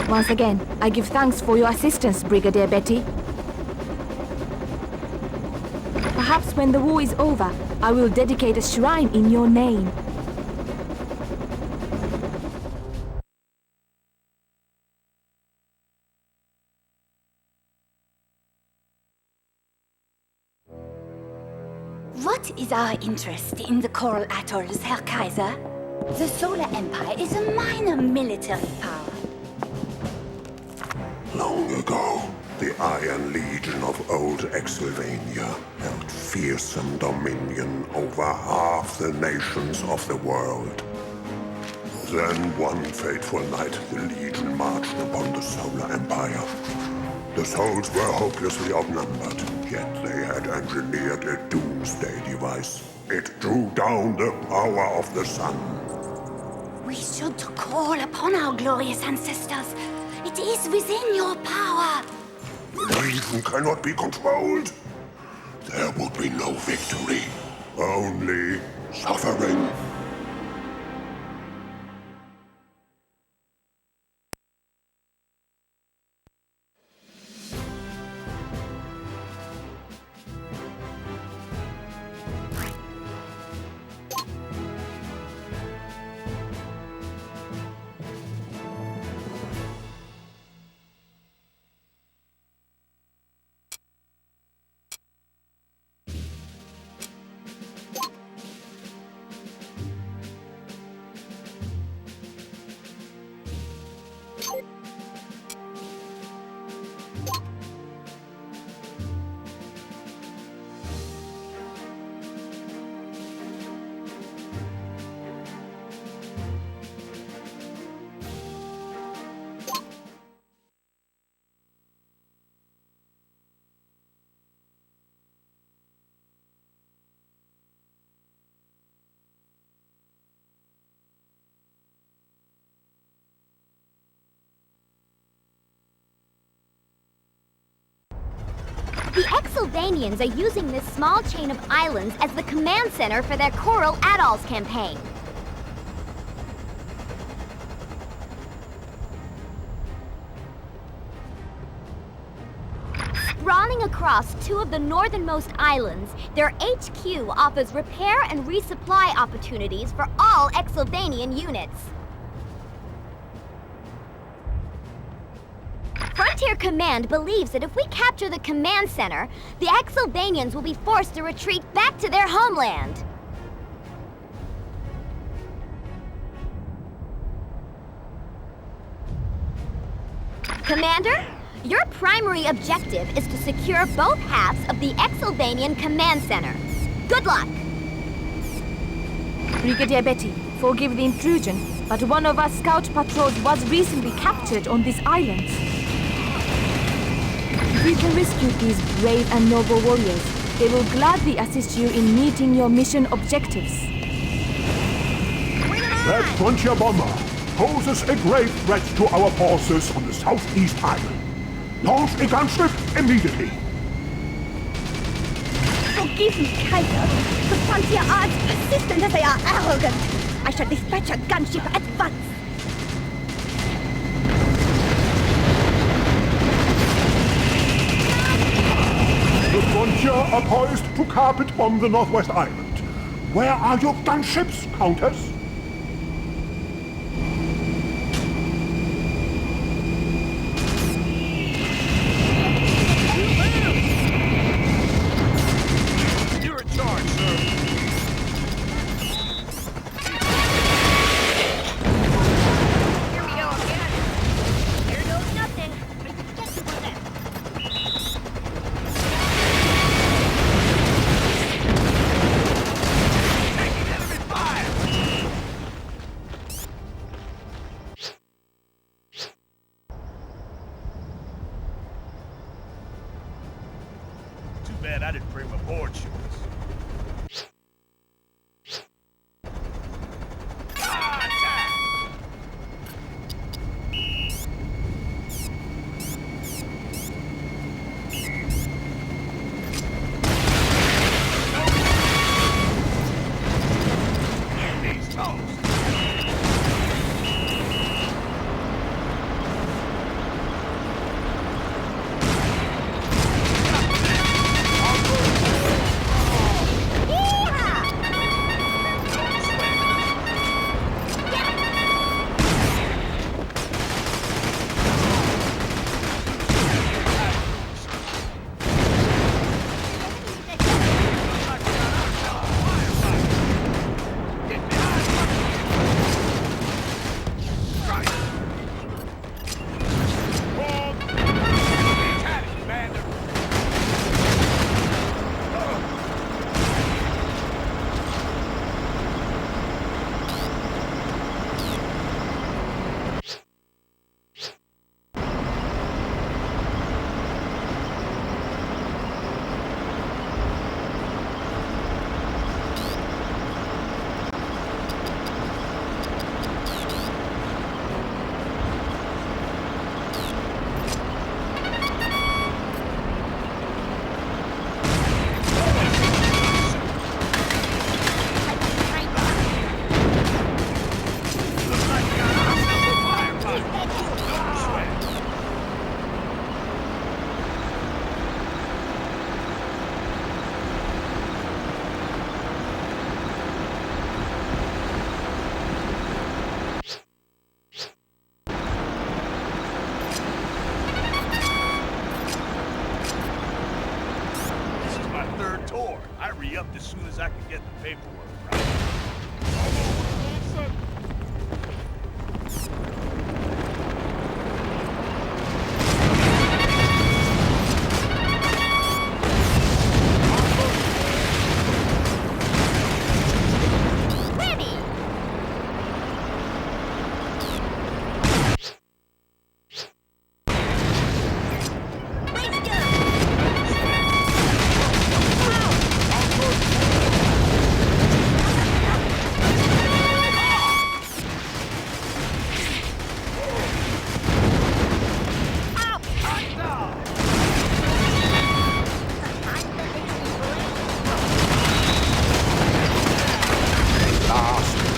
Once again, I give thanks for your assistance, Brigadier Betty. Perhaps when the war is over, I will dedicate a shrine in your name. What is our interest in the Coral Atolls, Herr Kaiser? The Solar Empire is a minor military power. Long ago, the Iron Legion of old Exylvania held fearsome dominion over half the nations of the world. Then one fateful night, the Legion marched upon the Solar Empire. The souls were hopelessly outnumbered, yet they had engineered a doomsday device. It drew down the power of the sun. We should call upon our glorious ancestors. It is within your power. The Legion cannot be controlled. There would be no victory, only suffering. The Exylvanians are using this small chain of islands as the command center for their Coral Atolls campaign. Sprawling across two of the northernmost islands, their HQ offers repair and resupply opportunities for all Exylvanian units. Frontier Command believes that if we capture the command center, the Exylvanians will be forced to retreat back to their homeland. Commander, your primary objective is to secure both halves of the Exylvanian command center. Good luck! Brigadier Betty, forgive the intrusion, but one of our scout patrols was recently captured on these islands. If we can rescue these brave and noble warriors, they will gladly assist you in meeting your mission objectives. That frontier bomber poses a grave threat to our forces on the southeast island. Launch a gunship immediately. Forgive me, Kaiser. The frontier are as persistent as they are arrogant. I shall dispatch a gunship at once. The frontier are poised to carpet bomb the northwest island. Where are your gunships, Countess? torches. I re-upped as soon as I could get the paperwork right.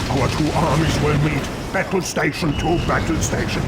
Our two armies will meet. Battle station to battle station.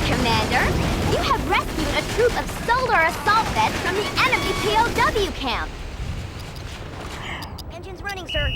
Commander! You have rescued a troop of solar assault vets from the enemy POW camp! Engine's running, sir.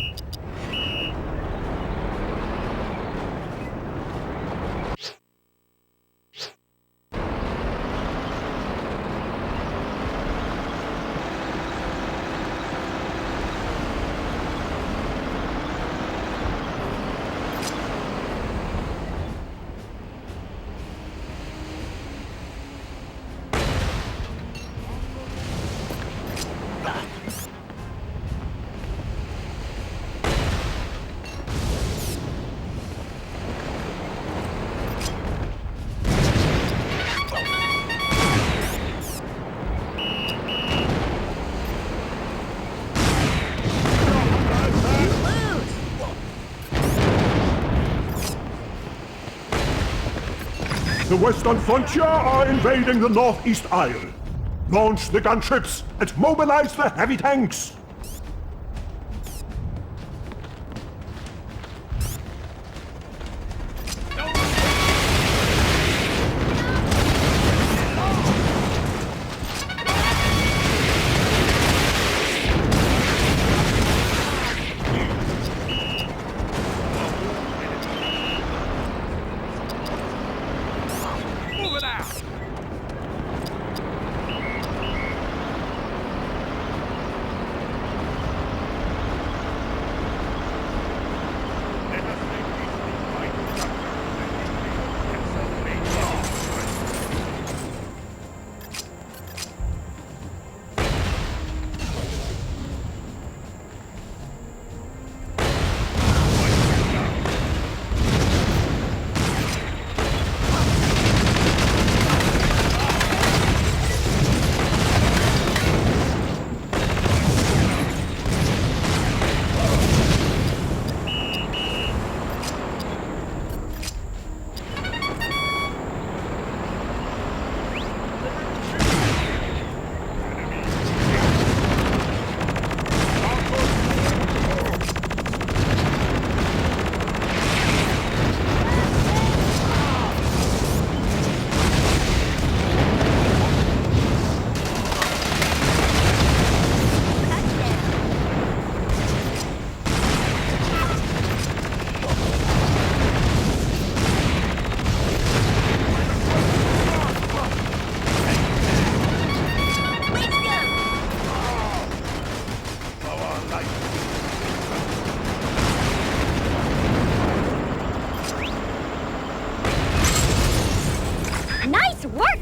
The Western Frontier are invading the Northeast Isle. Launch the gunships and mobilize the heavy tanks.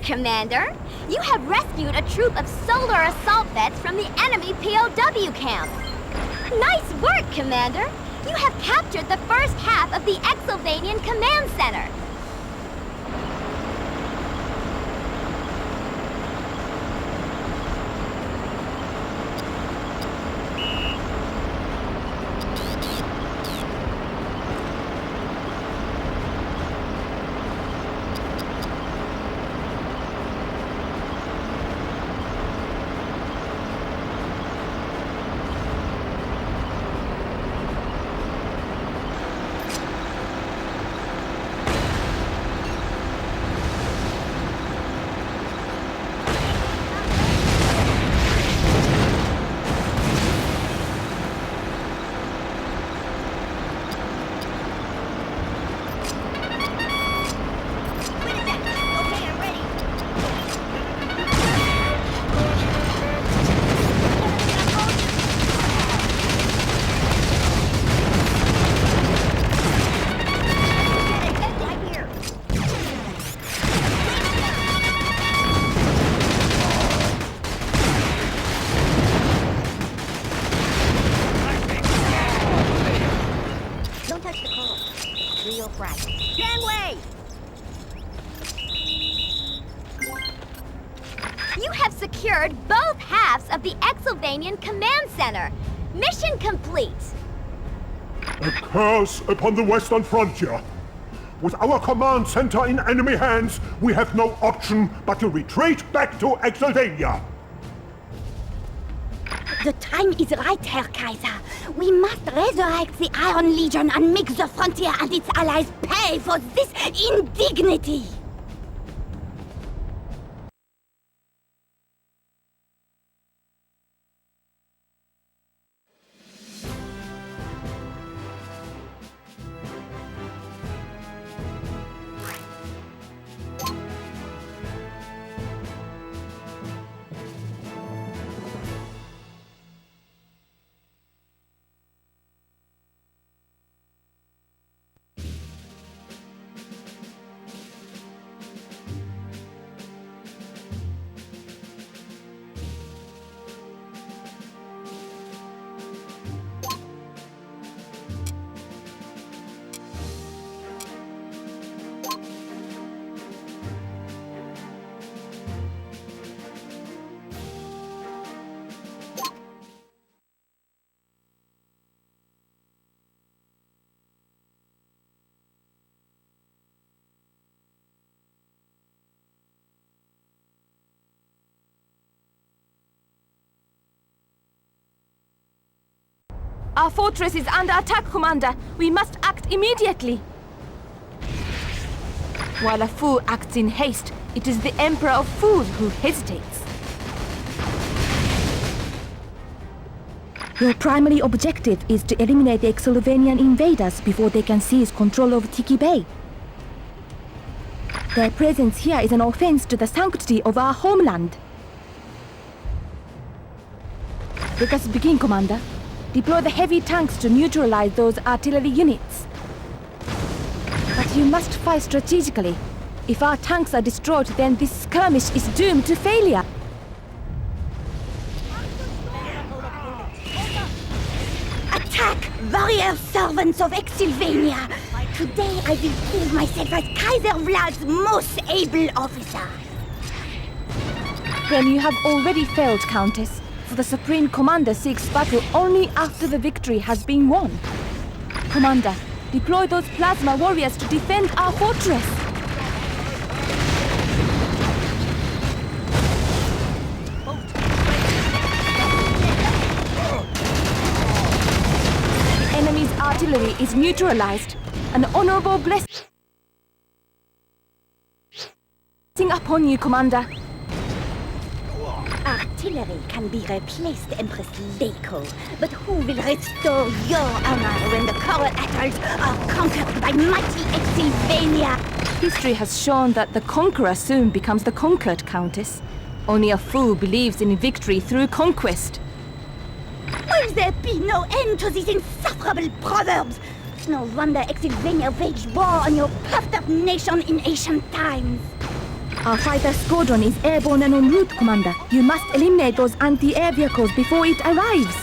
Commander! You have rescued a troop of solar assault vets from the enemy POW camp! Nice work, Commander! You have captured the first half of the Exylvanian Command Center! Both halves of the Exylvanian Command Center. Mission complete. A curse upon the Western Frontier. With our command center in enemy hands, we have no option but to retreat back to Exylvania. The time is right, Herr Kaiser. We must resurrect the Iron Legion and make the Frontier and its allies pay for this indignity. Our fortress is under attack, Commander. We must act immediately. While a fool acts in haste, it is the Emperor of Fools who hesitates. Your primary objective is to eliminate the Exolvanian invaders before they can seize control of Tiki Bay. Their presence here is an offense to the sanctity of our homeland. Let us begin, Commander. Deploy the heavy tanks to neutralize those artillery units. But you must fight strategically. If our tanks are destroyed, then this skirmish is doomed to failure. Attack, warrior servants of Exylvania! Today I will prove myself as Kaiser Vlad's most able officer. Then you have already failed, Countess. For the Supreme Commander seeks battle only after the victory has been won. Commander, deploy those plasma warriors to defend our fortress. The enemy's artillery is neutralized. An honorable blessing upon you, Commander. Artillery can be replaced, Empress Leiko. But who will restore your honor when the coral atolls are conquered by mighty Exylvania? History has shown that the conqueror soon becomes the conquered, Countess. Only a fool believes in victory through conquest. Will there be no end to these insufferable proverbs? No wonder Exylvania waged war on your puffed-up nation in ancient times. Our fighter squadron is airborne and en route, Commander. You must eliminate those anti-air vehicles before it arrives.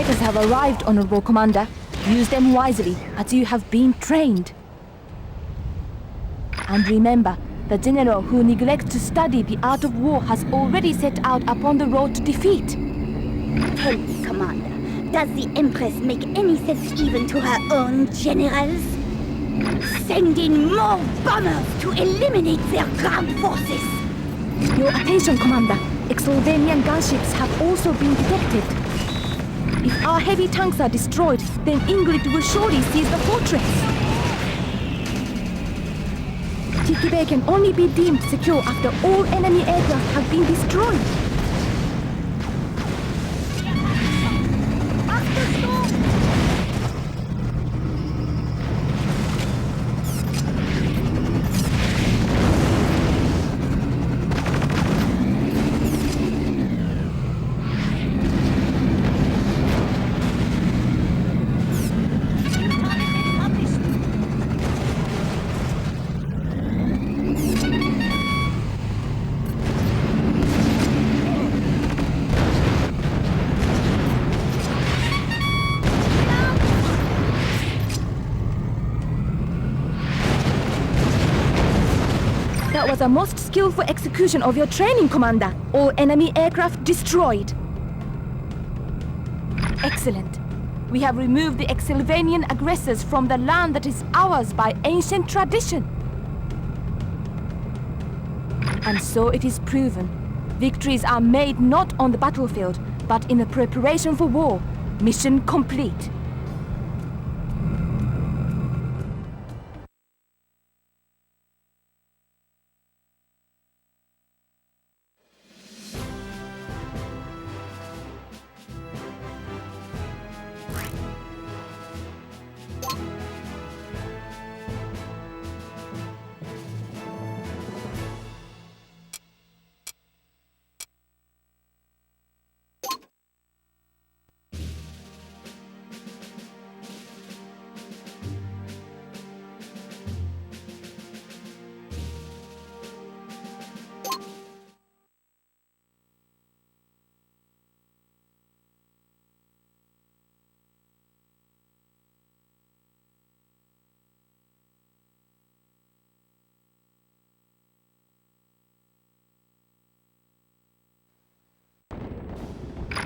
fighters have arrived, Honorable Commander. Use them wisely, as you have been trained. And remember, the general who neglects to study the art of war has already set out upon the road to defeat. Tell me, Commander, does the Empress make any sense even to her own generals? Send in more bombers to eliminate their ground forces! Your attention, Commander. Exolvanian gunships have also been detected. If our heavy tanks are destroyed, then England will surely seize the fortress. Tiki Bay can only be deemed secure after all enemy aircraft have been destroyed. That was a most skillful execution of your training, Commander. All enemy aircraft destroyed. Excellent. We have removed the Exylvanian aggressors from the land that is ours by ancient tradition. And so it is proven. Victories are made not on the battlefield, but in the preparation for war. Mission complete.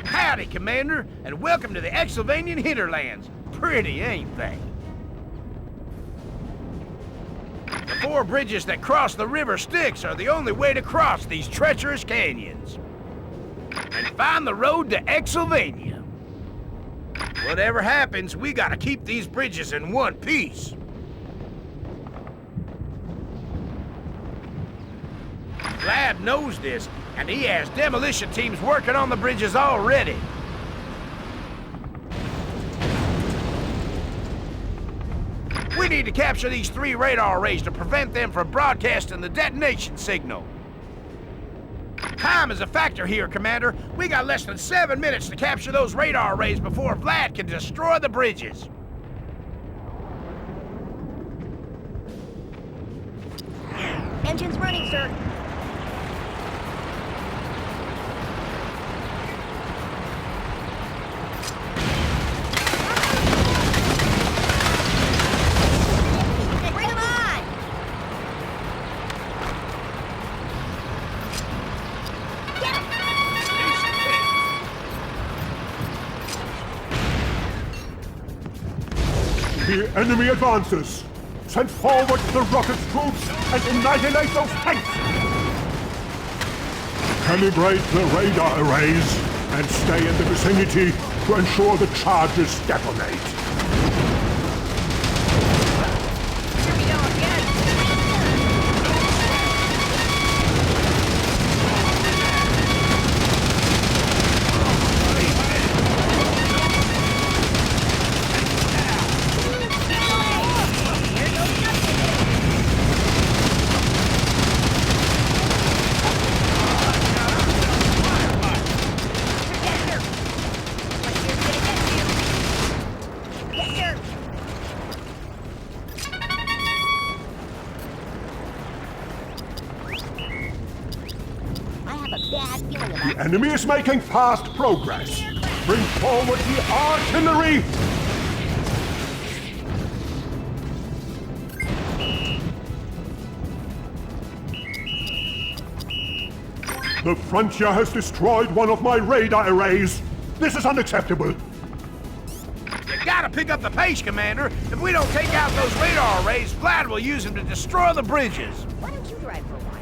Howdy, Commander, and welcome to the Exylvanian hinterlands. Pretty, ain't they? The 4 bridges that cross the River Styx are the only way to cross these treacherous canyons. And find the road to Exylvania. Whatever happens, we gotta keep these bridges in one piece. Vlad knows this, and he has demolition teams working on the bridges already. We need to capture these 3 radar arrays to prevent them from broadcasting the detonation signal. Time is a factor here, Commander. We got less than 7 minutes to capture those radar arrays before Vlad can destroy the bridges. Engine's running, sir. Bring 'em on! Get 'em! The enemy advances! Send forward the rocket troops and annihilate those tanks! Calibrate the radar arrays and stay in the vicinity to ensure the charges detonate. Here we go again! The enemy is making fast progress. Bring forward the artillery! The Frontier has destroyed one of my radar arrays. This is unacceptable. You gotta pick up the pace, Commander. If we don't take out those radar arrays, Vlad will use them to destroy the bridges. Why don't you drive for a while?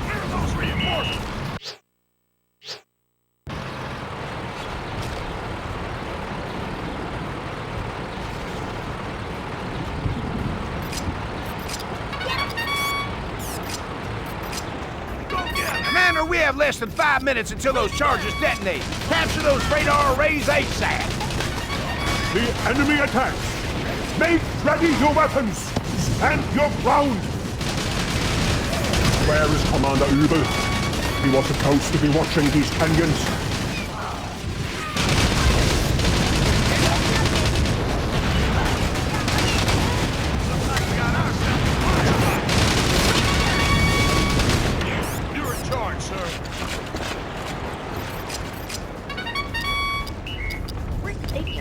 Where are those reinforcements? Commander, we have less than 5 minutes until those charges detonate. Capture those radar arrays ASAP. The enemy attacks! Make ready your weapons! Stand your ground! Where is Commander Übel? He was supposed to be watching these canyons. You're in charge, sir. Where's the safety?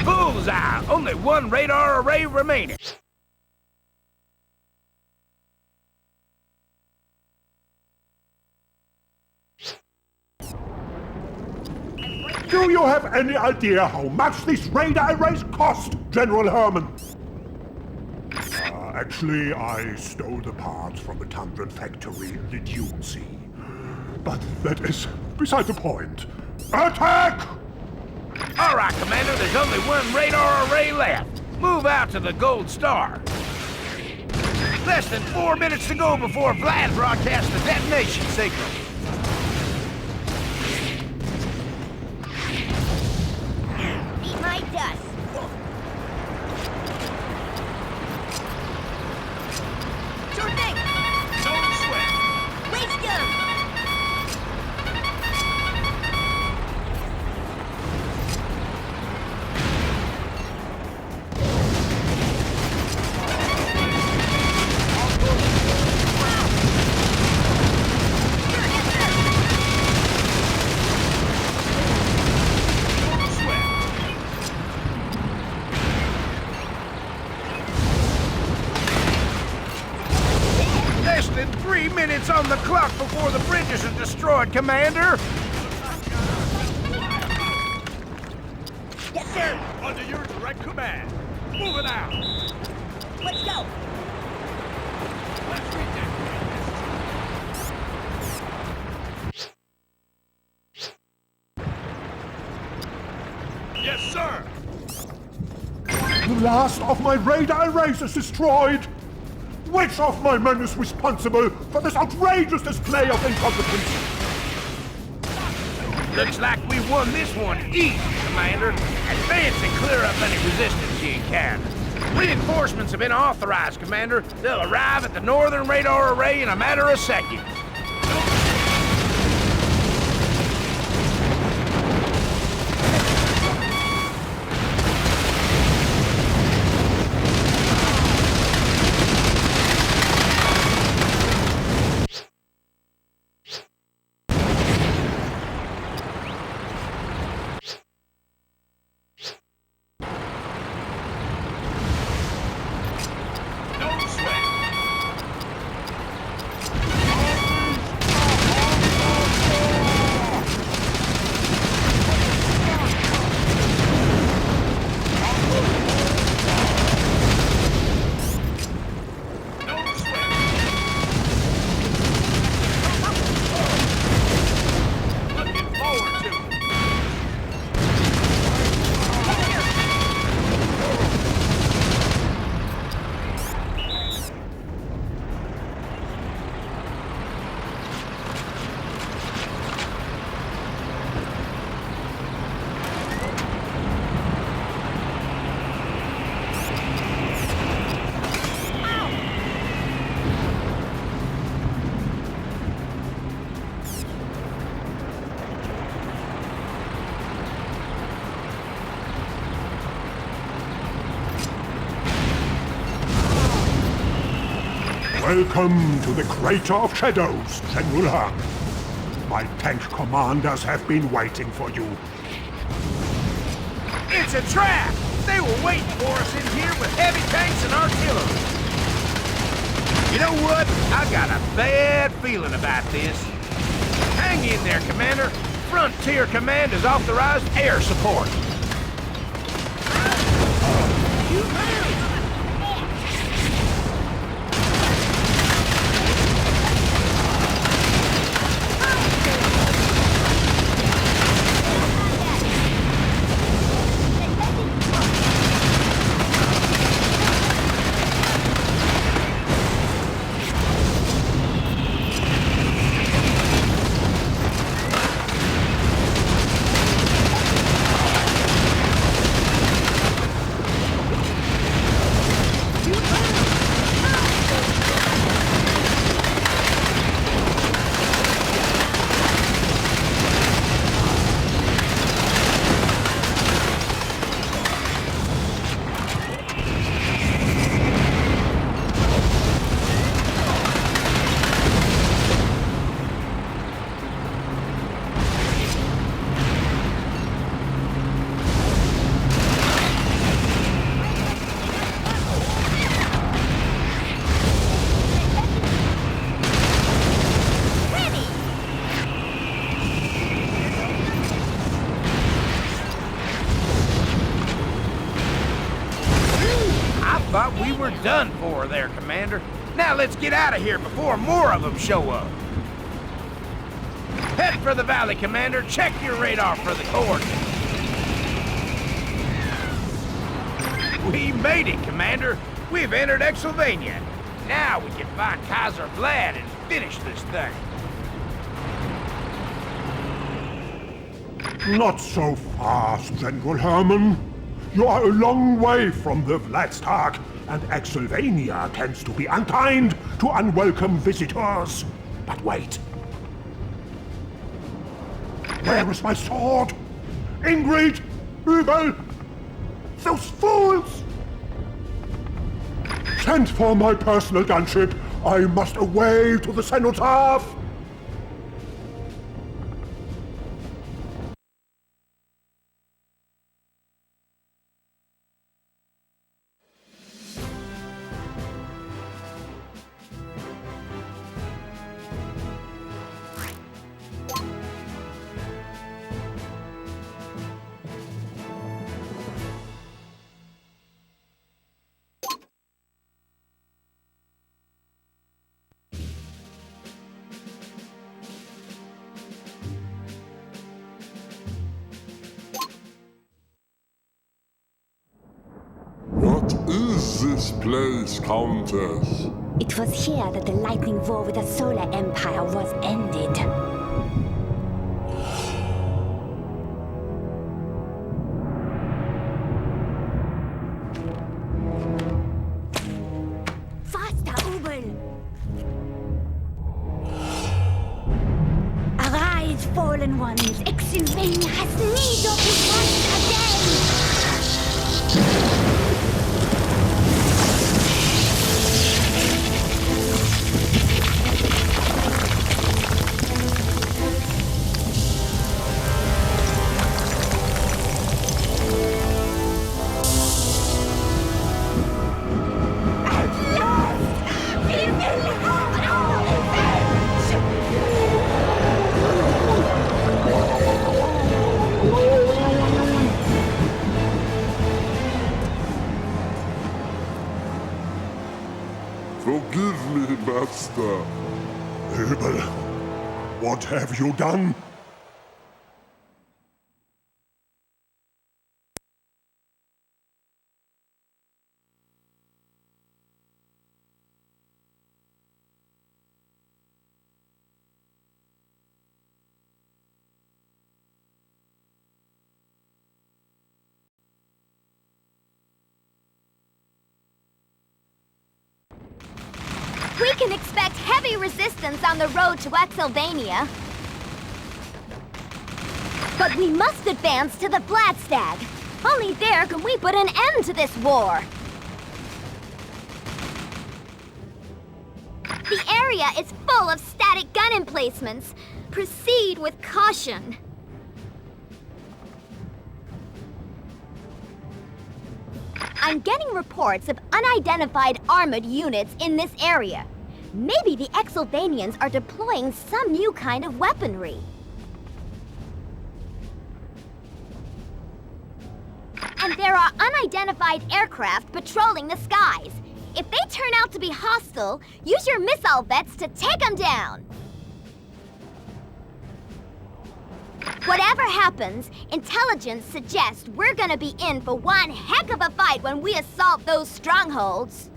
Bullseye! Only one radar array remaining. Do you have any idea how much these radar arrays cost, General Herman? Actually, I stole the parts from a Tundran factory in the Dune Sea. But that is beside the point. Attack! All right, Commander, there's only one radar array left. Move out to the Gold Star. Less than 4 minutes to go before Vlad broadcasts the detonation signal. Beat my dust. Sure thing. Don't sweat. Waste them. Less than 3 minutes on the clock before the bridges are destroyed, Commander. Yes, sir. Under your direct command. Move it out. Let's go. Let's redecorate this. Yes, sir. The last of my radar arrays is destroyed! Which of my men is responsible for this outrageous display of incompetence? Looks like we won this one easy, Commander. Advance and clear up any resistance you encounter. Reinforcements have been authorized, Commander. They'll arrive at the northern radar array in a matter of seconds. Welcome to the Crater of Shadows, General Herman. My tank commanders have been waiting for you. It's a trap! They were waiting for us in here with heavy tanks and artillery. You know what? I got a bad feeling about this. Hang in there, Commander. Frontier Command has authorized air support. Thought we were done for there, Commander. Now let's get out of here before more of them show up. Head for the valley, Commander. Check your radar for the coordinates. We made it, Commander. We've entered Exylvania. Now we can find Kaiser Vlad and finish this thing. Not so fast, General Herman. You are a long way from the Vladstag, and Exylvania tends to be unkind to unwelcome visitors. But wait. Where is my sword? Ingrid! Übel! Those fools! Send for my personal gunship. I must away to the cenotaph. What is this place, Countess? It was here that the lightning war with the Solar Empire was ended. Faster, Ubel! Arise, fallen ones! Exylvania has need of you once again! Forgive me, Master. Übel, what have you done? We can expect heavy resistance on the road to Exylvania. But we must advance to the Vladstag. Only there can we put an end to this war. area is full of static gun emplacements. Proceed with caution. I'm getting reports of unidentified armored units in this area. Maybe the Exylvanians are deploying some new kind of weaponry. And there are unidentified aircraft patrolling the skies. If they turn out to be hostile, use your missile vets to take them down. Whatever happens, intelligence suggests we're gonna be in for one heck of a fight when we assault those strongholds.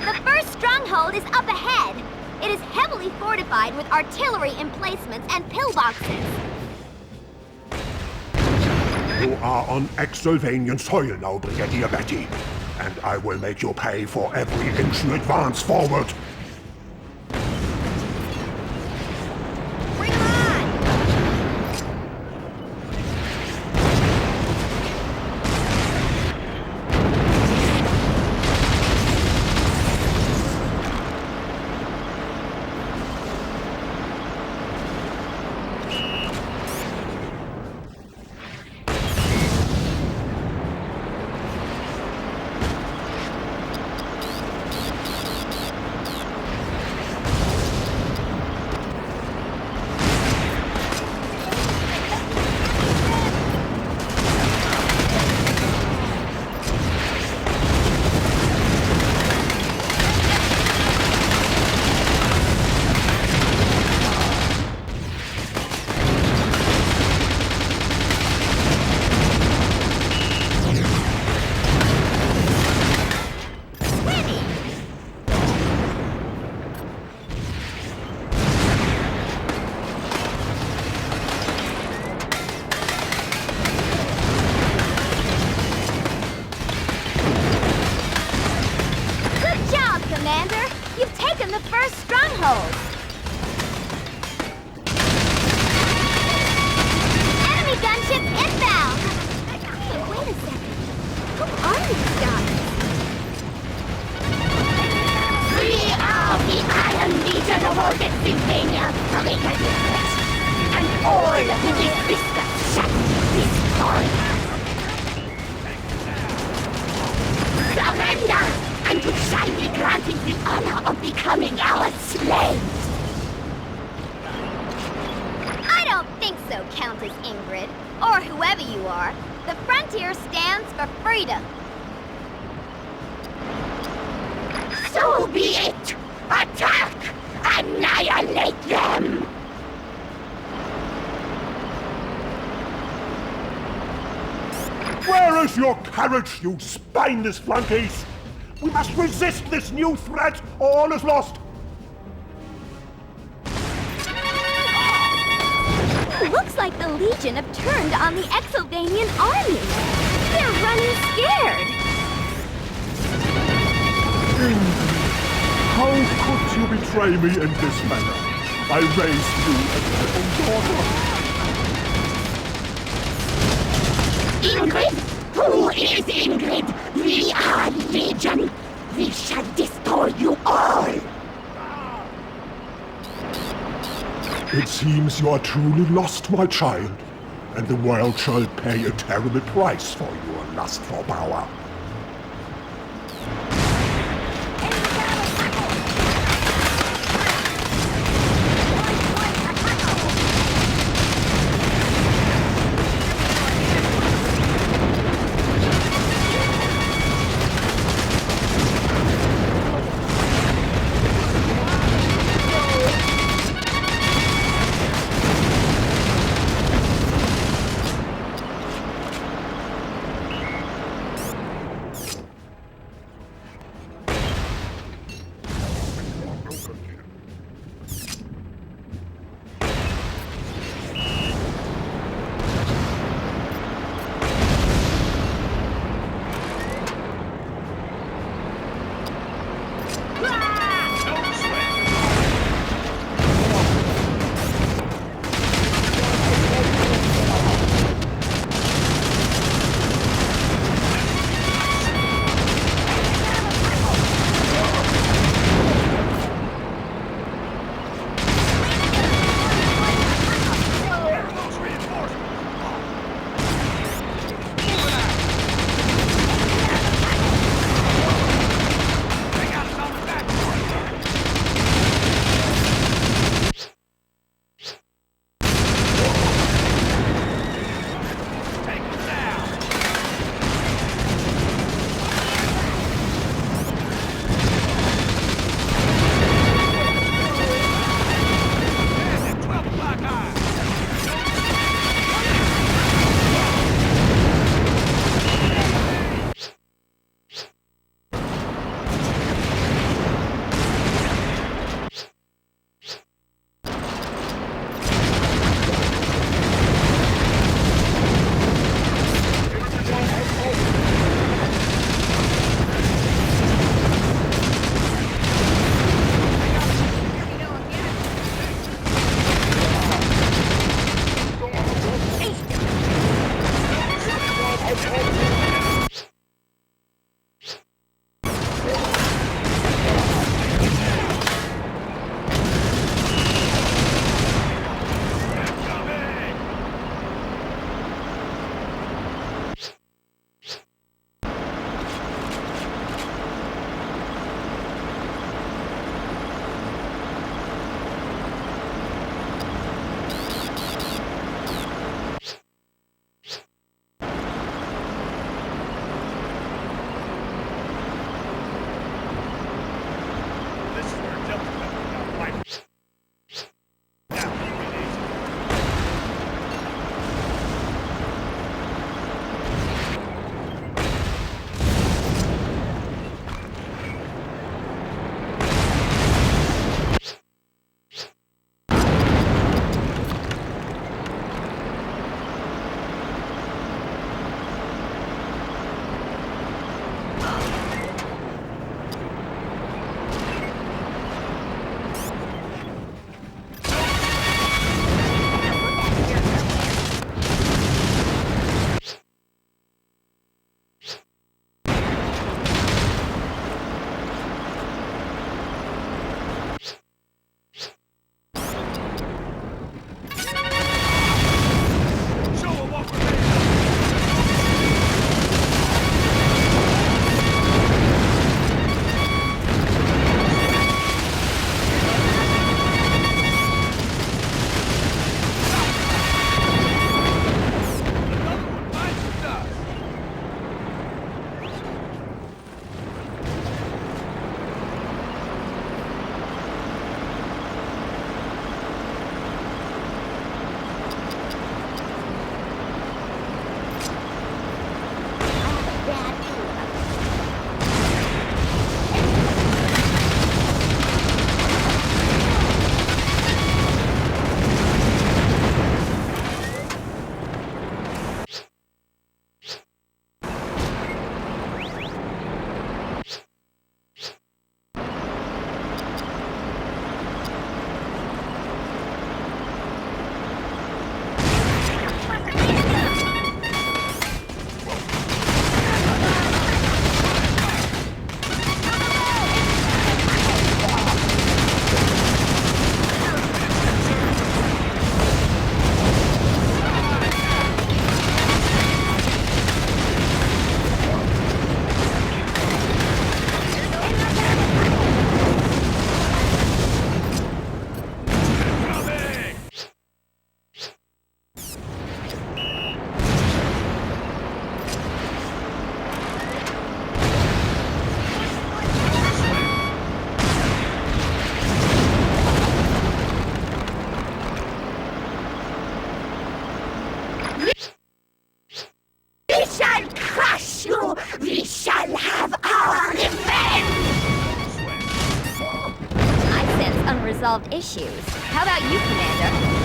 The first stronghold is up ahead. It is heavily fortified with artillery emplacements and pillboxes. You are on Exylvanian soil now, Brigadier Betty, and I will make you pay for every inch you advance forward. Courage, you spineless flunkies! We must resist this new threat, or all is lost! Looks like the Legion have turned on the Exylvanian army. They're running scared. How could you betray me in this manner? I raised you as my own daughter. Ingrid? Who is Ingrid? We are Legion. We shall destroy you all. It seems you are truly lost, my child, and the world shall pay a terrible price for your lust for power. unsolved issues. How about you, Commander?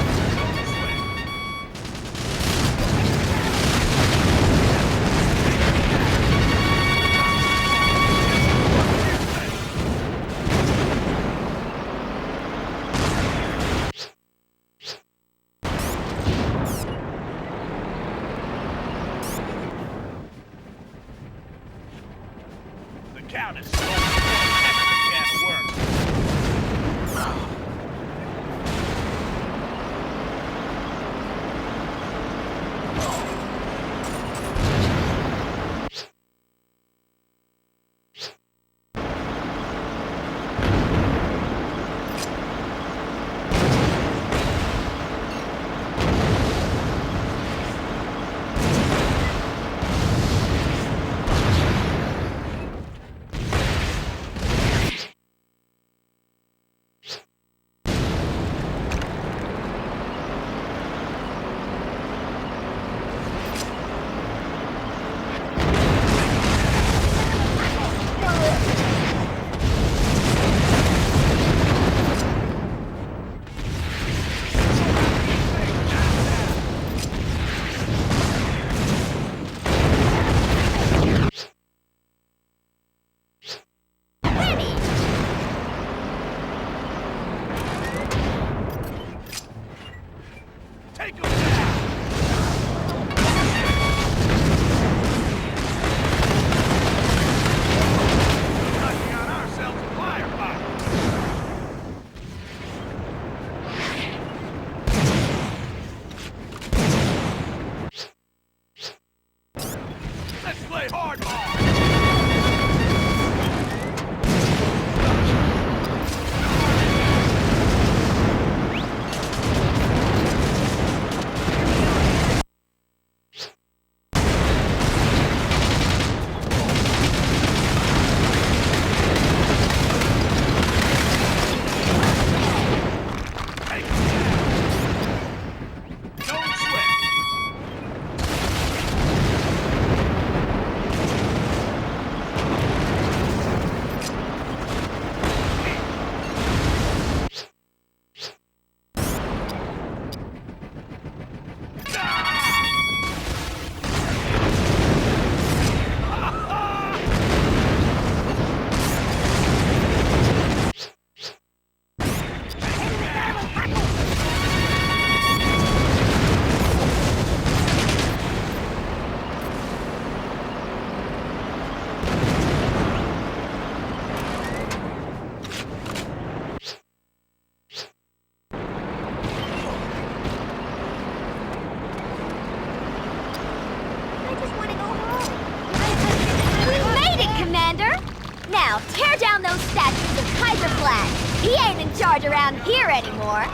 Now, tear down those statues of Kaiser Flag. He ain't in charge around here anymore.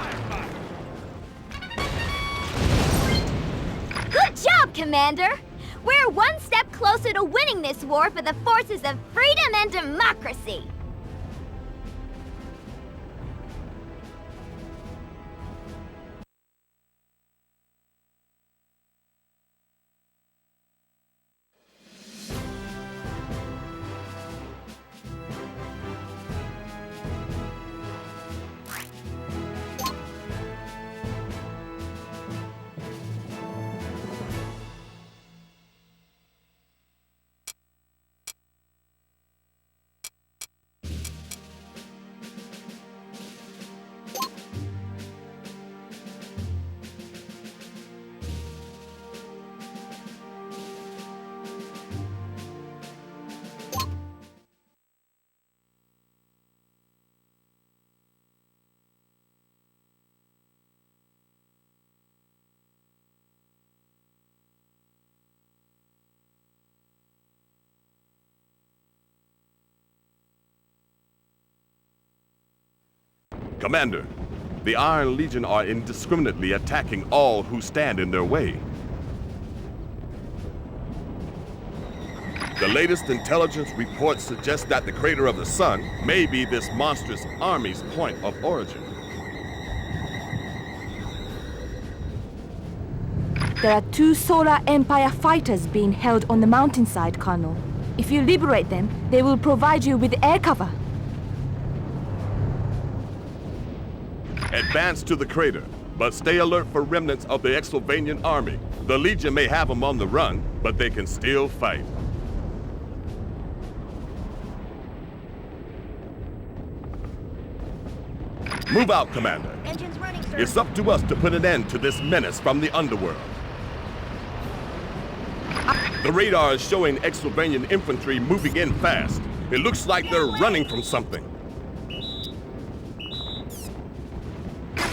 Good job, Commander! We're one step closer to winning this war for the forces of freedom and democracy. Commander, the Iron Legion are indiscriminately attacking all who stand in their way. The latest intelligence reports suggest that the crater of the sun may be this monstrous army's point of origin. There are 2 Solar Empire fighters being held on the mountainside, Colonel. If you liberate them, they will provide you with air cover. Advance to the crater, but stay alert for remnants of the Exylvanian army. The Legion may have them on the run, but they can still fight. Move out, Commander. Engine's running, sir. It's up to us to put an end to this menace from the underworld. The radar is showing Exylvanian infantry moving in fast. It looks like they're running from something.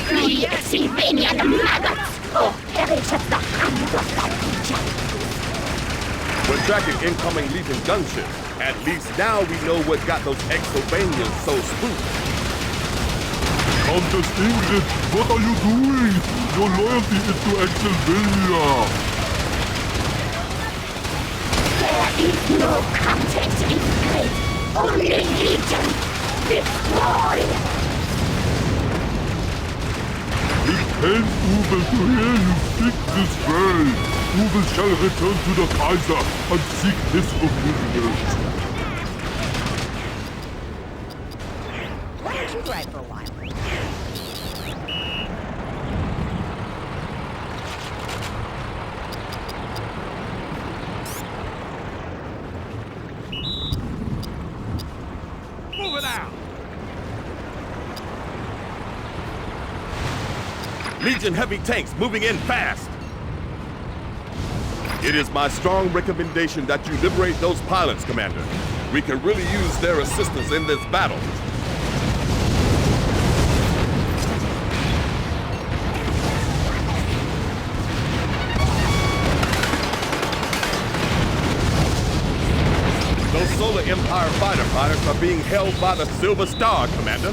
The Exylvanian maggots! Oh, perish at the hands of the Legion! We're tracking incoming Legion gunships. At least now we know what got those Exylvanians so spooked. Countess Ingrid, what are you doing? Your loyalty is to Exylvania. There is no Countess Ingrid, only Legion. Destroy! It pains Uwe to hear you speak this way. Uwe shall return to the Kaiser and seek his forgiveness. Why don't you drive for a while? Move it out! Legion heavy tanks moving in fast. It is my strong recommendation that you liberate those pilots, Commander. We can really use their assistance in this battle. Those Solar Empire fighter pilots are being held by the Silver Star, Commander.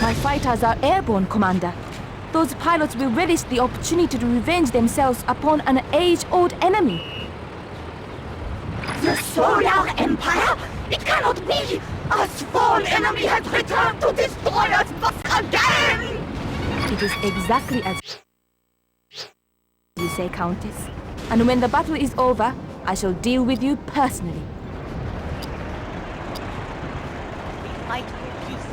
My fighters are airborne, Commander. Those pilots will relish the opportunity to revenge themselves upon an age-old enemy. The Solar Empire? It cannot be! A small enemy has returned to destroy us once again! It is exactly as you say, Countess. And when the battle is over, I shall deal with you personally. Fight for peace.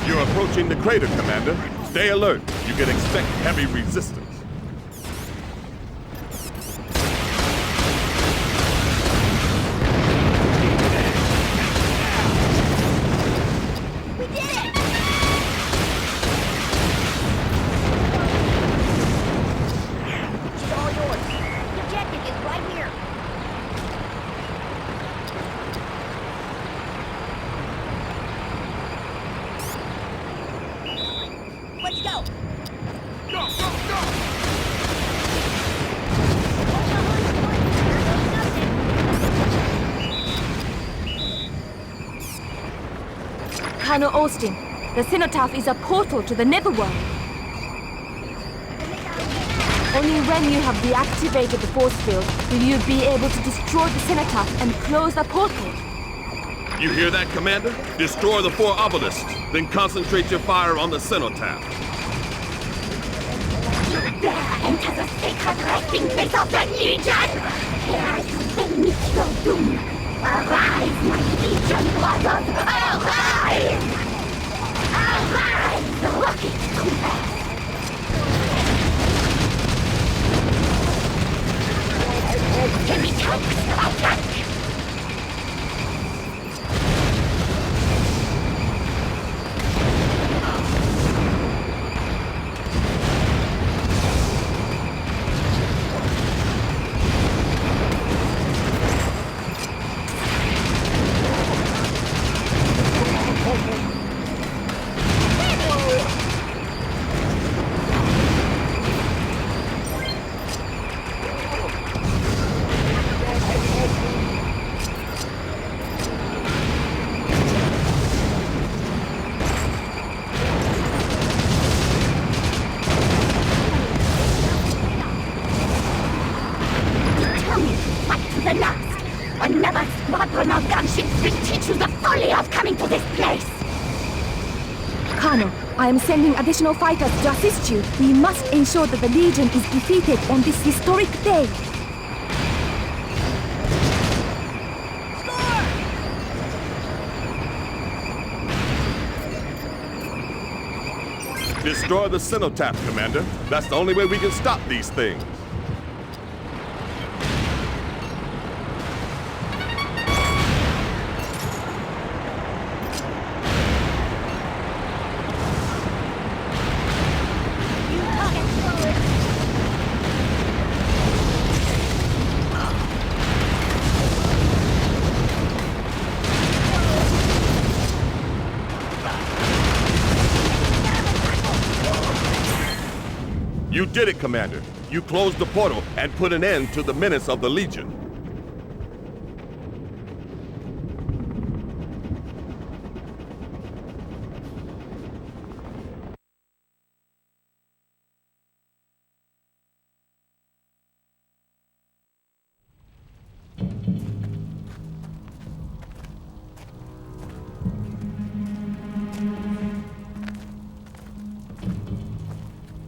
You're approaching the crater, Commander. Stay alert. You can expect heavy resistance. We did it! She's all yours. The objective is right here. Let's go! Go, go, go! Colonel Austin, the cenotaph is a portal to the Netherworld. Only when you have deactivated the force field will you be able to destroy the cenotaph and close the portal. You hear that, Commander? Destroy the 4 obelisks, then concentrate your fire on the cenotaph. Dare enter the sacred resting place of the Legion! Here to meet your doom! Arise, my Legion brothers! Arise! Arise, rocket troopers! Heavy tanks attack! Another squadron of gunships will teach you the folly of coming to this place! Colonel, I am sending additional fighters to assist you. We must ensure that the Legion is defeated on this historic day. Destroy the cenotaph, Commander. That's the only way we can stop these things. You did it, Commander. You closed the portal and put an end to the menace of the Legion.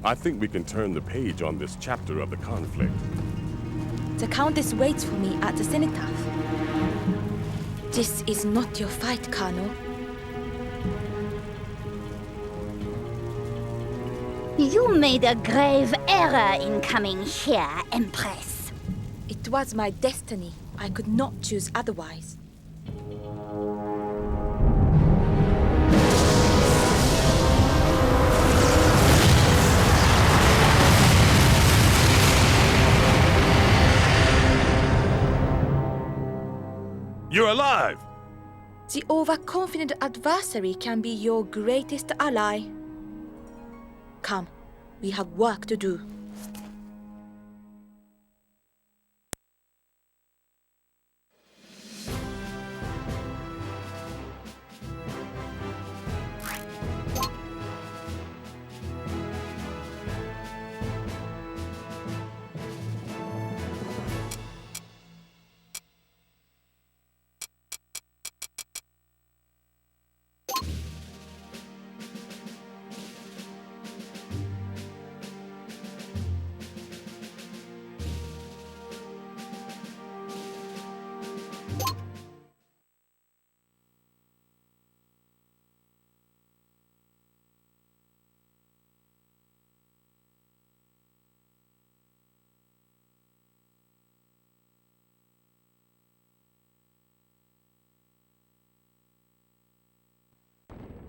I think we can turn the page on this chapter of the conflict. The Countess waits for me at the cenotaph. This is not your fight, Colonel. You made a grave error in coming here, Empress. It was my destiny. I could not choose otherwise. You're alive! The overconfident adversary can be your greatest ally. Come, we have work to do.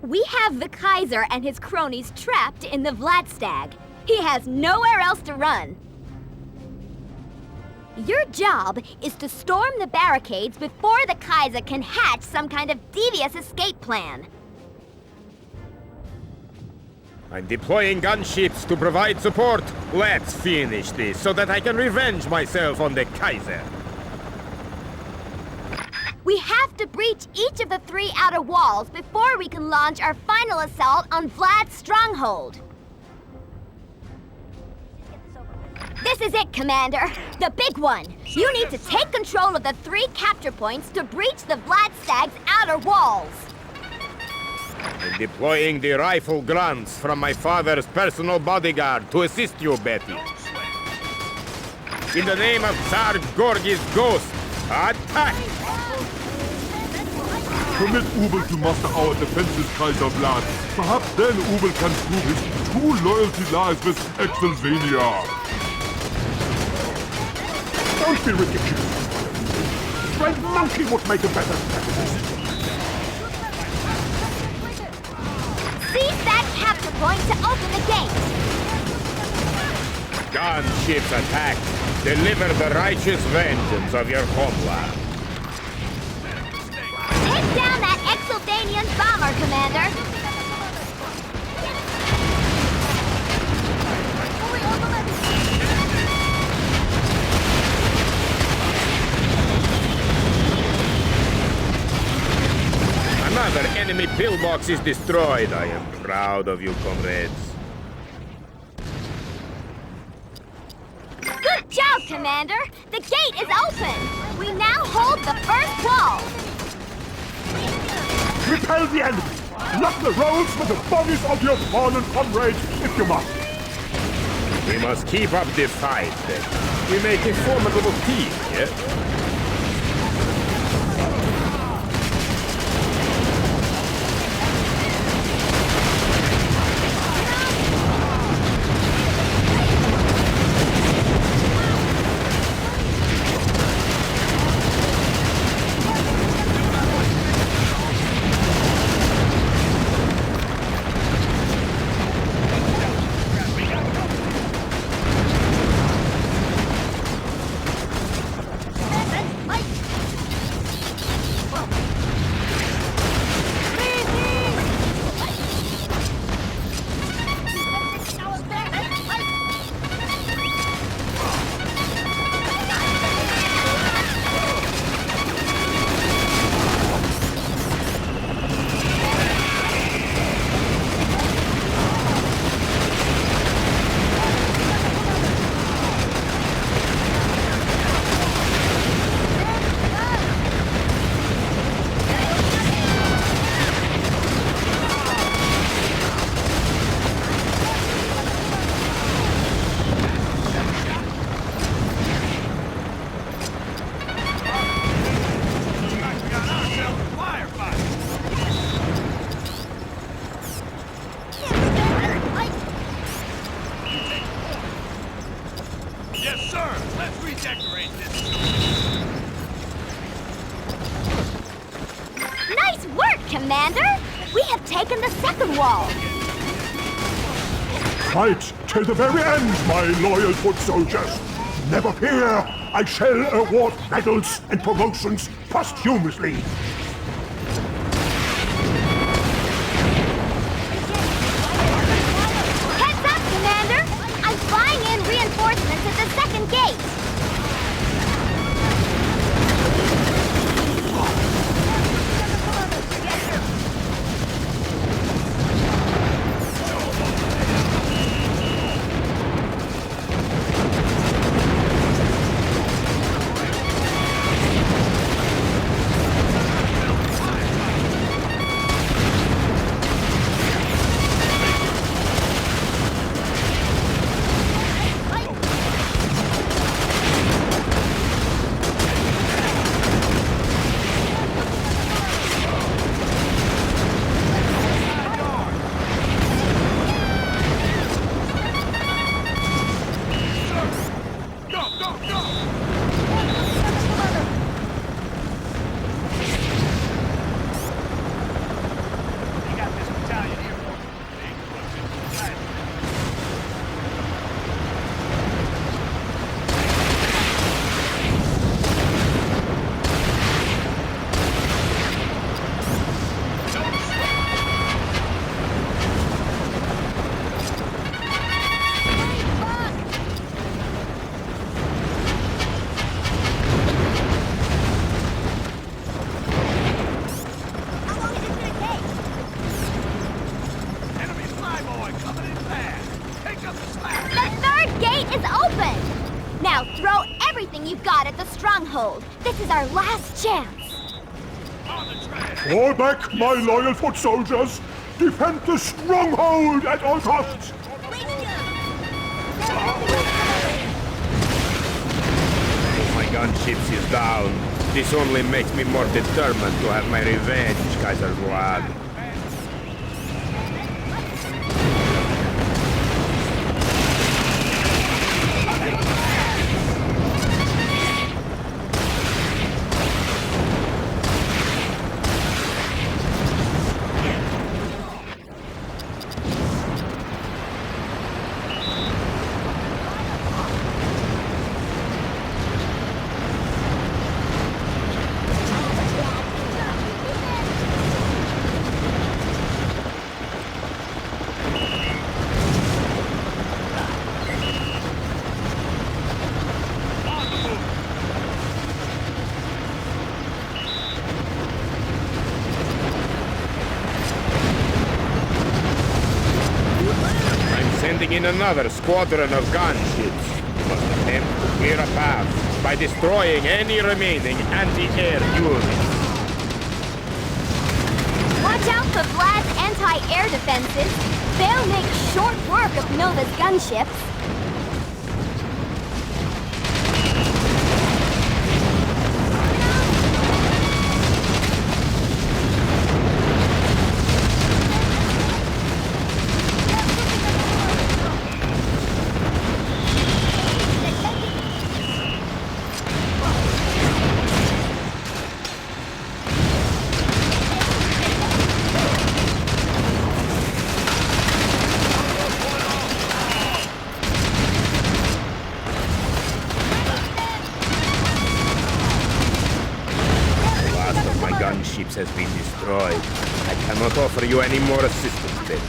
We have the Kaiser and his cronies trapped in the Vladstag. He has nowhere else to run. Your job is to storm the barricades before the Kaiser can hatch some kind of devious escape plan. I'm deploying gunships to provide support. Let's finish this so that I can revenge myself on the Kaiser. We have to to breach each of the 3 outer walls before we can launch our final assault on Vlad's stronghold. This is it, Commander. The big one. You need to take control of the 3 capture points to breach the Vladstag's outer walls. I'm deploying the rifle grunts from my father's personal bodyguard to assist you, Betty. In the name of Tsar Gorgy's ghost, attack! Permit Ubel to muster our defenses, Kaiser Vlad. Perhaps then Ubel can prove his true loyalty lies with Exylvania. Don't be ridiculous. A stray monkey would make a better strategist. Seize that capture point to open the gate. Gunships attack. Deliver the righteous vengeance of your homeland. Take down that Exylvanian bomber, Commander. Another enemy pillbox is destroyed. I am proud of you, comrades. Good job, Commander! The gate is open! We now hold the first wall! Repel the enemy! Lock the roads with the bodies of your fallen comrades if you must! We must keep up the fight, then. We make a formidable team, yes? Nice work, Commander! We have taken the second wall! Fight till the very end, my loyal foot soldiers! Never fear, I shall award medals and promotions posthumously! Heads up, Commander! I'm flying in reinforcements at the second gate! our last chance. Fall back, my loyal foot soldiers! Defend the stronghold at all costs! My gunships is down. This only makes me more determined to have my revenge, Kaiser Vlad. In another squadron of gunships, you must attempt to clear a path by destroying any remaining anti-air units. Watch out for Vlad's anti-air defenses. They'll make short work of Nova's gunships. Gunships has been destroyed. I cannot offer you any more assistance, then.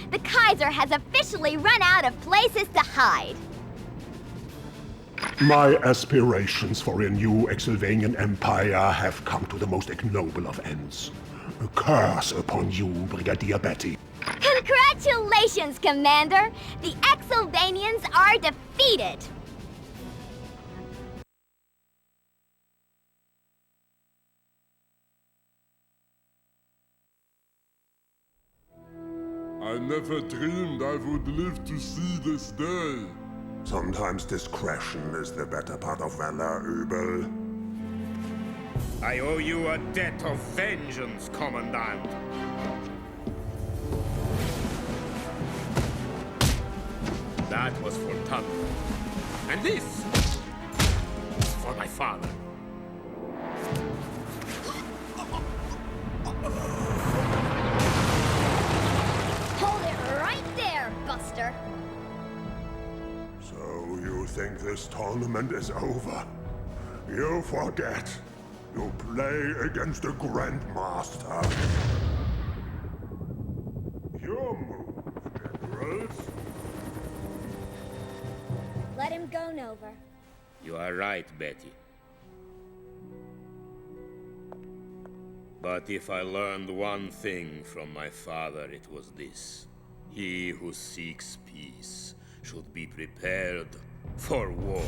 The Kaiser has officially run out of places to hide. My aspirations for a new Exylvanian empire have come to the most ignoble of ends. A curse upon you, Brigadier Betty. Congratulations, Commander! The Exylvanians are defeated! I never dreamed I would live to see this day. Sometimes discretion is the better part of valor, Übel. I owe you a debt of vengeance, Commandant. That was for Thunder. And this is for my father. Hold it right there, Buster. So you think this tournament is over? You forget. You play against the Grandmaster. Your move, Generals. Let him go, Nova. You are right, Betty. But if I learned one thing from my father, it was this. He who seeks peace should be prepared for war.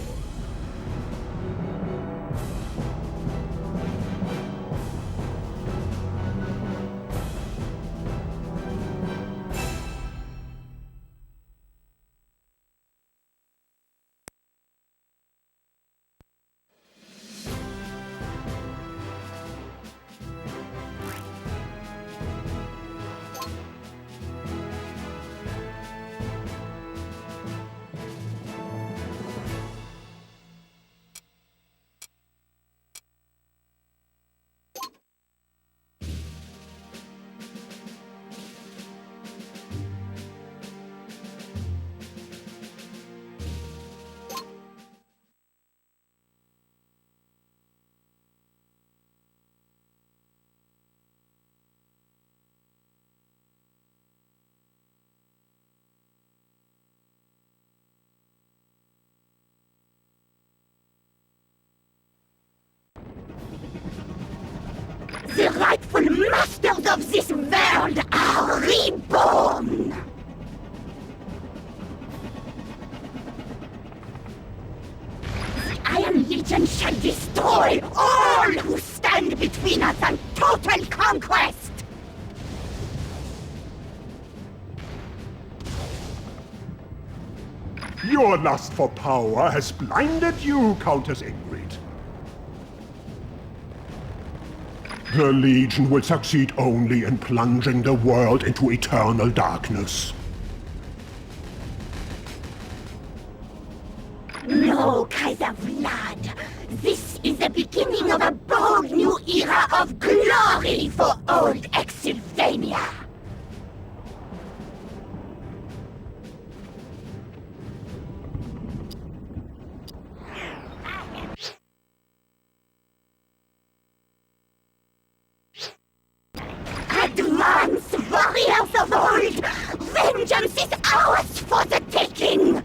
rightful masters of this world are reborn! The Iron Legion shall destroy all who stand between us and total conquest! Your lust for power has blinded you, Countess Ingrid. The Legion will succeed only in plunging the world into eternal darkness. No, Kaiser Vlad. This is the beginning of a bold new era of glory for old Exsylvania. Advance, warriors of old! Vengeance is ours for the taking!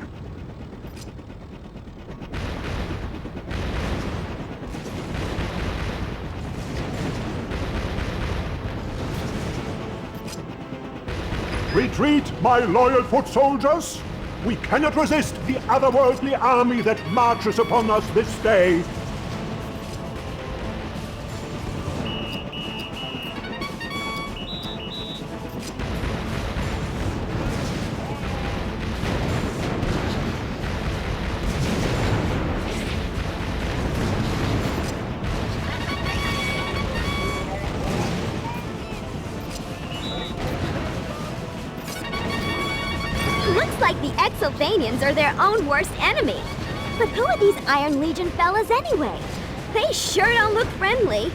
Retreat, my loyal foot soldiers! We cannot resist the otherworldly army that marches upon us this day. Looks like the Exsylvanians are their own worst enemy. But who are these Iron Legion fellas anyway? They sure don't look friendly.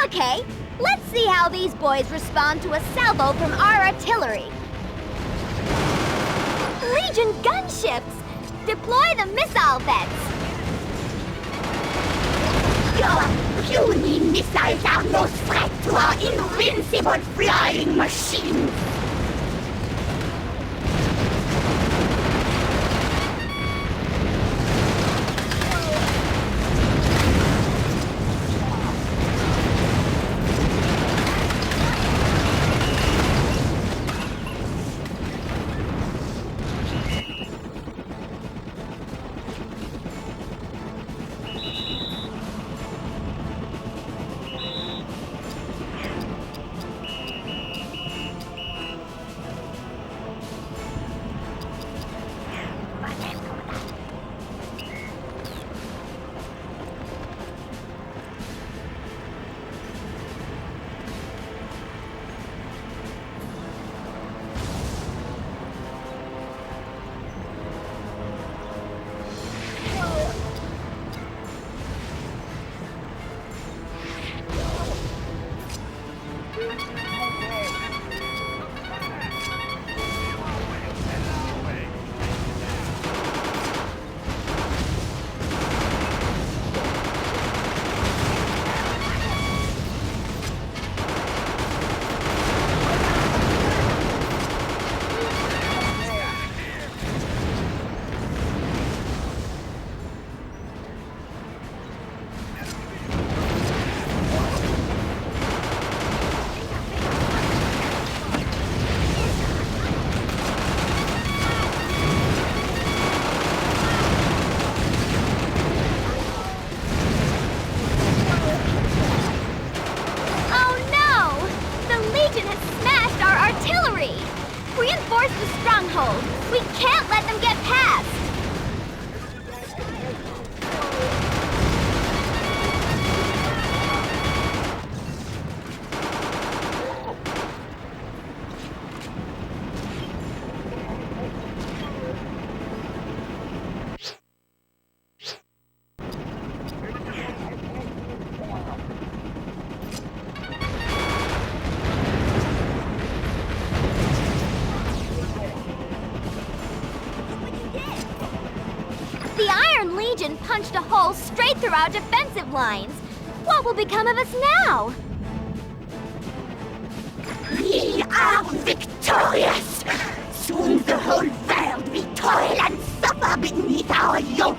Okay, let's see how these boys respond to a salvo from our artillery. Legion gunships! Deploy the missile vets! Your puny missiles are no threat to our invincible flying machines! hold. We can't let them get past. The Iron Legion punched a hole straight through our defensive lines. What will become of us now? We are victorious! Soon the whole world will toil and suffer beneath our yoke!